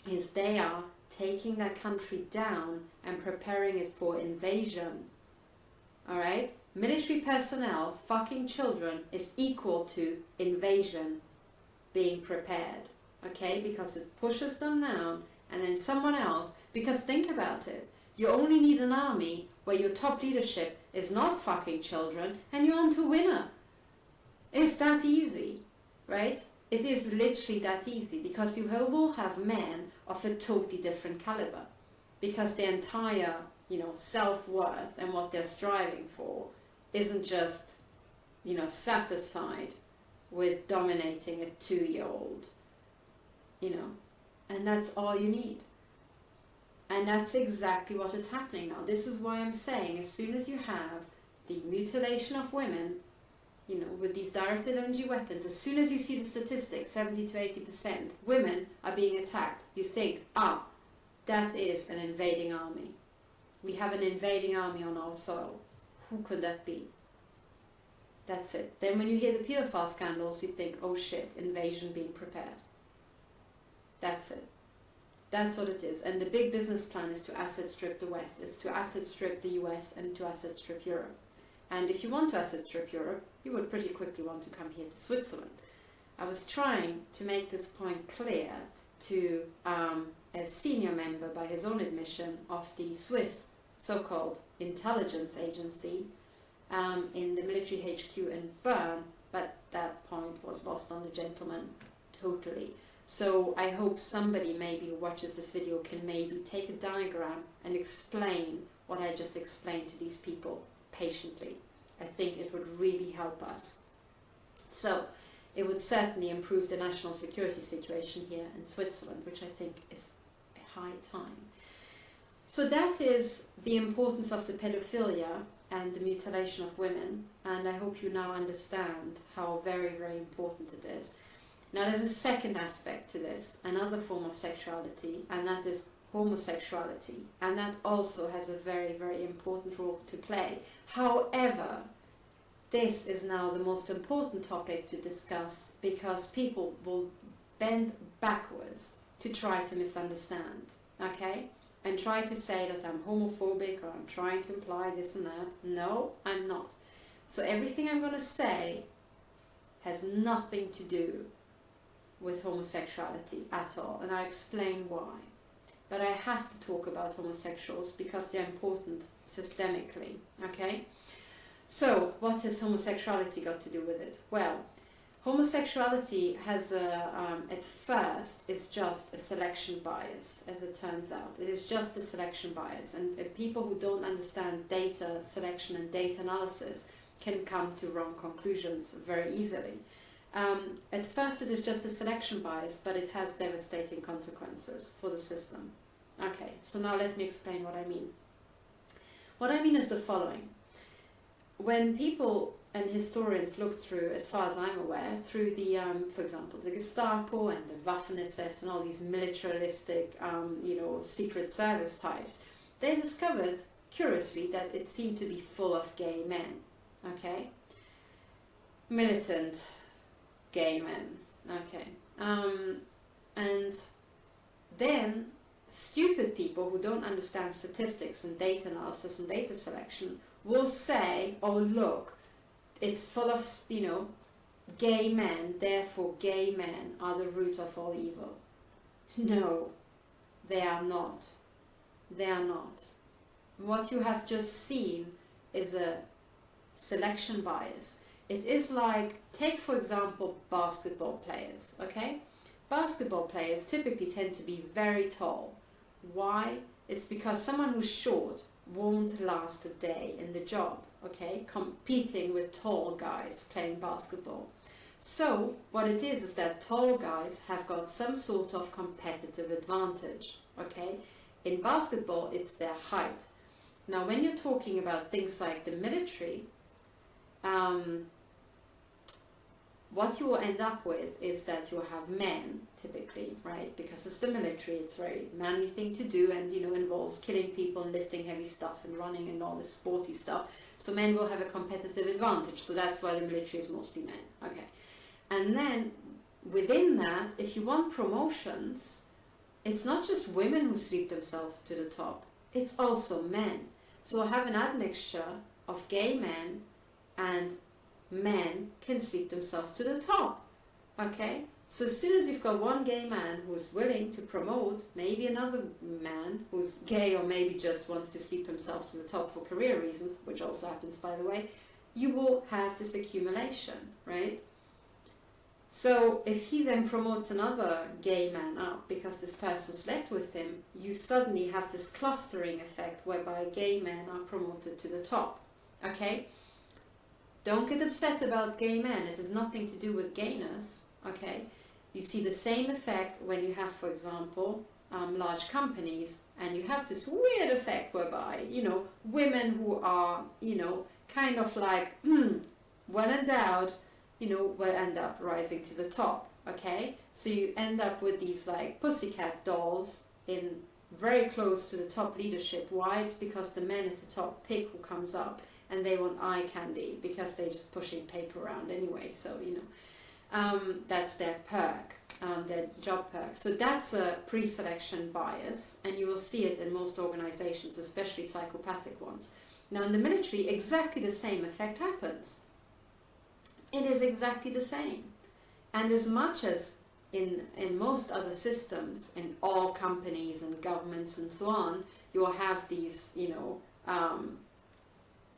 is they are taking their country down and preparing it for invasion. Alright? Military personnel fucking children is equal to invasion being prepared. Okay? Because it pushes them down, and then someone else, because think about it, you only need an army where your top leadership is not fucking children and you're on to winner. It's that easy, right? It is literally that easy, because you will have men of a totally different caliber, because their entire, you know, self-worth and what they're striving for isn't just, you know, satisfied with dominating a 2-year-old, you know, and that's all you need. And that's exactly what is happening now. This is why I'm saying, as soon as you have the mutilation of women, you know, with these directed energy weapons, as soon as you see the statistics, 70 to 80%, women are being attacked, you think, that is an invading army. We have an invading army on our soil. Who could that be? That's it. Then when you hear the pedophile scandals, you think, oh shit, invasion being prepared. That's it. That's what it is. And the big business plan is to asset strip the West. It's to asset strip the US and to asset strip Europe. And if you want to asset strip Europe, you would pretty quickly want to come here to Switzerland. I was trying to make this point clear to a senior member, by his own admission, of the Swiss so-called intelligence agency in the military HQ in Bern, but that point was lost on the gentleman totally. So I hope somebody maybe who watches this video can maybe take a diagram and explain what I just explained to these people patiently. I think it would really help us. So it would certainly improve the national security situation here in Switzerland, which I think is a high time. So that is the importance of the pedophilia and the mutilation of women, and I hope you now understand how very, very important it is. Now there's a second aspect to this, another form of sexuality, and that is homosexuality, and that also has a very, very important role to play. However, this is now the most important topic to discuss because people will bend backwards to try to misunderstand, okay? And try to say that I'm homophobic or I'm trying to imply this and that. No, I'm not. So everything I'm going to say has nothing to do with homosexuality at all, and I explain why. But I have to talk about homosexuals because they're important systemically, okay? So, what has homosexuality got to do with it? Well, homosexuality has at first is just a selection bias, as it turns out. It is just a selection bias, and people who don't understand data selection and data analysis can come to wrong conclusions very easily. At first it is just a selection bias, but it has devastating consequences for the system. Okay, so now let me explain what I mean. What I mean is the following. When people and historians look through, as far as I'm aware, through the, for example, the Gestapo and the Waffen-SS and all these militaristic, secret service types, they discovered, curiously, that it seemed to be full of gay men, okay? Militant gay men, okay? And then stupid people who don't understand statistics and data analysis and data selection will say, oh look, it's full of, gay men, therefore gay men are the root of all evil. No, they are not. They are not. What you have just seen is a selection bias. It is like, take for example basketball players, okay? Basketball players typically tend to be very tall. Why? It's because someone who's short won't last a day in the job, okay? Competing with tall guys playing basketball. So what it is that tall guys have got some sort of competitive advantage, okay? In basketball, it's their height. Now, when you're talking about things like the military, what you will end up with is that you'll have men, typically, right? Because it's the military, it's a very manly thing to do and, involves killing people and lifting heavy stuff and running and all this sporty stuff. So men will have a competitive advantage. So that's why the military is mostly men, okay? And then within that, if you want promotions, it's not just women who sleep themselves to the top, it's also men. So have an admixture of gay men and men can sleep themselves to the top, okay? So as soon as you've got one gay man who's willing to promote maybe another man who's gay or maybe just wants to sleep himself to the top for career reasons, which also happens by the way, you will have this accumulation, right? So if he then promotes another gay man up because this person slept with him, you suddenly have this clustering effect whereby gay men are promoted to the top, okay? Don't get upset about gay men. It has nothing to do with gayness, okay? You see the same effect when you have, for example, large companies, and you have this weird effect whereby, women who are, kind of like, well endowed, will end up rising to the top, okay? So you end up with these like pussycat dolls in very close to the top leadership. Why? It's because the men at the top pick who comes up, and they want eye candy because they're just pushing paper around anyway. So, you know, that's their perk, their job perk. So that's a pre-selection bias, and you will see it in most organizations, especially psychopathic ones. Now, in the military, exactly the same effect happens. It is exactly the same. And as much as in most other systems, in all companies and governments and so on, you will have these, you know,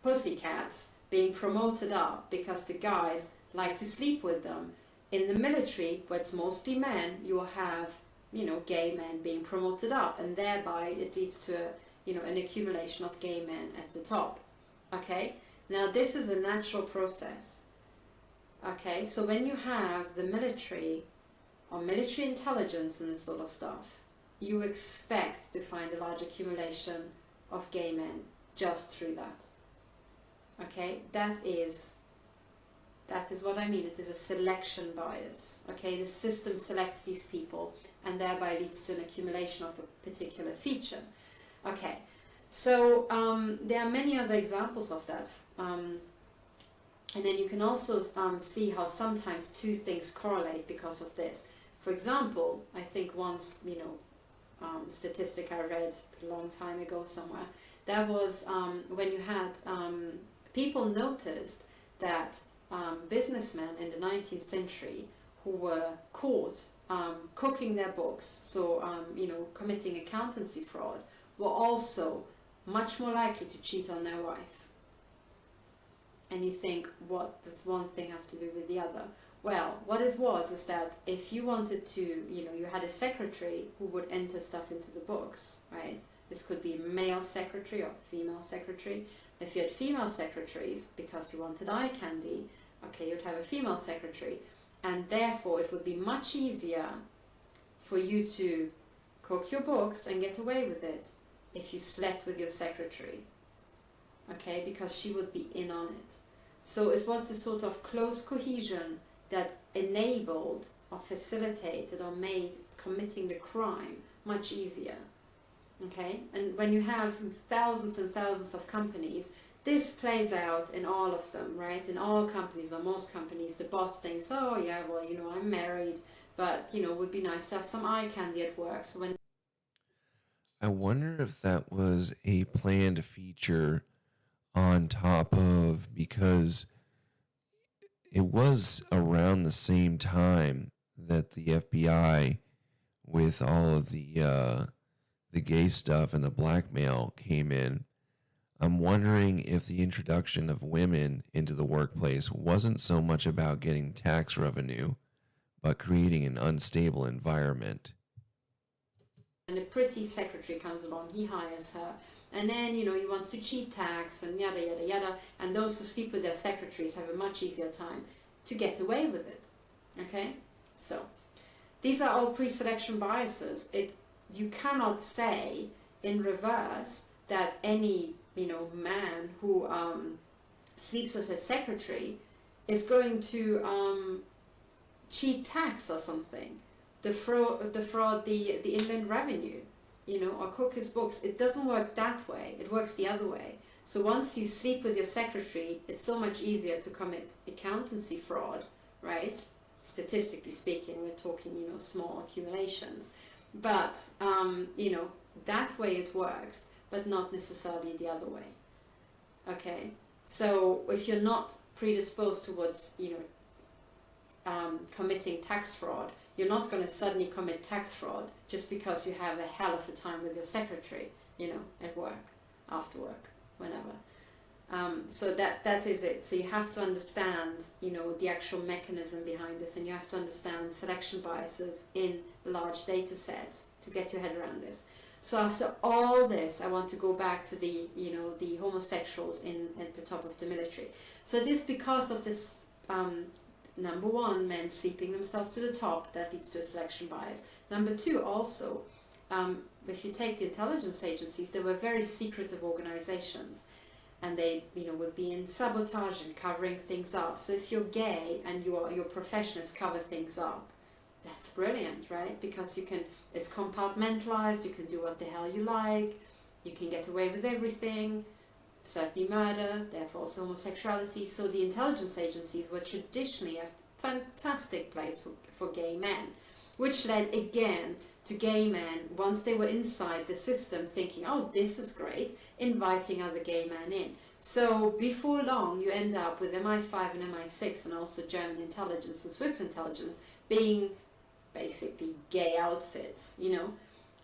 pussycats being promoted up because the guys like to sleep with them. In the military, where it's mostly men, you will have, you know, gay men being promoted up, and thereby it leads to a, you know, an accumulation of gay men at the top. Okay? Now this is a natural process. Okay? So when you have the military or military intelligence and this sort of stuff, you expect to find a large accumulation of gay men just through that. Okay? That is what I mean. It is a selection bias. Okay? The system selects these people and thereby leads to an accumulation of a particular feature. Okay? So there are many other examples of that. And then you can also see how sometimes two things correlate because of this. For example, I think once, you know, statistic I read a long time ago somewhere, that was when you had people noticed that businessmen in the 19th century who were caught cooking their books, so you know, committing accountancy fraud, were also much more likely to cheat on their wife. And you think, what does one thing have to do with the other? Well, what it was is that if you wanted to, you know, you had a secretary who would enter stuff into the books, right? This could be a male secretary or female secretary. If you had female secretaries, because you wanted eye candy, okay, you'd have a female secretary, and therefore it would be much easier for you to cook your books and get away with it if you slept with your secretary, okay, because she would be in on it. So it was this sort of close cohesion that enabled or facilitated or made committing the crime much easier, okay? And when you have thousands and thousands of companies, this plays out in all of them, right? In all companies or most companies, the boss thinks, oh yeah, well, you know, I'm married, but, you know, it would be nice to have some eye candy at work. So when I wonder if that was a planned feature on top of, because it was around the same time that the FBI, with all of the gay stuff and the blackmail, came in. I'm wondering if the introduction of women into the workplace wasn't so much about getting tax revenue, but creating an unstable environment. and a pretty secretary comes along, he hires her, and then, you know, he wants to cheat tax and yada yada yada, and those who sleep with their secretaries have a much easier time to get away with it. Okay? So these are all pre-selection biases. You cannot say in reverse that any, you know, man who sleeps with his secretary is going to cheat tax or something, defraud the inland revenue, you know, or cook his books. It doesn't work that way. It works the other way. So once you sleep with your secretary, it's so much easier to commit accountancy fraud, right? Statistically speaking, we're talking, you know, small accumulations. But, you know, that way it works, but not necessarily the other way. Okay? So if you're not predisposed towards, you know, committing tax fraud, you're not going to suddenly commit tax fraud just because you have a hell of a time with your secretary, you know, at work, after work, whenever. So that is it. So you have to understand, you know, the actual mechanism behind this, and you have to understand selection biases in large data sets to get your head around this. So after all this, I want to go back to the, you know, the homosexuals at the top of the military. So it is because of this, number one, men sleeping themselves to the top, that leads to a selection bias. Number two, also, if you take the intelligence agencies, they were very secretive organizations, and they, you know, would be in sabotage and covering things up. So if you're gay and your profession is cover things up, That's brilliant, right? Because it's compartmentalized, you can do what the hell you like, you can get away with everything, certainly murder, therefore also homosexuality. So the intelligence agencies were traditionally a fantastic place for gay men, which led again to gay men, once they were inside the system, thinking, oh, this is great, inviting other gay men in. So before long, you end up with MI5 and MI6 and also German intelligence and Swiss intelligence being basically gay outfits, you know,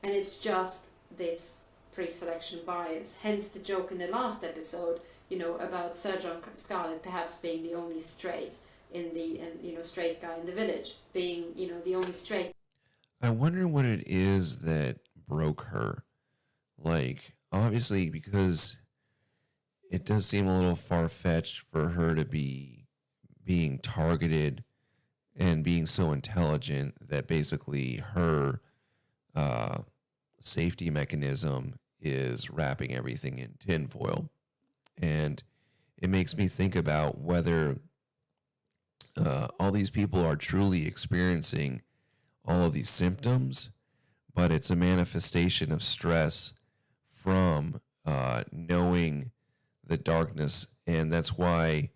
and it's just this pre-selection bias. Hence the joke in the last episode, you know, about Sir John Scarlett perhaps being the only straight straight guy in the village, being, you know, the only straight. I wonder what it is that broke her. Like, obviously, because it does seem a little far-fetched for her to be being targeted and being so intelligent that basically her safety mechanism is wrapping everything in tinfoil. And it makes me think about whether all these people are truly experiencing all of these symptoms, but it's a manifestation of stress from knowing the darkness. And that's why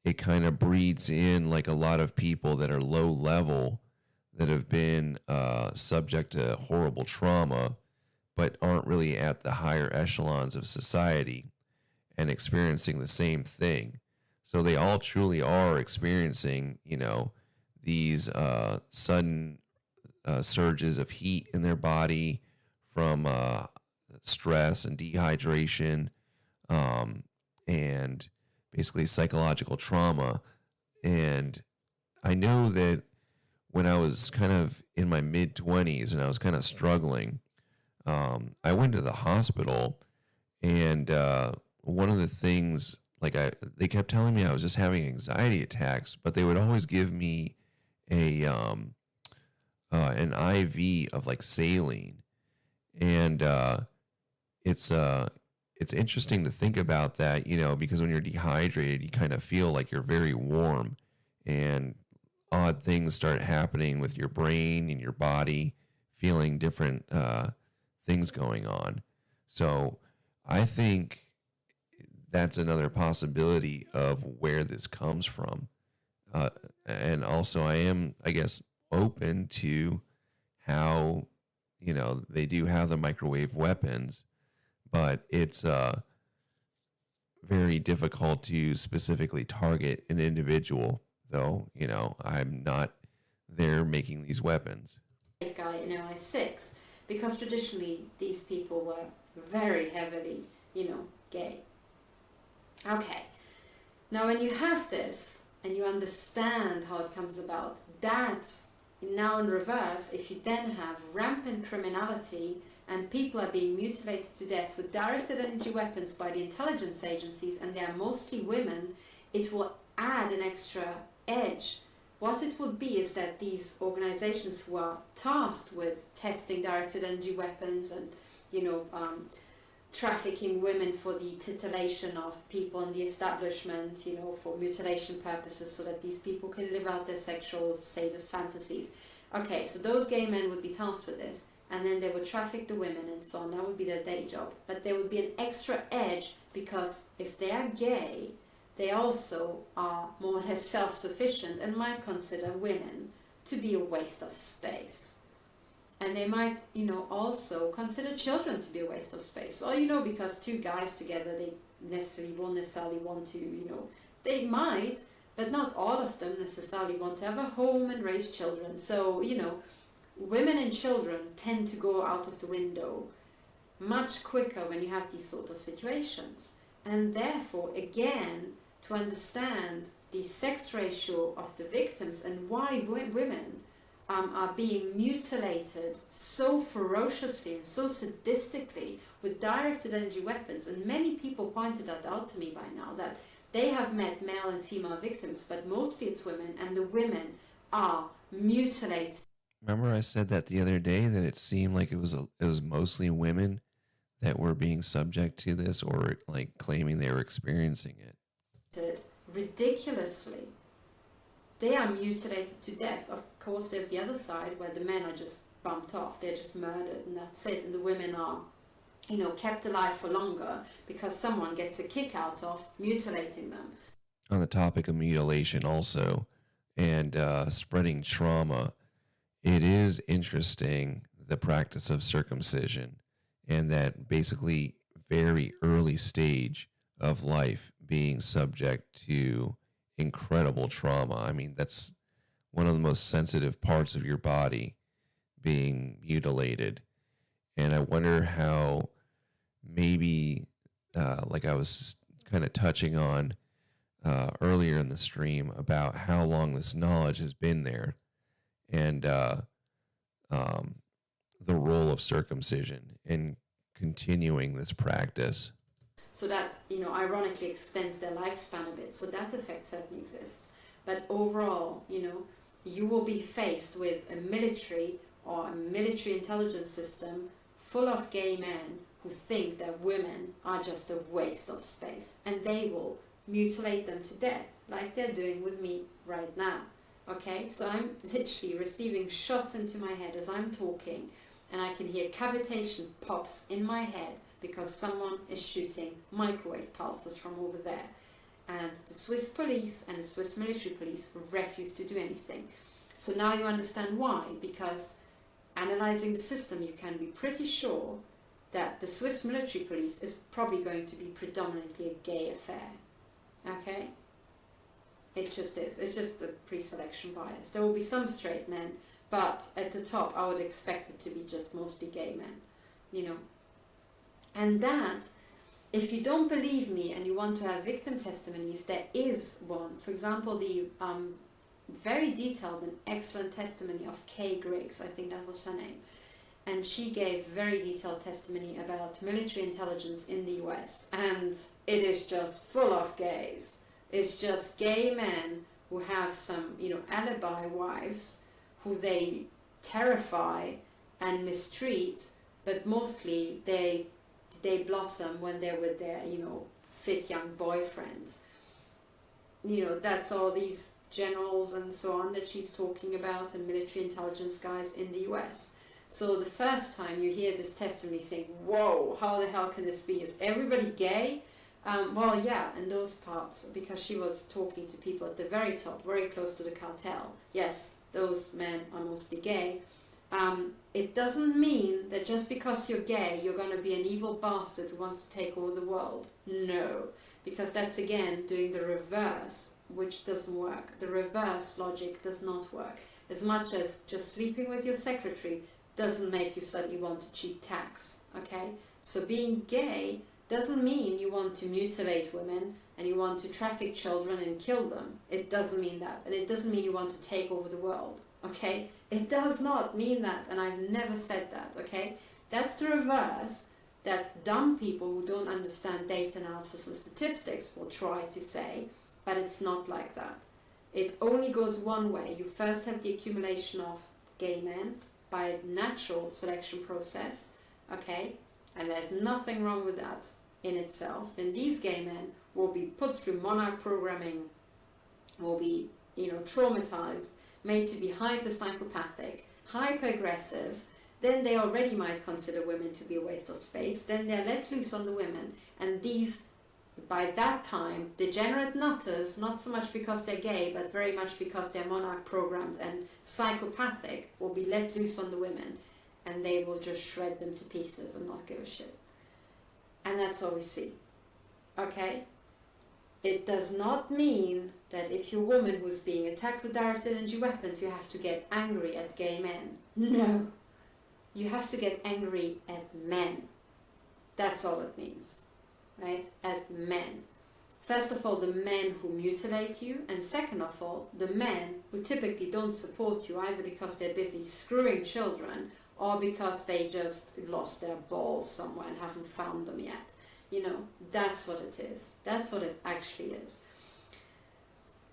it kind of breeds in like a lot of people that are low level that have been subject to horrible trauma, but aren't really at the higher echelons of society and experiencing the same thing. So they all truly are experiencing, you know, these sudden surges of heat in their body from stress and dehydration, and basically psychological trauma. And I know that when I was kind of in my mid-20s and I was kind of struggling, I went to the hospital, and one of the things, like they kept telling me I was just having anxiety attacks, but they would always give me an IV of like saline. And it's interesting to think about that, you know, because when you're dehydrated, you kind of feel like you're very warm, and odd things start happening with your brain and your body, feeling different things going on. So I think that's another possibility of where this comes from. And also I am, I guess, open to how, you know, they do have the microwave weapons, but it's very difficult to specifically target an individual, though, you know, I'm not there making these weapons. Guy in MI6, because traditionally these people were very heavily, you know, gay. Okay, now when you have this and you understand how it comes about, that's now in reverse. If you then have rampant criminality and people are being mutilated to death with directed energy weapons by the intelligence agencies, and they are mostly women, it will add an extra edge. What it would be is that these organizations who are tasked with testing directed energy weapons and, you know, trafficking women for the titillation of people in the establishment, you know, for mutilation purposes, so that these people can live out their sexual sadist fantasies. Okay, so those gay men would be tasked with this, and then they would traffic the women and so on. That would be their day job. But there would be an extra edge, because if they are gay, they also are more or less self-sufficient and might consider women to be a waste of space. And they might, you know, also consider children to be a waste of space. Well, you know, because two guys together, they won't necessarily want to, you know, they might, but not all of them necessarily want to have a home and raise children. So, you know, women and children tend to go out of the window much quicker when you have these sort of situations. And therefore, again, to understand the sex ratio of the victims and why women are being mutilated so ferociously and so sadistically with directed energy weapons. And many people pointed that out to me by now, that they have met male and female victims, but mostly it's women, and the women are mutilated. Remember I said that the other day, that it seemed like it was mostly women that were being subject to this, or like claiming they were experiencing it. Ridiculously. they are mutilated to death. Of course, there's the other side where the men are just bumped off, they're just murdered, and that's it. And the women are, you know, kept alive for longer because someone gets a kick out of mutilating them. On the topic of mutilation also, and spreading trauma, it is interesting, the practice of circumcision, and that basically very early stage of life being subject to incredible trauma. I mean, that's one of the most sensitive parts of your body being mutilated. And I wonder how maybe, like I was kind of touching on earlier in the stream, about how long this knowledge has been there, and the role of circumcision in continuing this practice. So that, you know, ironically extends their lifespan a bit. So that effect certainly exists. But overall, you know, you will be faced with a military or a military intelligence system full of gay men who think that women are just a waste of space, and they will mutilate them to death, like they're doing with me right now. Okay, so I'm literally receiving shots into my head as I'm talking, and I can hear cavitation pops in my head because someone is shooting microwave pulses from over there. And the Swiss police and the Swiss military police refuse to do anything. So now you understand why, because analyzing the system, you can be pretty sure that the Swiss military police is probably going to be predominantly a gay affair. Okay? It just is. It's just a pre-selection bias. There will be some straight men, but at the top I would expect it to be just mostly gay men, you know. And that, if you don't believe me and you want to have victim testimonies, there is one. For example, the very detailed and excellent testimony of Kay Griggs, I think that was her name. And she gave very detailed testimony about military intelligence in the US. And it is just full of gays. It's just gay men who have some, you know, alibi wives who they terrify and mistreat, but mostly they blossom when they're with their, you know, fit young boyfriends. You know, that's all these generals and so on that she's talking about, and military intelligence guys in the US. So the first time you hear this testimony, you think, whoa, how the hell can this be? Is everybody gay? Well, yeah, in those parts, because she was talking to people at the very top, very close to the cartel. Yes, those men are mostly gay. It doesn't mean that just because you're gay, you're going to be an evil bastard who wants to take over the world. No, because that's, again, doing the reverse, which doesn't work. The reverse logic does not work. As much as just sleeping with your secretary doesn't make you suddenly want to cheat tax, okay? So being gay doesn't mean you want to mutilate women and you want to traffic children and kill them. It doesn't mean that. And it doesn't mean you want to take over the world, okay? It does not mean that, and I've never said that, okay? That's the reverse that dumb people who don't understand data analysis and statistics will try to say, but it's not like that. It only goes one way. You first have the accumulation of gay men by a natural selection process, okay? And there's nothing wrong with that in itself. Then these gay men will be put through monarch programming, will be, you know, traumatized, made to be hyper-psychopathic, hyper-aggressive. Then they already might consider women to be a waste of space. Then they're let loose on the women. And these, by that time, degenerate nutters, not so much because they're gay, but very much because they're monarch programmed and psychopathic, will be let loose on the women. And they will just shred them to pieces and not give a shit. And that's what we see. Okay? It does not mean that if you're a woman who's being attacked with directed energy weapons, you have to get angry at gay men. No. You have to get angry at men. That's all it means. Right? At men. First of all, the men who mutilate you, and second of all, the men who typically don't support you either because they're busy screwing children or because they just lost their balls somewhere and haven't found them yet. You know, that's what it is. That's what it actually is.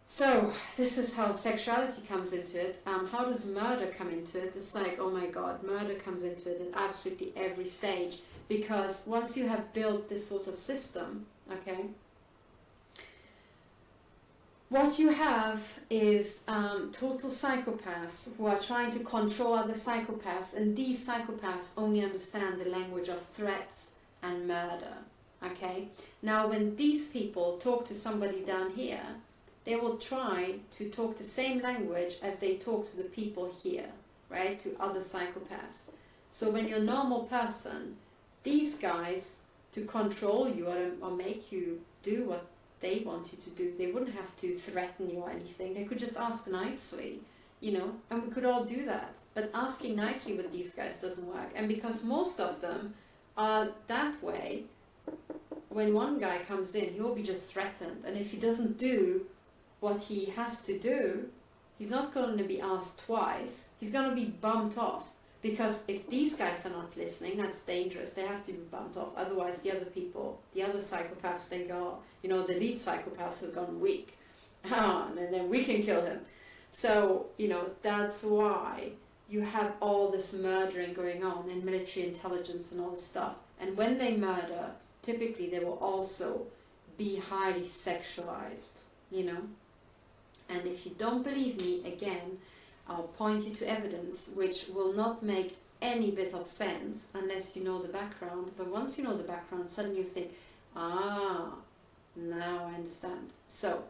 So, this is how sexuality comes into it. How does murder come into it? It's like, oh my god, murder comes into it at absolutely every stage. Because once you have built this sort of system, okay, what you have is total psychopaths who are trying to control other psychopaths, and these psychopaths only understand the language of threats and murder. Okay? Now, when these people talk to somebody down here, they will try to talk the same language as they talk to the people here, right? To other psychopaths. So when you're a normal person, these guys, to control you or make you do what they want you to do, they wouldn't have to threaten you or anything. They could just ask nicely, you know, and we could all do that. But asking nicely with these guys doesn't work. And because most of them are that way, when one guy comes in, he will be just threatened. And if he doesn't do what he has to do, he's not going to be asked twice. He's going to be bumped off. Because if these guys are not listening, that's dangerous. They have to be bumped off. Otherwise, the other people, the other psychopaths think, oh, you know, the lead psychopath has gone weak. And then we can kill him. So, you know, that's why you have all this murdering going on in military intelligence and all this stuff. And when they murder, typically they will also be highly sexualized, you know. And if you don't believe me, again, I'll point you to evidence which will not make any bit of sense unless you know the background. But once you know the background, suddenly you think, ah, now I understand. So,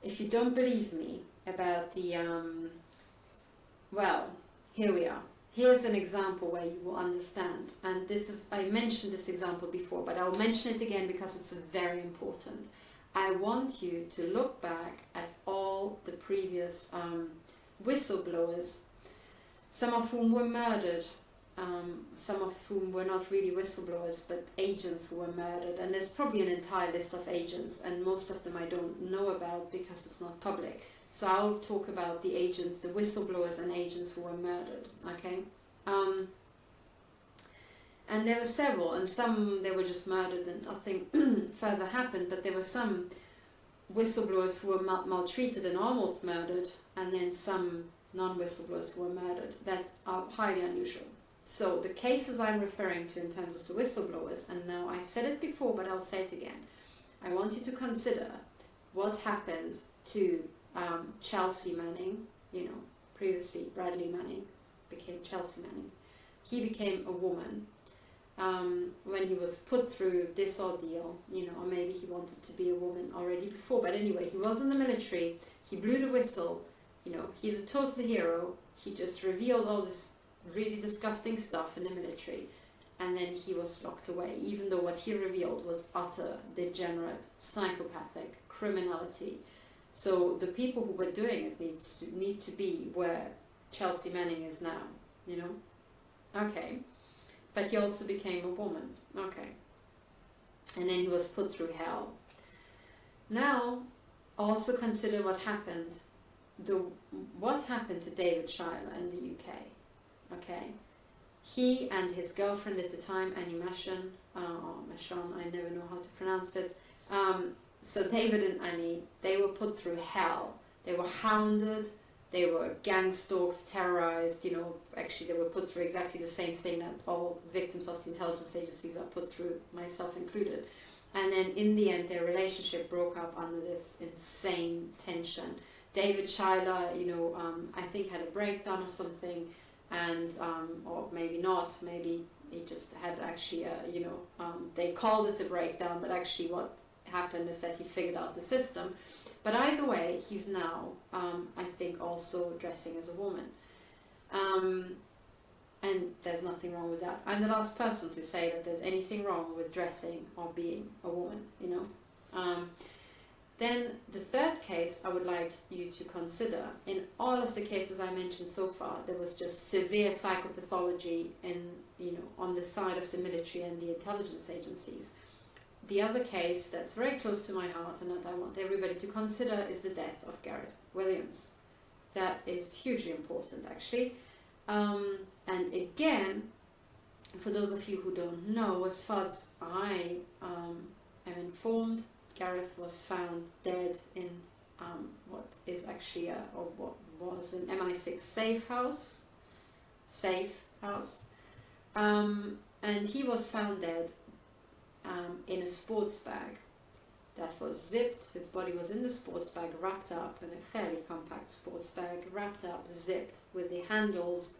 if you don't believe me about the, well, here we are. Here's an example where you will understand. And this is, I mentioned this example before, but I'll mention it again because it's very important. I want you to look back at all the previous whistleblowers, some of whom were murdered, some of whom were not really whistleblowers but agents who were murdered, and there's probably an entire list of agents, and most of them I don't know about because it's not public. So I'll talk about the agents, the whistleblowers and agents who were murdered, okay? And there were several, and some they were just murdered and nothing further happened, but there were some whistleblowers who were maltreated and almost murdered, and then some non-whistleblowers who were murdered that are highly unusual. So the cases I'm referring to in terms of the whistleblowers, and now I said it before but I'll say it again, I want you to consider what happened to Chelsea Manning, you know, previously Bradley Manning became Chelsea Manning. He became a woman when he was put through this ordeal, you know, or maybe he wanted to be a woman already before, but anyway, he was in the military, he blew the whistle, you know, he's a total hero, he just revealed all this really disgusting stuff in the military, and then he was locked away, even though what he revealed was utter, degenerate, psychopathic criminality. So the people who were doing it need to be where Chelsea Manning is now, you know? Okay. But he also became a woman. Okay. And then he was put through hell. Now, also consider what happened. What happened to David Schuyler in the UK? Okay. He and his girlfriend at the time, Annie Mashon, I never know how to pronounce it. So David and Annie, they were put through hell. They were hounded. They were gang stalked, terrorized, you know, actually they were put through exactly the same thing that all victims of the intelligence agencies are put through, myself included. And then in the end, their relationship broke up under this insane tension. David Schuyler, you know, I think had a breakdown or something, and, or maybe not, maybe he just had actually, you know, they called it a breakdown, but actually what happened is that he figured out the system. But either way, he's now, I think, also dressing as a woman. And there's nothing wrong with that. I'm the last person to say that there's anything wrong with dressing or being a woman, you know. Then the third case I would like you to consider, in all of the cases I mentioned so far, there was just severe psychopathology in, you know, on the side of the military and the intelligence agencies. The other case that's very close to my heart and that I want everybody to consider is the death of Gareth Williams. That is hugely important, actually. And again, for those of you who don't know, as far as I am informed, Gareth was found dead in what is actually or what was an MI6 safe house. And he was found dead in a sports bag. that was zipped. His body was in the sports bag, wrapped up in a fairly compact sports bag, wrapped up, zipped, with the handles,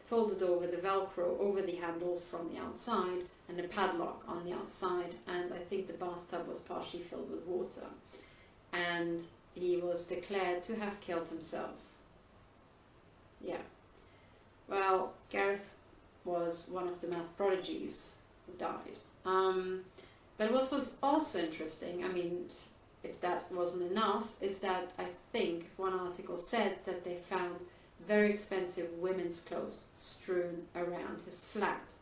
folded over, the Velcro over the handles from the outside, and a padlock on the outside. And I think the bathtub was partially filled with water. And he was declared to have killed himself. Yeah. Well, Gareth was one of the math prodigies who died. But what was also interesting, I mean, if that wasn't enough, is that I think one article said that they found very expensive women's clothes strewn around his flat.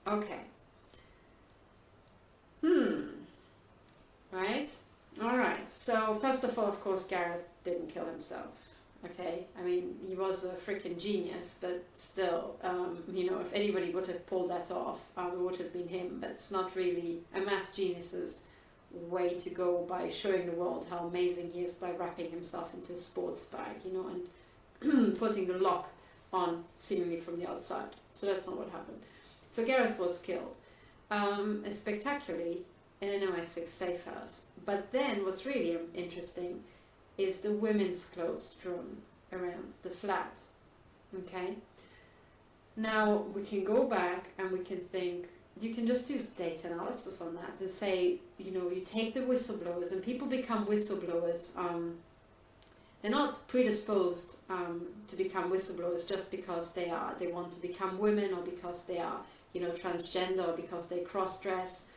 Okay. Right? Alright. So, first of all, of course, Gareth didn't kill himself. Okay? I mean, he was a freaking genius, but still, if anybody would have pulled that off, it would have been him. But it's not really a math genius's way to go by showing the world how amazing he is by wrapping himself into a sports bag, and putting the lock on seemingly from the outside. So that's not what happened. So Gareth was killed, spectacularly, in an MI6 safe house. But then what's really interesting is the women's clothes strewn around the flat. Okay? Now we can go back and we can think, you can just do data analysis on that and say, you take the whistleblowers, and people become whistleblowers. They're not predisposed to become whistleblowers just because they want to become women, or because they are, transgender, or because they cross-dress.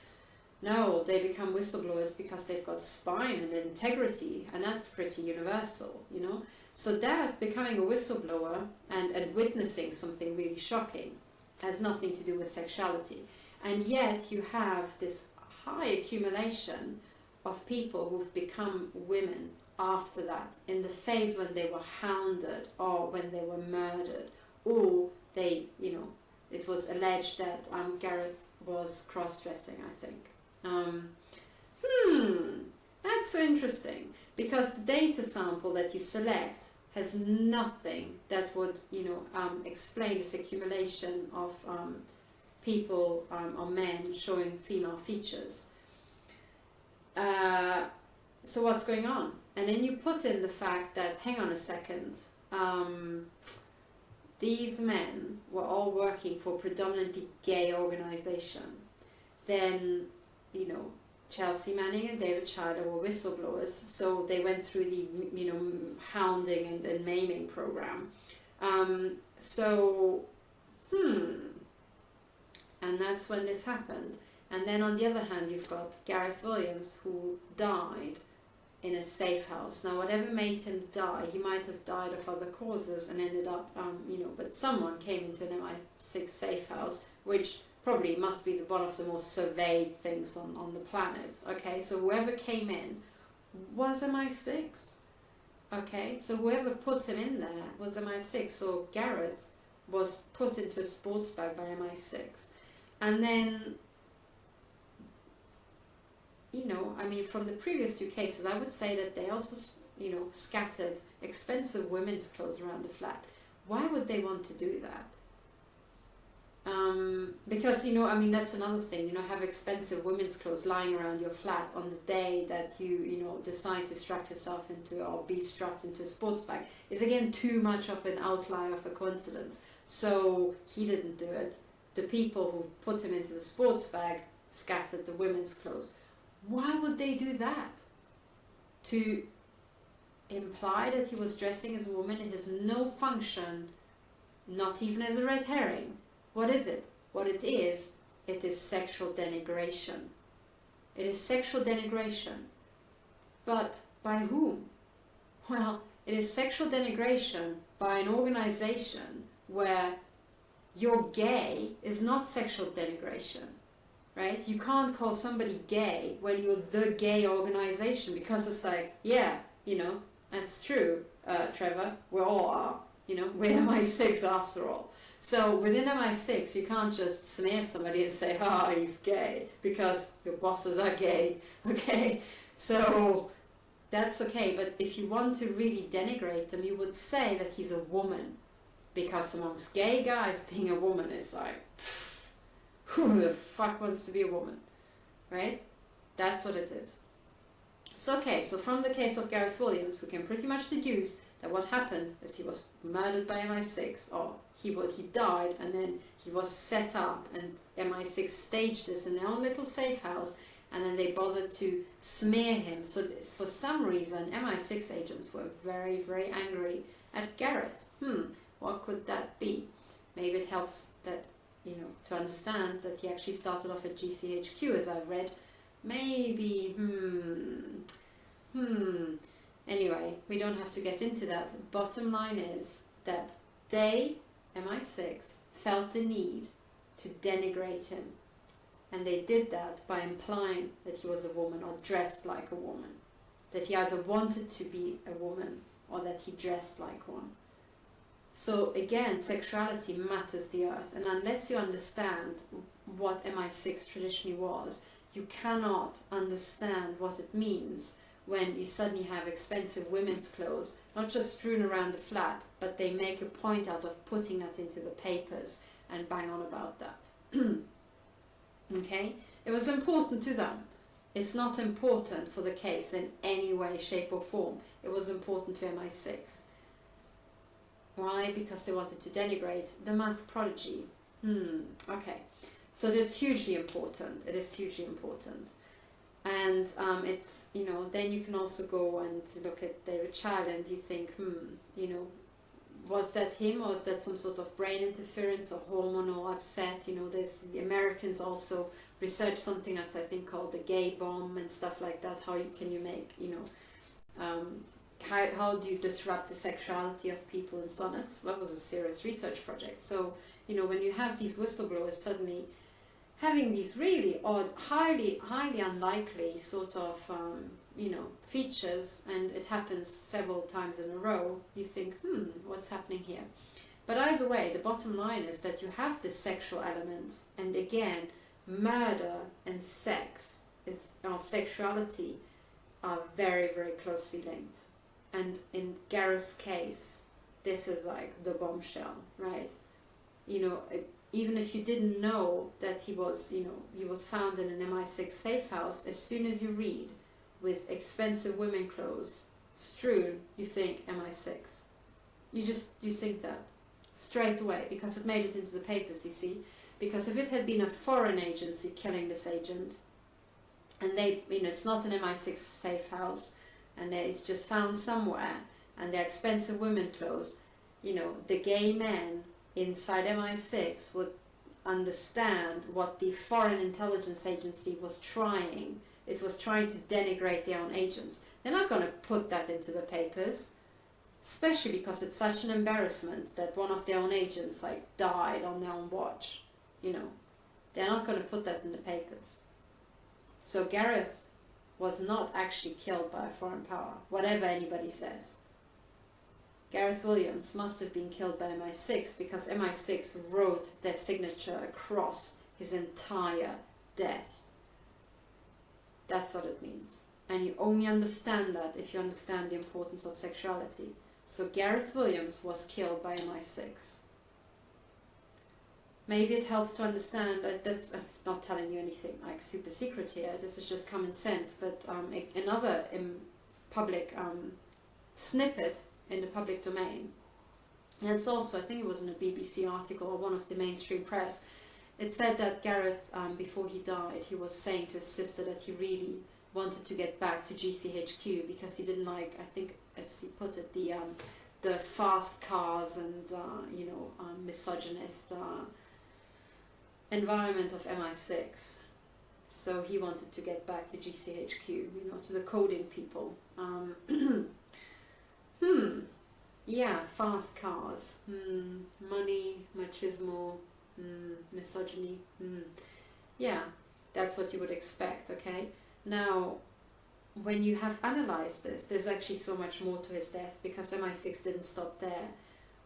No, they become whistleblowers because they've got spine and integrity, and that's pretty universal, So that, becoming a whistleblower and witnessing something really shocking, has nothing to do with sexuality. And yet you have this high accumulation of people who've become women after that, in the phase when they were hounded, or when they were murdered, or they, it was alleged that Gareth was cross-dressing, I think. That's so interesting, because the data sample that you select has nothing that would, explain this accumulation of people or men showing female features. So what's going on? And then you put in the fact that, hang on a second, these men were all working for a predominantly gay organization. Then, Chelsea Manning and David Schuyler were whistleblowers, so they went through the, hounding and maiming program. And that's when this happened. And then on the other hand, you've got Gareth Williams, who died in a safe house. Now, whatever made him die, he might have died of other causes and ended up, but someone came into an MI6 safe house, which probably must be one of the most surveyed things on the planet. Okay, so whoever came in was MI6. Okay, so whoever put him in there was MI6. So Gareth was put into a sports bag by MI6. And then, from the previous two cases, I would say that they also, scattered expensive women's clothes around the flat. Why would they want to do that? Because, that's another thing, have expensive women's clothes lying around your flat on the day that you, decide to strap yourself into, or be strapped into a sports bag, is again too much of an outlier of a coincidence. So he didn't do it. The people who put him into the sports bag scattered the women's clothes. Why would they do that? To imply that he was dressing as a woman? It has no function, not even as a red herring. What is it? What it is sexual denigration. It is sexual denigration. But by whom? Well, it is sexual denigration by an organization where you're gay is not sexual denigration, right? You can't call somebody gay when you're the gay organization, because it's like, yeah, that's true, Trevor, we all are, we're MI6 after all. So within MI6, you can't just smear somebody and say, he's gay, because your bosses are gay, okay? So that's okay, but if you want to really denigrate them, you would say that he's a woman, because amongst gay guys, being a woman is like, who the fuck wants to be a woman, right? That's what it is. So, okay, so from the case of Gareth Williams, we can pretty much deduce that what happened is he was murdered by MI6, or he died, and then he was set up, and MI6 staged this in their own little safe house, and then they bothered to smear him. So for some reason, MI6 agents were very, very angry at Gareth. What could that be? Maybe it helps that, you know, to understand that he actually started off at GCHQ, as I've read. Maybe, Anyway, we don't have to get into that. The bottom line is that they, MI6, felt the need to denigrate him. And they did that by implying that he was a woman or dressed like a woman. That he either wanted to be a woman or that he dressed like one. So again, sexuality matters the earth. And unless you understand what MI6 traditionally was, you cannot understand what it means when you suddenly have expensive women's clothes, not just strewn around the flat, but they make a point out of putting that into the papers and bang on about that. Okay? It was important to them. It's not important for the case in any way, shape or form. It was important to MI6. Why? Because they wanted to denigrate the math prodigy. Okay. So it is hugely important. It is hugely important. And it's, you know, then you can also go and look at David Child and you think, you know, was that him, or was that some sort of brain interference or hormonal upset? You know, there's the Americans also research something that's, I think, called the gay bomb and stuff like that. How can you make, you know, how do you disrupt the sexuality of people and so on? That was a serious research project. So, you know, when you have these whistleblowers suddenly having these really odd, highly unlikely sort of, you know, features, and it happens several times in a row, you think, what's happening here? But either way, the bottom line is that you have this sexual element, and again, murder and sex, or sexuality, are very, very closely linked. And in Gareth's case, this is like the bombshell, right? You know, even if you didn't know that he was, you know, he was found in an MI6 safe house, as soon as you read with expensive women clothes strewn, you think MI6. You think that straight away, because it made it into the papers, you see. Because if it had been a foreign agency killing this agent, and they, you know, it's not an MI6 safe house, and it's just found somewhere, and they're expensive women clothes, you know, the gay men inside MI6 would understand what the foreign intelligence agency was trying. It was trying to denigrate their own agents. They're not going to put that into the papers, especially because it's such an embarrassment that one of their own agents like died on their own watch. You know, they're not going to put that in the papers. So Gareth was not actually killed by a foreign power, whatever anybody says. Gareth Williams must have been killed by MI6 because MI6 wrote their signature across his entire death. That's what it means. And you only understand that if you understand the importance of sexuality. So Gareth Williams was killed by MI6. Maybe it helps to understand that that's not telling you anything like super secret here. This is just common sense. But another public snippet in the public domain, and it's also, I think it was in a BBC article or one of the mainstream press, it said that Gareth, before he died, he was saying to his sister that he really wanted to get back to GCHQ because he didn't like, I think, as he put it, the fast cars and, you know, misogynist environment of MI6. So he wanted to get back to GCHQ, you know, to the coding people. Yeah, fast cars. Money, machismo, misogyny. Yeah, that's what you would expect, okay? Now, when you have analyzed this, there's actually so much more to his death because MI6 didn't stop there.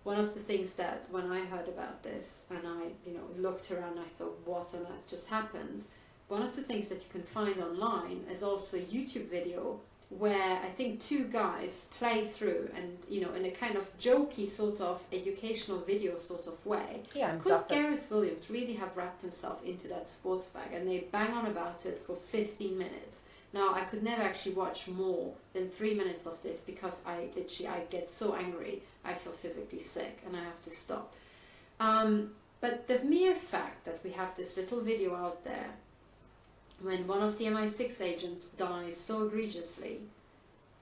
One of the things that, when I heard about this and I, you know, looked around, I thought, what on earth just happened? One of the things that you can find online is also a YouTube video where I think two guys play through and, you know, in a kind of jokey sort of educational video sort of way. Yeah, Could Gareth Williams really have wrapped himself into that sports bag? And they bang on about it for 15 minutes. Now, I could never actually watch more than 3 minutes of this because I get so angry, I feel physically sick and I have to stop. But the mere fact that we have this little video out there when one of the MI6 agents dies so egregiously,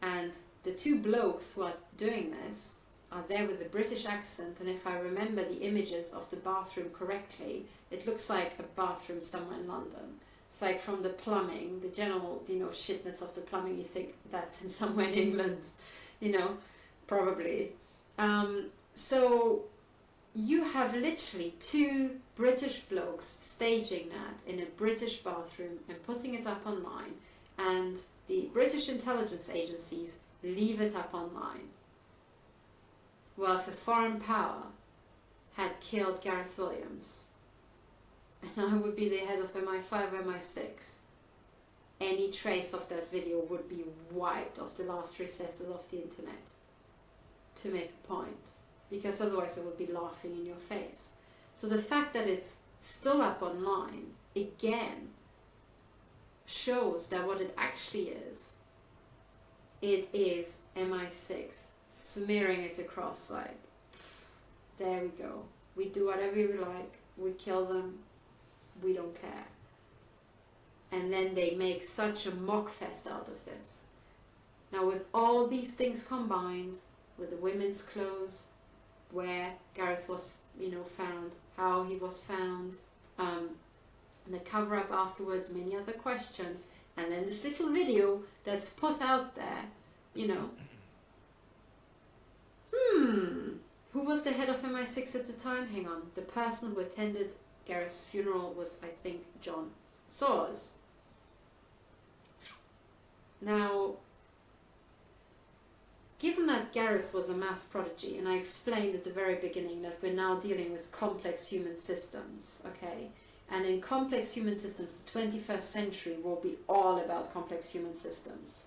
and the two blokes who are doing this are there with a British accent, and if I remember the images of the bathroom correctly, it looks like a bathroom somewhere in London. It's like from the plumbing, the general, you know, shitness of the plumbing, you think that's in somewhere in England, you know, probably. So you have literally two British blokes staging that in a British bathroom and putting it up online, and the British intelligence agencies leave it up online. Well, if a foreign power had killed Gareth Williams, and I would be the head of MI5, MI6, any trace of that video would be wiped off the last recesses of the internet, to make a point, because otherwise it would be laughing in your face. So the fact that it's still up online, again, shows that what it actually is, it is MI6 smearing it across like, there we go, we do whatever we like, we kill them, we don't care. And then they make such a mockfest out of this. Now with all these things combined, with the women's clothes, where Gareth was, you know, found, how he was found, the cover-up afterwards, many other questions, and then this little video that's put out there, you know. Who was the head of MI6 at the time? Hang on. The person who attended Gareth's funeral was, I think, John Soares. Now, given that Gareth was a math prodigy, and I explained at the very beginning that we're now dealing with complex human systems, okay? And in complex human systems, the 21st century will be all about complex human systems.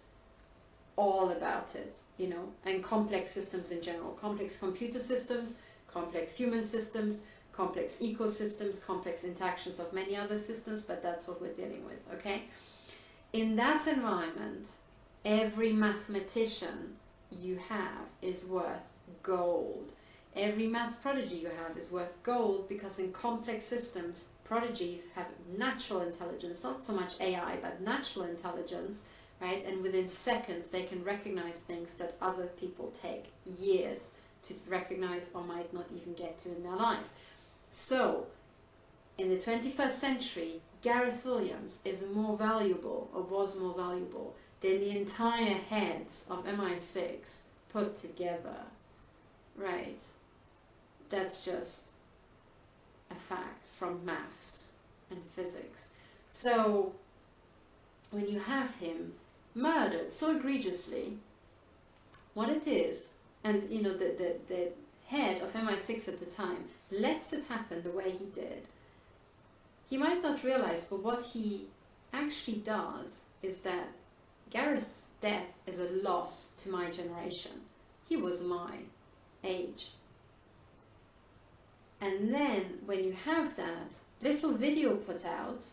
All about it, you know, and complex systems in general. Complex computer systems, complex human systems, complex ecosystems, complex interactions of many other systems, but that's what we're dealing with, okay? In that environment, every mathematician you have is worth gold. Every math prodigy you have is worth gold, because in complex systems, prodigies have natural intelligence, not so much AI, but natural intelligence, right? And within seconds, they can recognize things that other people take years to recognize or might not even get to in their life. So, in the 21st century, Gareth Williams is more valuable, or was more valuable, than the entire heads of MI6 put together, right? That's just a fact from maths and physics. So, when you have him murdered so egregiously, what it is, and you know, the head of MI6 at the time lets it happen the way he did, he might not realize, but what he actually does is that Gareth's death is a loss to my generation. He was my age. And then when you have that little video put out,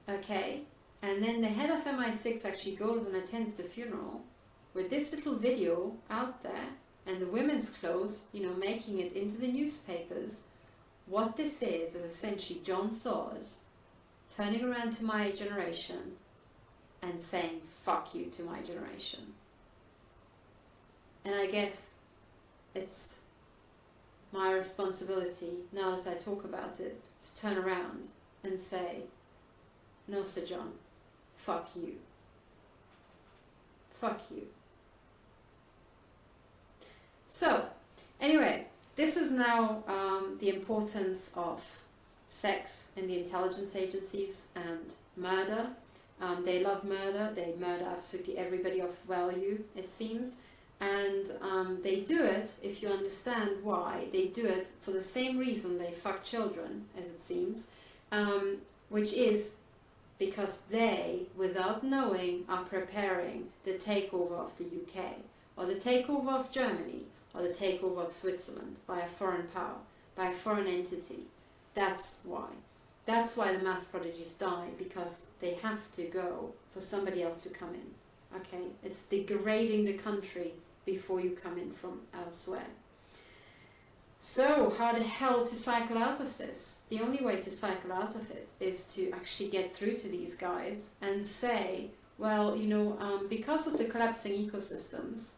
okay, and then the head of MI6 actually goes and attends the funeral with this little video out there, and the women's clothes, you know, making it into the newspapers, what this is essentially John Soares turning around to my generation and saying, fuck you to my generation. And I guess it's my responsibility, now that I talk about it, to turn around and say, no, Sir John, fuck you. Fuck you. So, anyway, this is now the importance of sex in the intelligence agencies and murder. They love murder. They murder absolutely everybody of value, it seems. And they do it, if you understand why, they do it for the same reason they fuck children, as it seems, which is because they, without knowing, are preparing the takeover of the UK, or the takeover of Germany, or the takeover of Switzerland by a foreign power, by a foreign entity. That's why. That's why the math prodigies die, because they have to go for somebody else to come in. Okay? It's degrading the country before you come in from elsewhere. So, how the hell to cycle out of this? The only way to cycle out of it is to actually get through to these guys and say, well, you know, because of the collapsing ecosystems,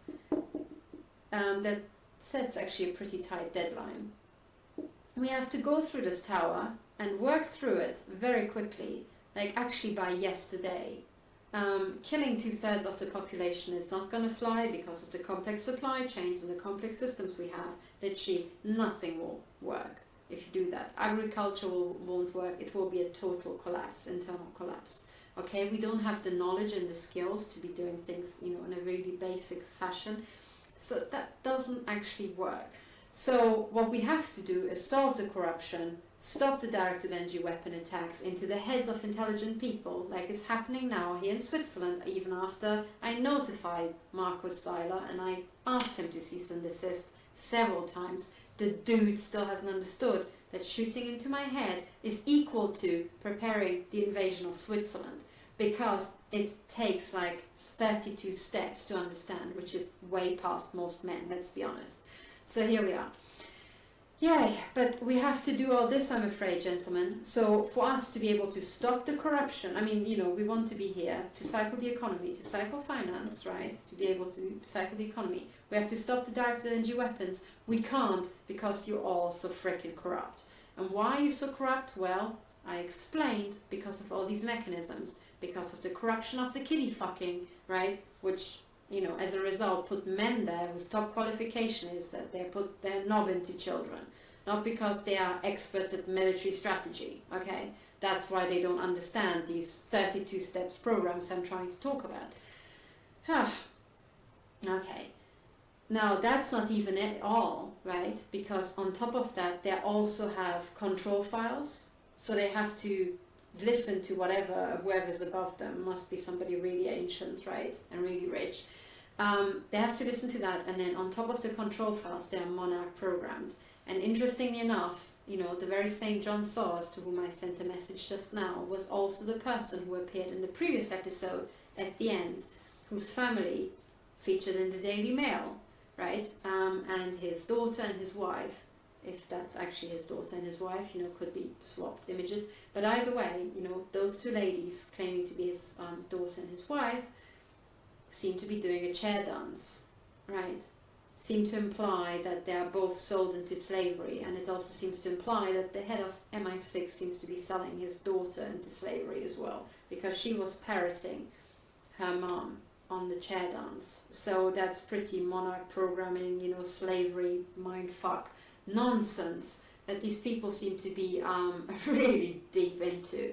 that sets actually a pretty tight deadline. We have to go through this tower and work through it very quickly, like actually by yesterday. Killing 2/3 of the population is not going to fly because of the complex supply chains and the complex systems we have. Literally nothing will work if you do that. Agriculture won't work. It will be a total collapse, internal collapse. Okay, we don't have the knowledge and the skills to be doing things, you know, in a really basic fashion. So that doesn't actually work. So what we have to do is solve the corruption, stop the directed energy weapon attacks into the heads of intelligent people, like is happening now here in Switzerland, even after I notified Markus Seiler and I asked him to cease and desist several times. The dude still hasn't understood that shooting into my head is equal to preparing the invasion of Switzerland, because it takes like 32 steps to understand, which is way past most men, let's be honest. So here we are. Yay, but we have to do all this, I'm afraid, gentlemen. So for us to be able to stop the corruption, I mean, you know, we want to be here to cycle the economy, to cycle finance, right? To be able to cycle the economy. We have to stop the directed energy weapons. We can't, because you're all so freaking corrupt. And why are you so corrupt? Well, I explained, because of all these mechanisms, because of the corruption of the kiddie fucking, right? Which, you know, as a result, put men there whose top qualification is that they put their knob into children. Not because they are experts at military strategy, okay? That's why they don't understand these 32 steps programs I'm trying to talk about. Okay. Now, that's not even it all, right? Because on top of that, they also have control files. So they have to listen to whoever's above them. Must be somebody really ancient, right? And really rich. They have to listen to that, and then on top of the control files, they are monarch programmed. And interestingly enough, you know, the very same John Soros, to whom I sent a message just now, was also the person who appeared in the previous episode at the end, whose family featured in the Daily Mail, right? And his daughter and his wife, if that's actually his daughter and his wife, you know, could be swapped images. But either way, you know, those two ladies claiming to be his daughter and his wife seem to be doing a chair dance, right? Seem to imply that they are both sold into slavery, and it also seems to imply that the head of MI6 seems to be selling his daughter into slavery as well, because she was parroting her mom on the chair dance. So that's pretty monarch programming, you know, slavery, mindfuck nonsense that these people seem to be really deep into.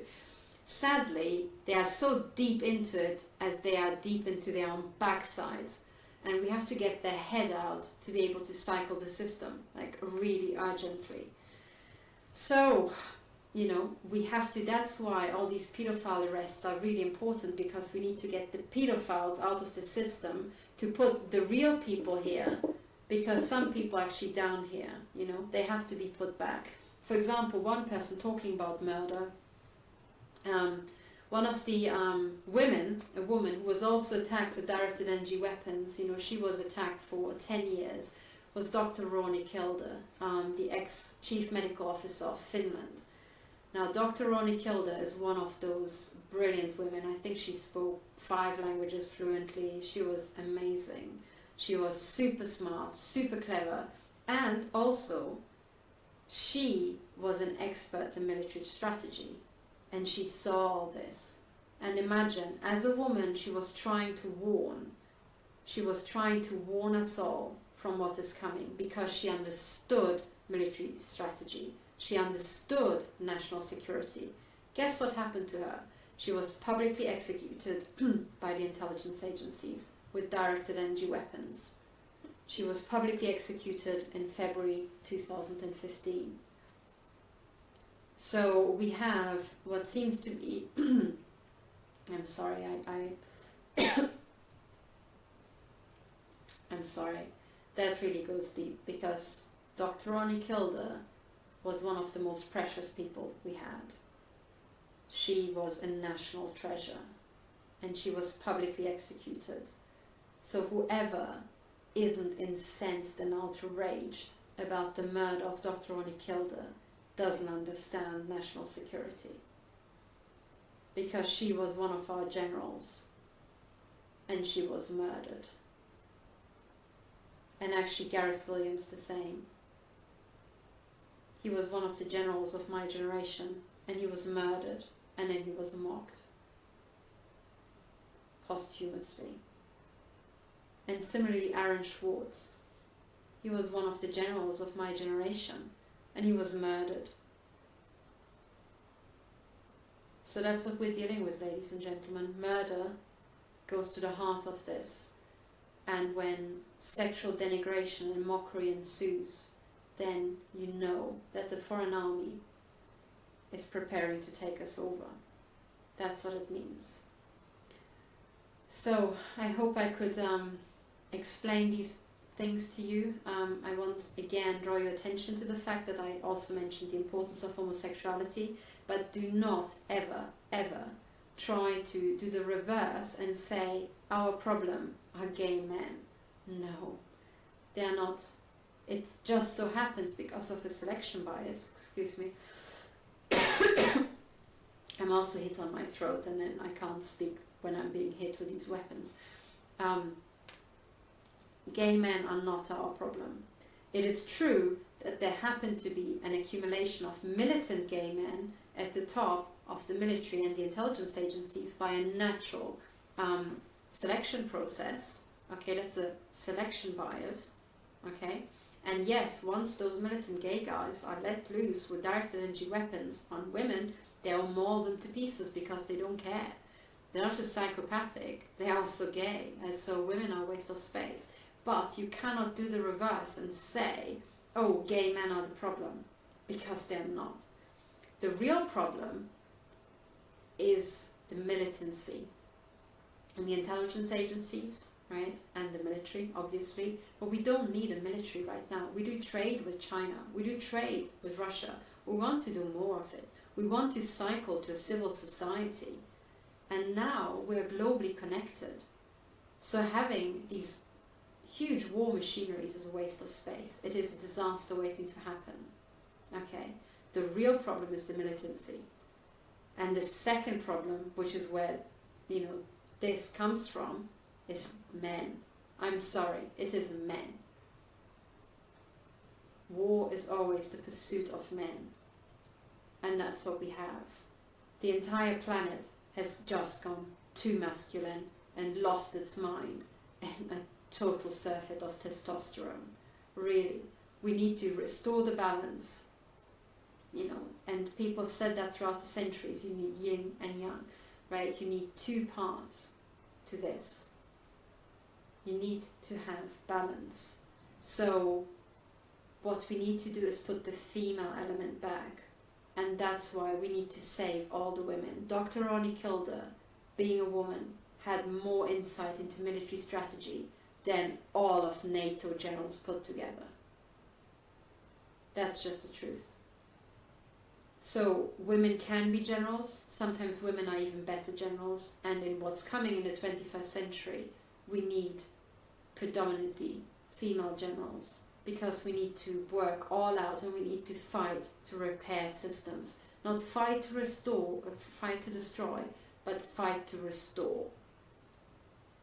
Sadly, they are so deep into it as they are deep into their own backsides. And we have to get their head out to be able to cycle the system, like really urgently. So, you know, we have to, that's why all these pedophile arrests are really important, because we need to get the pedophiles out of the system to put the real people here, because some people are actually down here, you know, they have to be put back. For example, one person talking about murder, one of the women, a woman who was also attacked with directed energy weapons, you know, she was attacked for 10 years, was Dr. Ronnie Kilder, the ex-chief medical officer of Finland. Now, Dr. Ronnie Kilder is one of those brilliant women. I think she spoke 5 languages fluently. She was amazing. She was super smart, super clever, and also she was an expert in military strategy. And she saw all this. And imagine, as a woman, she was trying to warn. She was trying to warn us all from what is coming, because she understood military strategy. She understood national security. Guess what happened to her? She was publicly executed by the intelligence agencies with directed energy weapons. She was publicly executed in February 2015. So we have what seems to be I'm sorry, I'm sorry. That really goes deep, because Dr. Ronnie Kilder was one of the most precious people we had. She was a national treasure, and she was publicly executed. So whoever isn't incensed and outraged about the murder of Dr. Ronnie Kilder doesn't understand national security. Because she was one of our generals, and she was murdered. And actually Gareth Williams the same. He was one of the generals of my generation, and he was murdered, and then he was mocked posthumously. And similarly Aaron Schwartz, he was one of the generals of my generation, and he was murdered. So that's what we're dealing with, ladies and gentlemen. Murder goes to the heart of this. And when sexual denigration and mockery ensues, then you know that the foreign army is preparing to take us over. That's what it means. So I hope I could explain these things to you. I want again draw your attention to the fact that I also mentioned the importance of homosexuality, but do not ever, ever try to do the reverse and say our problem are gay men. No, they are not. It just so happens because of a selection bias, excuse me. I'm also hit on my throat, and then I can't speak when I'm being hit with these weapons. Gay men are not our problem. It is true that there happened to be an accumulation of militant gay men at the top of the military and the intelligence agencies by a natural selection process. Okay, that's a selection bias. Okay, and yes, once those militant gay guys are let loose with directed energy weapons on women, they'll maul them to pieces because they don't care. They're not just psychopathic, they're also gay, and so women are a waste of space. But you cannot do the reverse and say, oh, gay men are the problem, because they're not. The real problem is the militancy and the intelligence agencies, right, and the military, obviously. But we don't need a military right now. We do trade with China. We do trade with Russia. We want to do more of it. We want to cycle to a civil society. And now we're globally connected. So having these huge war machineries is a waste of space. It is a disaster waiting to happen. Okay? The real problem is the militancy. And the second problem, which is where, you know, this comes from, is men. I'm sorry, it is men. War is always the pursuit of men. And that's what we have. The entire planet has just gone too masculine and lost its mind in a total surfeit of testosterone. Really, we need to restore the balance, you know, and people have said that throughout the centuries. You need yin and yang, right? You need two parts to this. You need to have balance. So what we need to do is put the female element back, and that's why we need to save all the women. Dr. Ronnie Kilder, being a woman, had more insight into military strategy than all of NATO generals put together. That's just the truth. So women can be generals. Sometimes women are even better generals. And in what's coming in the 21st century, we need predominantly female generals, because we need to work all out and we need to fight to repair systems. Not fight to restore, or fight to destroy, but fight to restore.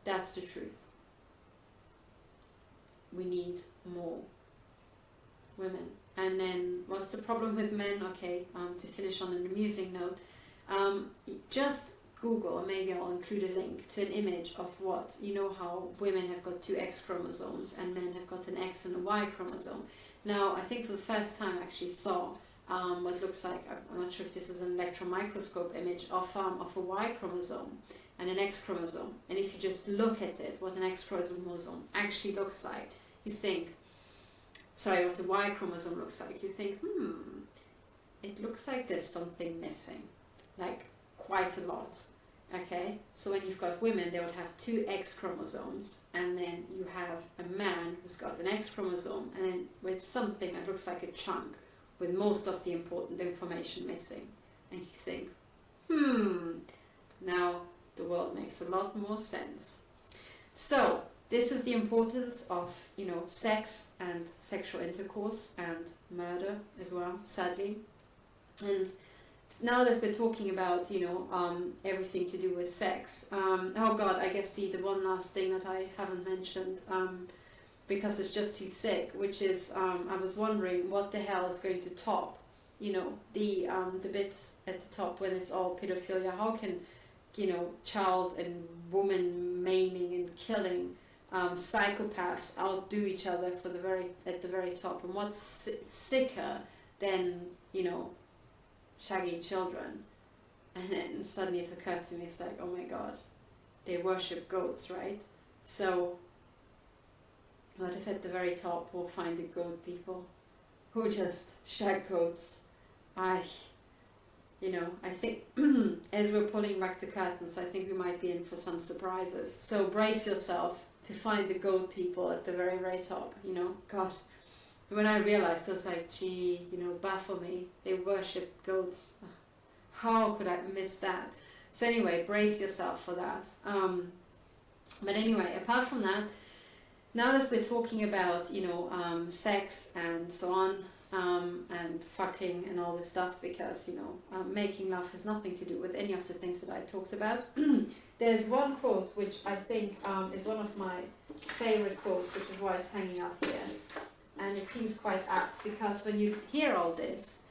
That's the truth. We need more women. And then what's the problem with men? Okay, to finish on an amusing note, just Google, and maybe I'll include a link to an image of what, you know how women have got 2 X chromosomes and men have got an X and a Y chromosome. Now, I think for the first time I actually saw what looks like, I'm not sure if this is an electron microscope image of a Y chromosome and an X chromosome. And if you just look at it, what an X chromosome actually looks like, you think, sorry, what the Y chromosome looks like, you think, it looks like there's something missing, like quite a lot. Okay, so when you've got women, they would have 2 X chromosomes, and then you have a man who's got an X chromosome, and then with something that looks like a chunk, with most of the important information missing. And you think, now the world makes a lot more sense. So this is the importance of, you know, sex and sexual intercourse and murder as well, sadly. And now that we're talking about, you know, everything to do with sex, oh God, I guess the one last thing that I haven't mentioned, because it's just too sick, which is, I was wondering what the hell is going to top, you know, the bit at the top when it's all pedophilia. How can, you know, child and woman maiming and killing, psychopaths outdo each other at the very top? And what's sicker than, you know, shagging children? And then suddenly it occurred to me, it's like, oh my God, they worship goats, right? So what if at the very top we'll find the goat people who just shag goats? You know, I think as we're pulling back the curtains, I think we might be in for some surprises. So brace yourself to find the goat people at the very, very top, you know. God, when I realized, I was like, gee, you know, baffle me. They worship goats. How could I miss that? So anyway, brace yourself for that. But anyway, apart from that, now that we're talking about, you know, sex and so on, and fucking and all this stuff, because, you know, making love has nothing to do with any of the things that I talked about. There's one quote which I think is one of my favorite quotes, which is why it's hanging up here. And it seems quite apt, because when you hear all this,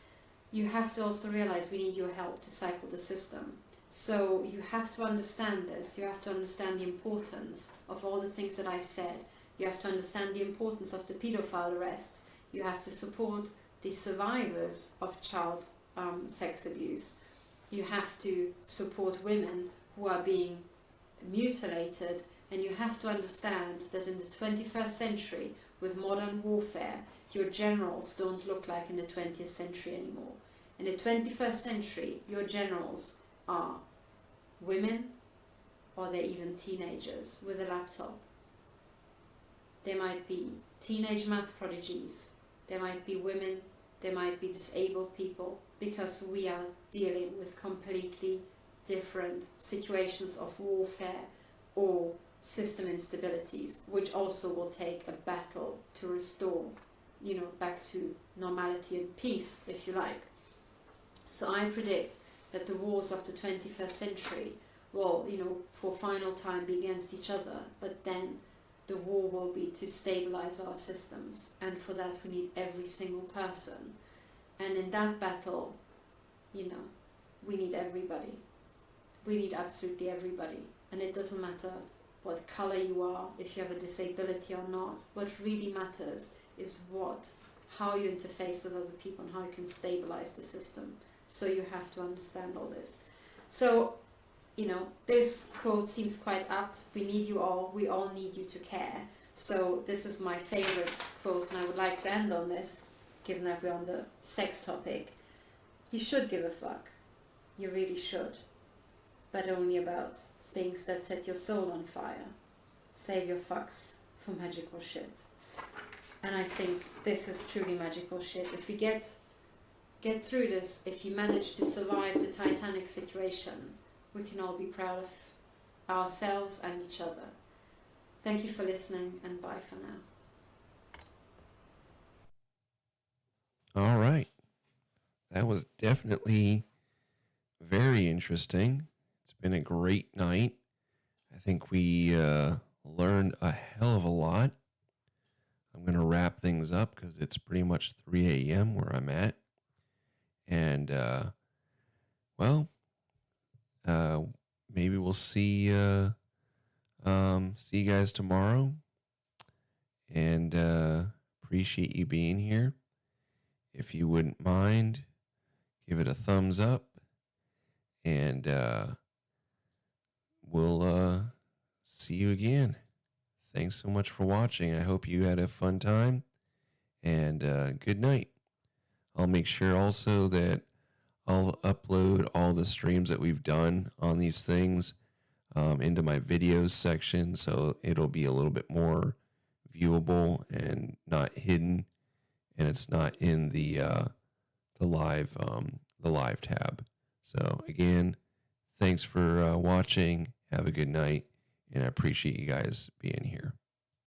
you have to also realize we need your help to cycle the system. So you have to understand this. You have to understand the importance of all the things that I said. You have to understand the importance of the paedophile arrests. You have to support the survivors of child sex abuse. You have to support women who are being mutilated. And you have to understand that in the 21st century, with modern warfare, your generals don't look like in the 20th century anymore. In the 21st century, your generals are women, or they're even teenagers with a laptop. They might be teenage math prodigies. They might be women. They might be disabled people, because we are dealing with completely different situations of warfare or system instabilities, which also will take a battle to restore, you know, back to normality and peace, if you like. So I predict that the wars of the 21st century will, you know, for final time be against each other, but then the war will be to stabilize our systems, and for that we need every single person. And in that battle, you know, we need everybody. We need absolutely everybody. And it doesn't matter what color you are, if you have a disability or not. What really matters is how you interface with other people and how you can stabilize the system. So you have to understand all this. So, you know, this quote seems quite apt. We need you all. We all need you to care. So this is my favorite quote, and I would like to end on this, given that we're on the sex topic. You should give a fuck. You really should. But only about things that set your soul on fire. Save your fucks for magical shit. And I think this is truly magical shit. If we get through this, if you manage to survive the Titanic situation, we can all be proud of ourselves and each other. Thank you for listening, and bye for now. All right. That was definitely very interesting. It's been a great night. I think we learned a hell of a lot. I'm going to wrap things up because it's pretty much 3 a.m. where I'm at. And, maybe we'll see you guys tomorrow. And appreciate you being here. If you wouldn't mind, give it a thumbs up. And we'll see you again. Thanks so much for watching. I hope you had a fun time. And good night. I'll make sure also that I'll upload all the streams that we've done on these things into my videos section, so it'll be a little bit more viewable and not hidden, and it's not in the live tab. So again, thanks for watching. Have a good night, and I appreciate you guys being here.